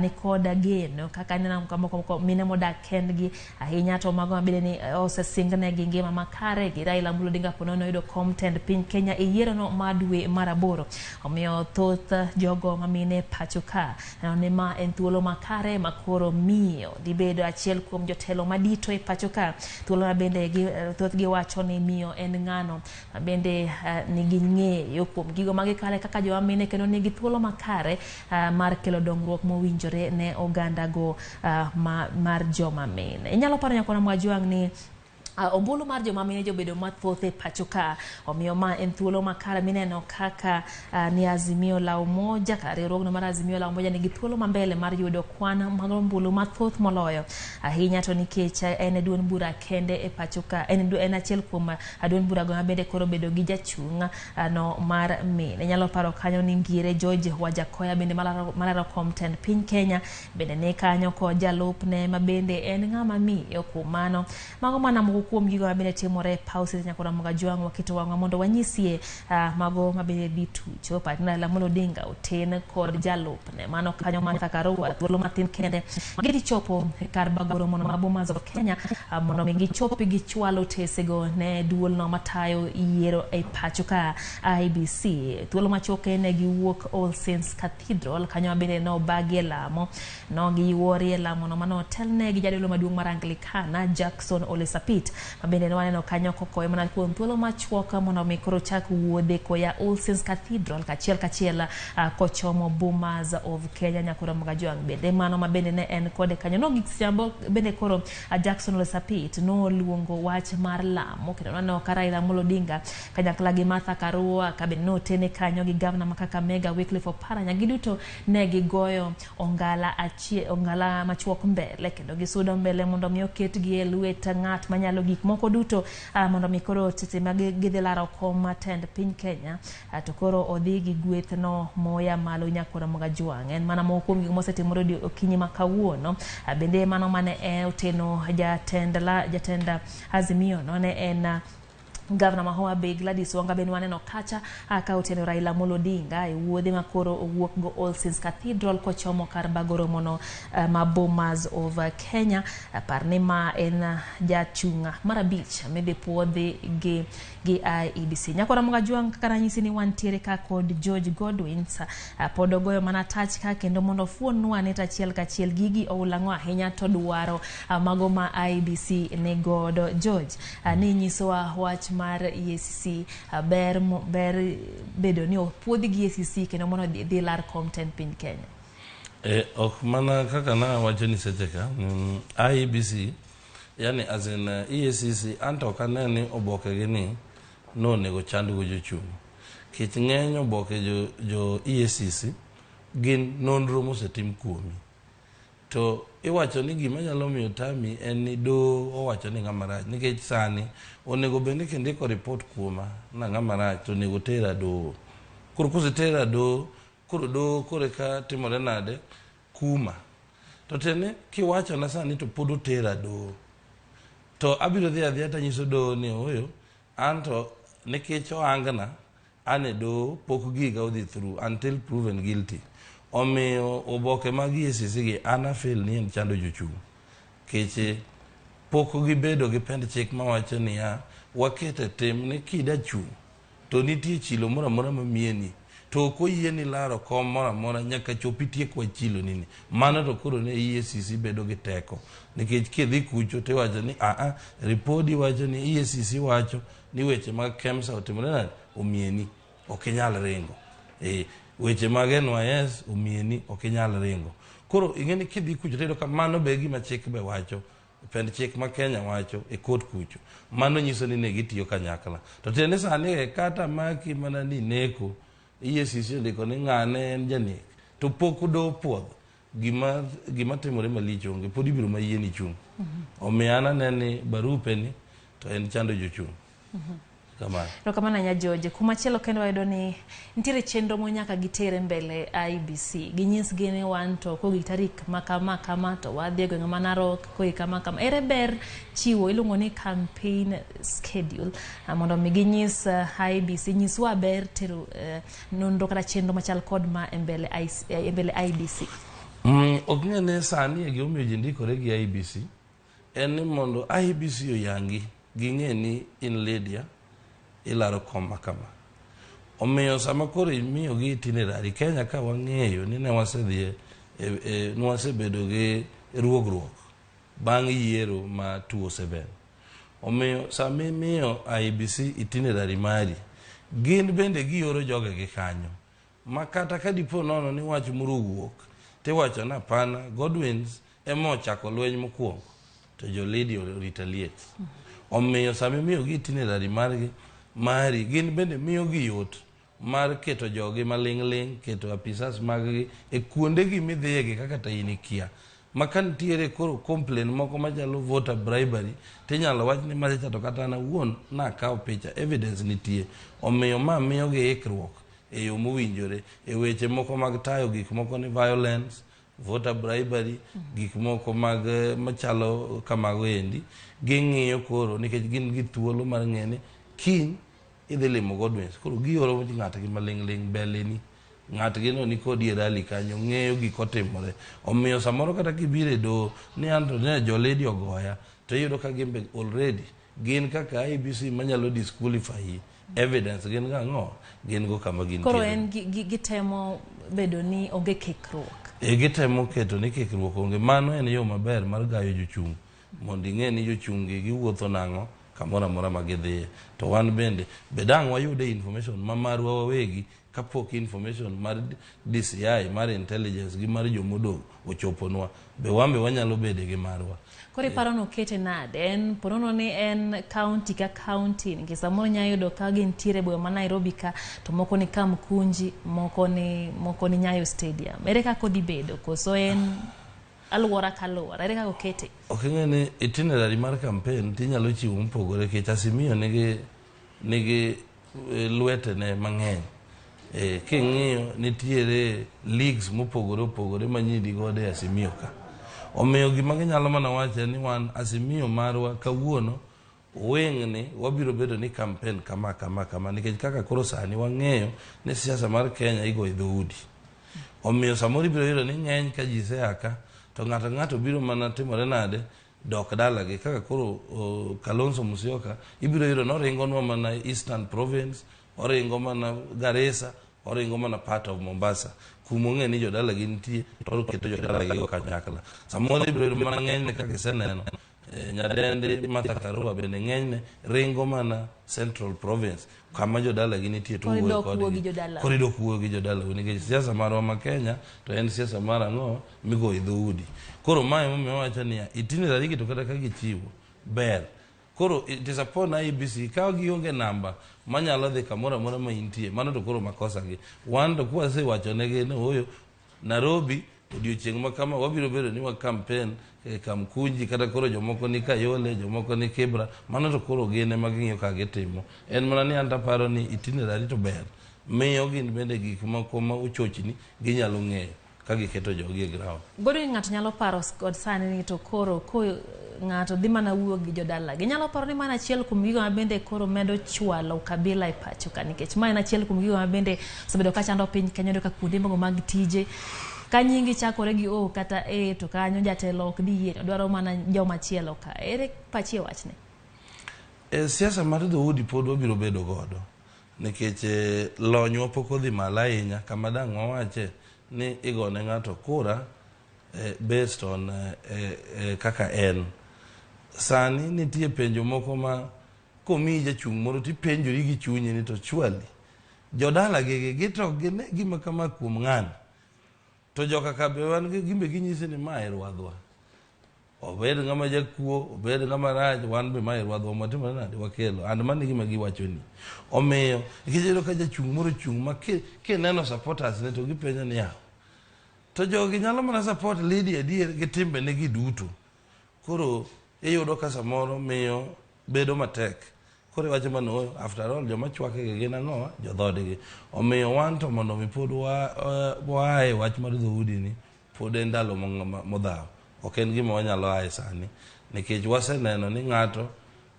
ni koda geno kaka nena moko mine modak kendgi ahinya to mago mabende ni osesingne gi ngima makare gi Raila Odinga ponono yudo komten piny Kenya e yiero no madwe maraboro. Omiyo thoth jogo mamine pachoka ni ma en thuolo makare makoro miyo dhi bedo achiel kuom jotelo madito e pachoka. Thuolo mabende thoth gi wacho ni miyo en ng'ano mabende nigi ng'eyo kuom gigo magikale kaka joma mine kendo nigi thuolo makare mar kelo dongruok mowinjore ne oganda go mar joma mine. Inyalo paro nyakona Mogajwang' ni ombulu mar joma mine jobedo mathoth e pachoka. Omiyo ma en thuolo makare mineno kaka ni Azimio la Umoja kata riwruogno mar Azimio la Umoja nigi thuolo mambele mar yudo kwan mag ombulu mathoth moloyo ahinya to nikech en duond bura kende e pachoka. En achiel kuom duond bura go mabende koro bedo gi jachung' no mar mine. Inyalo paro kanyo ni Ngire George Wajakoya bende malaro komten piny Kenya bende ni kanyo kod jalupne mabende en ng'ama miyo kuom mano mago mana kuom gigo mabende timore e pausi nyakora Mogajwang' waketo wang'a mondo wanyisie mago mabende dhi tucho patna Raila Odinga oten kod jalupne mano kanyo Martha Karua thuolo matin kende gidhi chopo kar bagoro mono mabomas of Kenya mondo mingi chopi gi chwalo tesego ne duol no matayo yiero e pachoka IBC. Thuolo machoke ne giwuok All Saints Cathedral kanyo mabende no bagie lamo no giwuorie lamo no mano telne gi jadolo maduong' mar Anglikana Jackson Ole Sapit mabende waneno kanyo kokoe mana kuom thuolo machuoka mondo mikoro chak wuodhe koya All Saints Cathedral kachiel kochomo Bomas of Kenya nyakora Mogajwang' bende mano mabende ne en kode kanyo no gik jambo bende koro Jackson Ole Sapit no luongo wach mar lamo kendo waneno ka Raila Odinga kanyakla gi Martha Karua kabende no tene kanyo gi gavana makaka Mega Wycliffe Oparanya giduto ne gigoyo ongala machuok mbele kendo gisudo mbele mondo mi oketgi e lwet ng'at manyalo gik moko duto mondo mi koro tete mag gidhi laro kom matend piny Kenya to koro odhi gi gweth no moya malo nyakora Mogajwang'. En mana moko kuom gik mosetimore okinyi makawuono bende mano mane oteno jatend Azimio no ne en Gavana Mahoa Bay Gladys Wanga bende waneno kacha ka oteno Raila Odinga e wuodhe makoro owuok go All Saints Cathedral kochomo kar bagoro mono mabomas of Kenya. Parni ma en jachung' marabich mebe puodhi gi IEBC. Nyakora Mogajwang' kaka ranyisi ni wantiere ka kod George Godwins podogoyo mana tach ka kendo mondo fuonwa ne tachiel kachiel gigi oulang'o ahinya to dwaro mago ma IEBC ne godo. George ni nyisowa wach mar EACC ber bedo ni opuodhi gi EACC kendo mono dhi lar komten piny Kenya. Ok mana kaka na wacho ni secheka IEBC yani as in EACC anto kaneni oboke gini no nego chandu jochung' kich ng'eny oboke jo EACC gin nonro mosetim kuomi to iwacho ni gima nyalo miyo tami en ni do owacho ni ng'ama rach nikech sani onego bende kendiko report kuoma na ng'ama rach to nego tera do koro kosetera do koro do kore ka timore nade kuma to tene kiwacho na sani to pod otera do to abiro dhi adhiya tanyiso do ni oyo anto nikech oangna ane do pok giga odhi through until proven guilty. Omiyo oboke mag EACC gi anafil ni en chando jochung' keche pok gibedo gi pend chik mawacho niya wakete tim ni kida chung' to nitie chilo moro amora mamieni to ko yeni laro kom mora mora nyaka chopitie kwa chilo nini mano to koro ne EACC bedo gi teko nikech kidhi kucho te wacho ni ripodi wacho ni EACC wacho ni weche mag KEMSA otimore na omieni okinyal ringo weche mag NYS omieni okinyal ringo koro ingeni kidhi kucho tedo ka mano be gima chik be wacho pend chik ma Kenya wacho e court kucho mano nyiso ni ne gitiyo kanyakla to tende sani kata maki mana ni neko EACC ndiko ni ng'ane en janek to pok do puodho gima timore malich onge pod ibiro mayieni chung omiana neni barupe ni to en chando jochung kamano kamana nya George kuma chielo kendo wayudo ni nitiere chenro monyaka gitere mbele IBC ginyis gene wan to ko gi tarik makama to wadhi go ngama narok ko kama ere ber chiwo iluongo ni campaign schedule mondo mi ginyis IBC nyiswa ber tero nonro kata chenro machal kod ma mbele IBC okngene sani e gimomiyo ji ndikore gi IBC en ni mondo IBC oyangi ging'e ni in Lydia ilaro koma kama omiyo sama koro imiyo gi itinerary Kenya ka wang'eyo ni ne wasedhi nwasebedo gi ruogruok bang' yiero ma 2007 omiyo sama imiyo IBC itinerary mari gin bende gioro joge gi kanyo ma kata ka dipo nono ni wach moro wuok tiwacho na pana Godwins emo chako lweny mokwongo to jo Lydia retaliate omiyo sama imiyo gi itinerary mari gin bende miyo gi yot mar keto jogi maling' keto apisas mag e kuonde gi midhiye gi kaka tayini kia makantiere koro complain moko machalo voter bribery tinyalo wach ni macha to kata na wuon na kawo picha evidence nitie omiyo ma miyo gi ikruok e yo mowinjore e weche moko mag tayo gik moko ni violence voter bribery gik moko mag machalo kamago endi ging'iyo koro nikech gin gi thuolo mar ng'ene kiny idhi limo Godwins koro gioro ng'atgi maling' beleni ng'atgi no ni kod rally kanyo ng'eyo gik otimore omiyo samoro kata kibire do ni anto ne jo Lydia ogoya to iyudo ka gimbe already gin kaka IBC manyalo disqualify evidence gin gang'o gin go kama gin koro en gitemo bedo ni onge kikruok gitemo keto ni kikruok onge mano en yo maber mar gayo jochung mondo ing'e ni jochungi giwuotho nang'o kamora mora magidhiye to wan bende bedang' wayude information mamarwa wawegi kapok information mar DCI mar intelligence gi mar jomodong ochoponwa be wambe wanyalo bede gi marwa kore paro no kete nade en porono ni en county ka county nikech samoro nyayudo ka gintiere boyo ma Nairobi ka to moko ni Kamkunji moko ni Nyayo Stadium ere kako dibedo koso en alwora kalwora ere kako kete okeng'ene itinerary mar campaign tinyalo chiwo mpogore kech Azimio nigi lwetene mang'eny king'iyo nitiere leagues mopogore opogore manyidi gode Azimio ka omiyo gima ginyalo mana wacho ni wan Azimio marwa kawuono weng'ni wabiro bedo ni campaign kama nikech kaka koro sani wang'eyo ni siasa mar Kenya igo dhoudi omiyo samoro ibiro yudo ni ng'eny ka ji seaka to ng'ato biro mana timore nade dok dalagi kaka koro Kalonzo Musyoka ibiro yudo noringonwa mana Eastern Province oringo mana Garissa oringo mana part of Mombasa kumong'e ni jodalagi nitie to keto jodalagi go kanyakla samoro ibiro yudo mana ng'eny kaka iseneno nyadende Martha Karua bende ng'enyne ringo mana Central Province kama jodalagi nitie to wuoyo korido kuwo gi jodala nikech siasa marwa ma Kenya to en siasa mar ang'o migo dhoudi koro mae momiyo wacho ni itinerary gi to kata ka gichiwo ber koro it is upon IBC ka gionge namba manyalo dhi kamoro amora ma intie mano to koro makosa gi wan to kwase wacho negi ni oyo Nairobi odiochieng' ma kama wabiro bedo ni wa campaign Kamkunji kata koro jomoko ni Kayole jomoko ni Kibra mano to koro gine maging'iyo ka gitimo en mana ni anta paro ni itinerary to ber miyo gin bende gik moko ma uchochni ginyalo ng'eyo ka giketo jogi e ground bodo ng'ato nyalo paro kod sani ni to koro ko ng'ato dhi mana wuok gi jodala ginyalo paro ni mana achiel kuom gigo ma bende koro medo chwalo kabila e pacho ka nikech ma en achiel kuom gigo ma bende osebedo ka chando piny Kenya ka kuonde moko mag tije ka nyingi chakore gi O kata E to kanyo jatelo ok dhi yie dwaro mana joma chielo ka ere pachi wachne siasa mar dhoudi pod wabiro bedo godo nikech lony pok odhi malo ahinya kama dang' wawache ni igone ng'ato kura based on kaka en. Sani nitie penjo moko ma komiyi jachung' moro tipenjori gi chunyi ni to chwali jodala gigi to gine gima kama kuom ng'ani to joka kabe wan gimbe ginyisi ni ma irwadhwa obed ng'ama jakuo obed ng'ama rach wan be ma irwadhwa matimo nade wakelo and mani gima giwachoni omiyo ikijero ka jachung' moro chung' ma kineno supporters ne to gipenjo ni yaw to jogi nyalo mana support lady adier gi timbe ne giduto koro iyudo ka samoro miyo bedo matek koro wacho mano after all joma chwake gi gin ang'o jodhodgi omiyo wan to mondo mi pod wae wach mar dhoudi ni pod en ndalo modhaw ok en gima wanyalo aye sani nikech waseneno ni ng'ato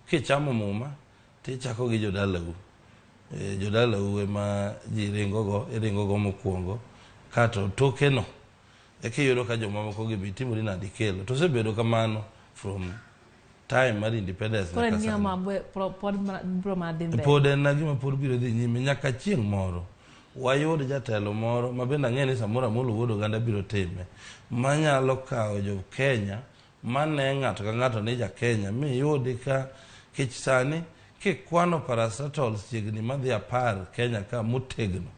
kichamo muma tichako gi jodalau ema ji iringogo mokwongo kato tokeno ekiyudo ka jomamoko gi bitimori nadi kelo to sebedo kamano from time mar independence pod en gima pod biro dhi nyime nyaka chieng' moro wayud jatelo moro ma bende ang'e ni samoro Amolo Wuod Oganda biro time manyalo kawo jo Kenya mane ng'ato ka ng'ato ni ja Kenya miyudi ka kech sani kikwano parastatals chiegni madhi 10 Kenya ka motegno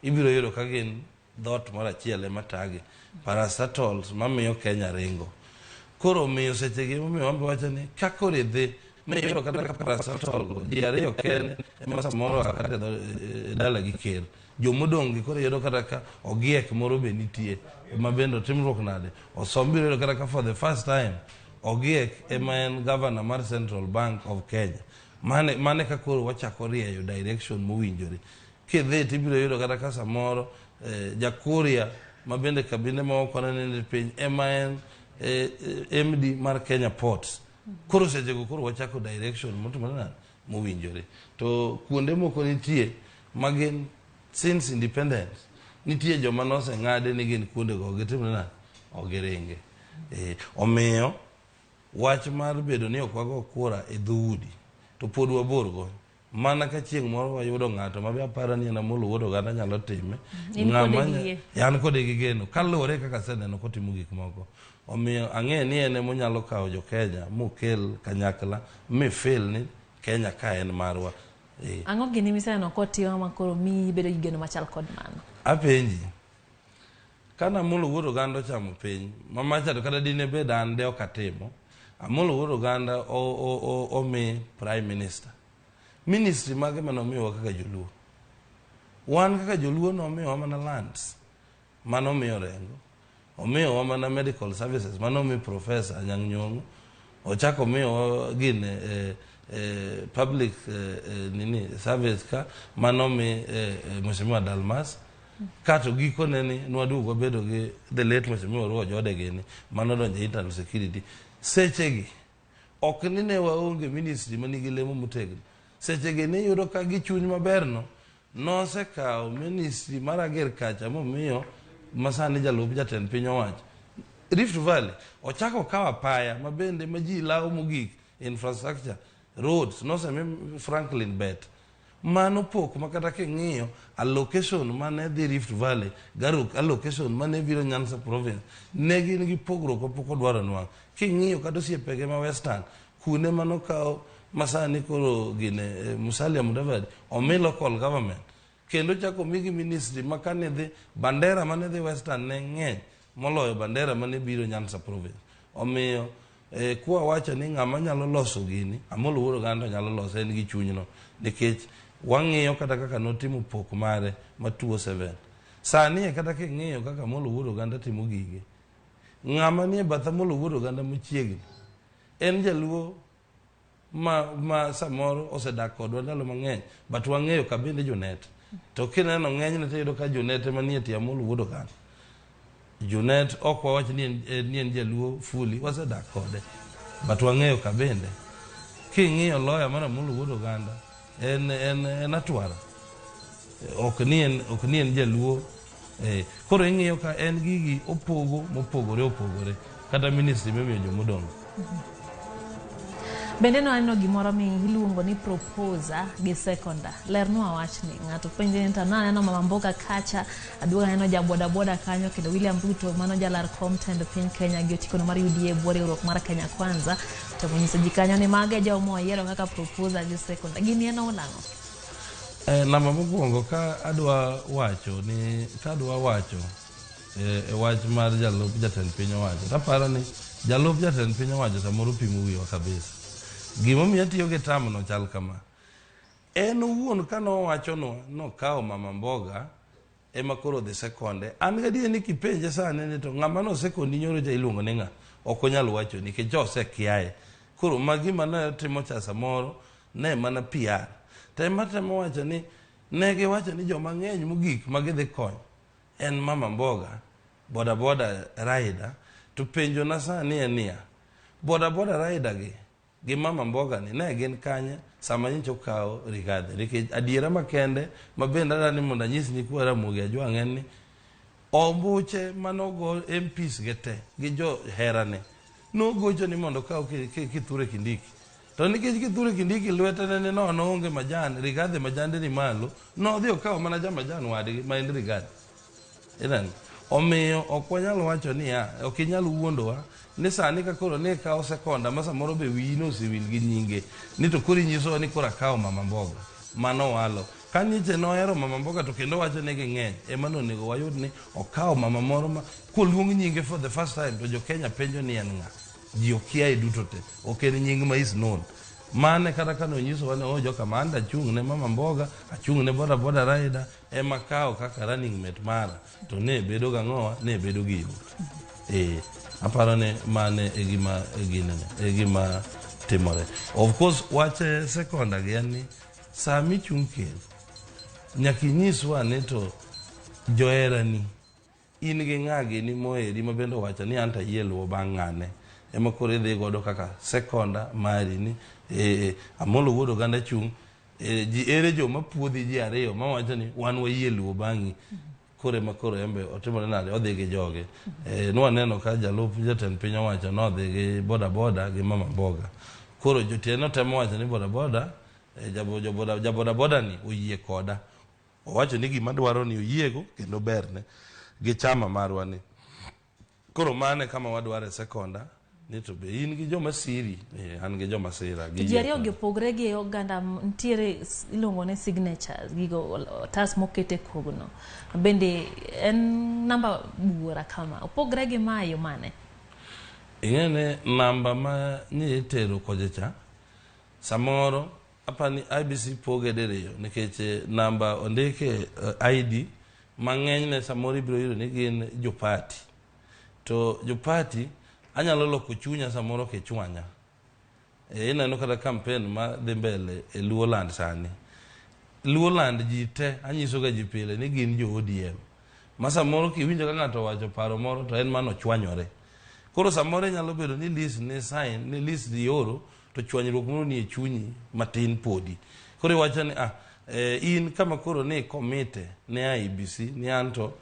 ibiro yudo ka gin dhot moro achiel ema tagi parastatals mamiyo Kenya ringo koro miyo sechegi momiyo wambe wacho ni kakore dhi miyudo kata ka parastatol ji ariyo kende ema samoro kata dala gi ker jomodong' gi koro yudo kata ka ogiek moro be nitie ma bende timruok nade osombiro yudo kata ka for the first time ogiek ema en governor mar Central Bank of Kenya mane ka koro wachako rieyo direction mowinjore kidhi tibiro yudo kata ka samoro Jakuria ma bende kabinde ma okonene piny ema en MD mar Kenya Ports koro sechego koro wachako direction mowinjore to kuonde moko nitie magin since independence nitie joma nose ng'ade ni gin kuondego ogiringe omiyo wach mar bedo ni ok wago kura e dhoudi to pod waborgo mana ka chieng' moro wayudo ng'ato ma be aparo ni en Amolo Wuod Oganda nyalo time yan kode gi geno kaluwore kaka seneno kotimo gik moko omiyo ang'e ni en emonyalo kawo jo Kenya mokel kanyakla mifil ni Kenya ka en marwa. Ang'o gini miseno kotiyo makoro mi bedo gi geno machal kod mano? Apenji kana Amolo Wuod Oganda ochamo piny mamacha to kata dine bed an de okatimo Amolo Wuod Oganda omi prime minister ministry mage manomiyowa kaka joluo wan kaka joluo nomiyowa mana lands manomiyo rengo omiyowa mana medical services manomi professor Anyang' Nyong'o ochako omiyowa gine public service ka manomi Mheshimiwa Dalmas kato gikone ni nwadugo wabedo gi the late Mheshimiwa Ruo Jode gini manodonje internal security sechegi ok ni ne waonge ministry manigi lemo motegno sechegi ni yudo ka gichuny maberno nosekawo ministry mar agriculture momiyo masani jalup jatend piny owacho Rift Valley ochako kawo apaya mabende ma ji lawo mogik infrastructure roads nosemi Franklin Bet mano pok makata king'iyo allocation mane dhi Rift Valley garuk allocation mane biro Nyanza province ne gin gi pogruok opoko dwaro nwang' king'iyo kata osiepege ma Western kune mano kawo masani koro gine Musalia Mudavadi omi local government kendo chako migi ministry makane dhi bandera mane dhi Western ne ng'eny moloyo bandera mane biro Nyanza province omiyo kwa wacho ni ng'ama nyalo loso gini Amolo Wuod Oganda nyalo loso en gi chunyno nikech wang'iyo kata kaka notimo pok mare ma 207 sani kata king'iyo kaka Amolo Wuod Oganda timo gige ng'ama nie bath Amolo Wuod Oganda machiegni en jaluo ma samoro osedak kodwa ndalo mang'eny but wang'eyo kabinde Junet to kineno ng'eny ne tiyudo ka Junet manie tie Amolo Wuod Oganda Junet ok wawacho ni en jaluo fuli wasedak kode but wang'eyo kabinde king'iyo loya mar Amolo Wuod Oganda en atwara ok ni en jaluo koro ing'iyo ka en gigi mopogore kata ministry memiyo jomodong'. Bende no aneno gimoro mi iluongo ni proposer gi seconda. Lernwa wachni ng'ato penje ni tana aneno Mama Mboga kacha, aduoga aneno ja boda boda kanyo kendo William Ruto mano jalar kom tend piny Kenya gi otikono mar UDA bwore riwruok mar Kenya Kwanza. To monyiso ji kanyo ni mage jo moyiero kaka proposer gi seconda. Gini en onang'o? Namba mokwongo ka adwa wacho wach mar jalup jatend piny owacho. Taparo ni jalup jatend piny owacho samoro pimo wiwa kabisa. Gima miyo tiyo gi tamno chal kama. En owuon kano wachonwa nokawo Mama Mboga ema koro dhi sekonde. An gadier ni kipenje sani ni to ng'ama no sekondi nyoro ja iluongo ni ng'a. Ok onyal wacho nikech osekiaye. Koro magi mana timo cha samoro ne mana PR. Temo wacho ni ne giwacho ni joma ng'eny mogik magidhi konyo en Mama Mboga, boda boda Raila, to penjo na sani en niya. Boda boda Raila gi Mama Mboga ni ne gin kanye sama nyicho kawo Rigathi. Nikech adiera makende mabende adani mondo anyis ni kwa Ramogi ajwang' ni ombuche manogo MPs gete gi jo herane nogocho ni mondo kawo Kithure Kindiki. To nikech Kithure Kindiki lwetene ni no onge majan, Rigathi majande ni malo, no dhi okawo mana ja majan wadgi ma en Rigathi. Iran omiyo ok wanyalo wacho ni ok inyal wuondowa ni sani ka koro ne kawo sekonda ma samoro be wiyi no osewil gi nyinge ni to koro inyiso ni koro akawo Mama Mboga mano walo ka niche nohero Mama Mboga to kendo wacho ne ging'eny ema nonego wayud ni okawo mama moro ma koluong nyinge for the first time to jo Kenya penjo ni en ng'a. Ji okia duto te ok en nying ma is known. Mane kata kano nyiso wane jo kamanda chung ne Mama Mboga achung ne boda boda Raila ema kawo kaka running mate mara to ne bedo ga ng'owa ne bedo gino. Aparo ne mane egima timore. Of course wache sekonda gi ni sami chung kel nyaki nyiswa ne to joera ni in gi ng'agi ni moeri ma bendo wacho ni anta yelo bang'ane ema kore dhi godo kaka sekonda mari ni amolo wuodo ganda chung ji ere jo mapuodhi ji ariyo ma wacho ni wan wayelo bang'i kore makoro embe otimore nade odhi gi joge. Nwa neno ka jalup jatend piny owacho no odhi gi boda boda gi Mama Mboga. Koro jotieno temo wacho ni boda boda boda boda ni oyie koda. Owacho ni gima dwaro ni oyiego kendo berne gi chama marwa ni. Koro mane kama wadware sekonda ni to be in gi joma siri an gi joma sira gi ji ariyo gipogre gi oganda ntiere ilongo ne signatures gigo tas mokete kogno bende en namba buora kama opogre gi mayo mane ingene namba ma ni tero kojecha samoro apani IBC poge deriyo nikech namba ondike ID mang'eny ne samoro ibiro yudo ni gin jopati to jopati anyalo loko chunya samoro ke chwanya. Ineno kata campaign ma dhi mbele Luoland sani. Luoland ji te anyiso ga ji pile ni gin jo ODM. Ma samoro kiwinjo ka ng'ato wacho paro moro to en mano chwanyore. Koro samoro nyalo bedo ni list ni sign ni list di oro to chwanyruok moro ni e chunyi matin podi. Koro wacho ni in kama koro ne komite ne IBC ni anto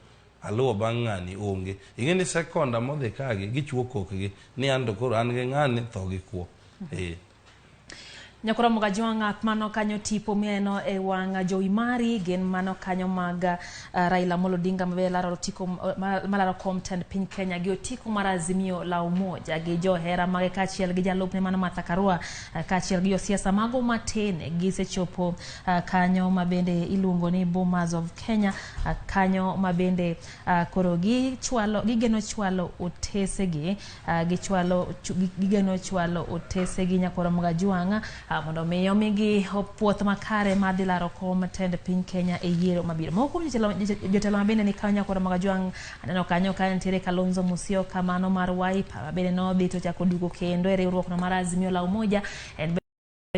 aluwo bang' ng'ani onge. Ing'eni sekonda modhi kagi gichuo kokgi ni ando koro an gi ng'ani tho gi kuo. Nyakora Moga Jwanga mano kanyo tipo mieno e wanga Joey Mari gen mano kanyo maga Raila Molo Odinga mabelaro tiko malaro content pin Kenya gi otiko mar Azimio la Umoja gi johera mage kachiel gi jalupne mano Martha Karua kachiel gi siasa mago matene gi sechopo kanyo mabende iluongo ni Bomas of Kenya kanyo mabende koro gi chwalo gigeno chwalo otese gi gichwalo gigeno chwalo otese gi Nyakora Moga Jwanga mondo miyo migi puoth makare madhi laro kom tend piny Kenya e yiero mabiro. Moko jotelo mabende ni kanyo Nyakora Moga Jwang aneno kanyo ka nitiere Kalonzo Musyoka mano mar Wiper mabende no dhi to chako dugo kendo e riwruok no mar Azimio la Umoja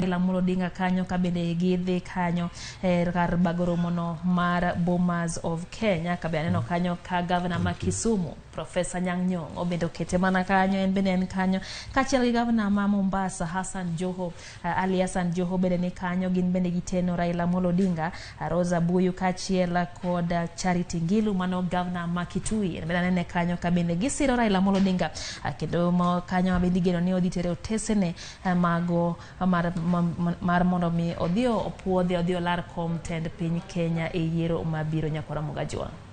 Raila Amolo Odinga kanyo kabende gidhi kanyo kar bagoro mono mar Bomas of Kenya kabende aneno kanyo ka governor ma Kisumu Professor Nyang' obende okete mana kanyo en bende en kanyo kachiel gi governor ma Mombasa Hassan Joho Ali Hassan Joho bende ni kanyo gin bende giteno Raila Amolo Odinga Rosa Buyu kachiel kod Charity Ngilu mano governor ma Kitui bende anene kanyo kabende gisiro Raila Amolo Odinga kendo kanyo bende geno ni odhi tere otesene mago mar mondo mi odhi opuodhi odhi olar kom tend piny Kenya e yiero mabiro nyakora Mugajwa.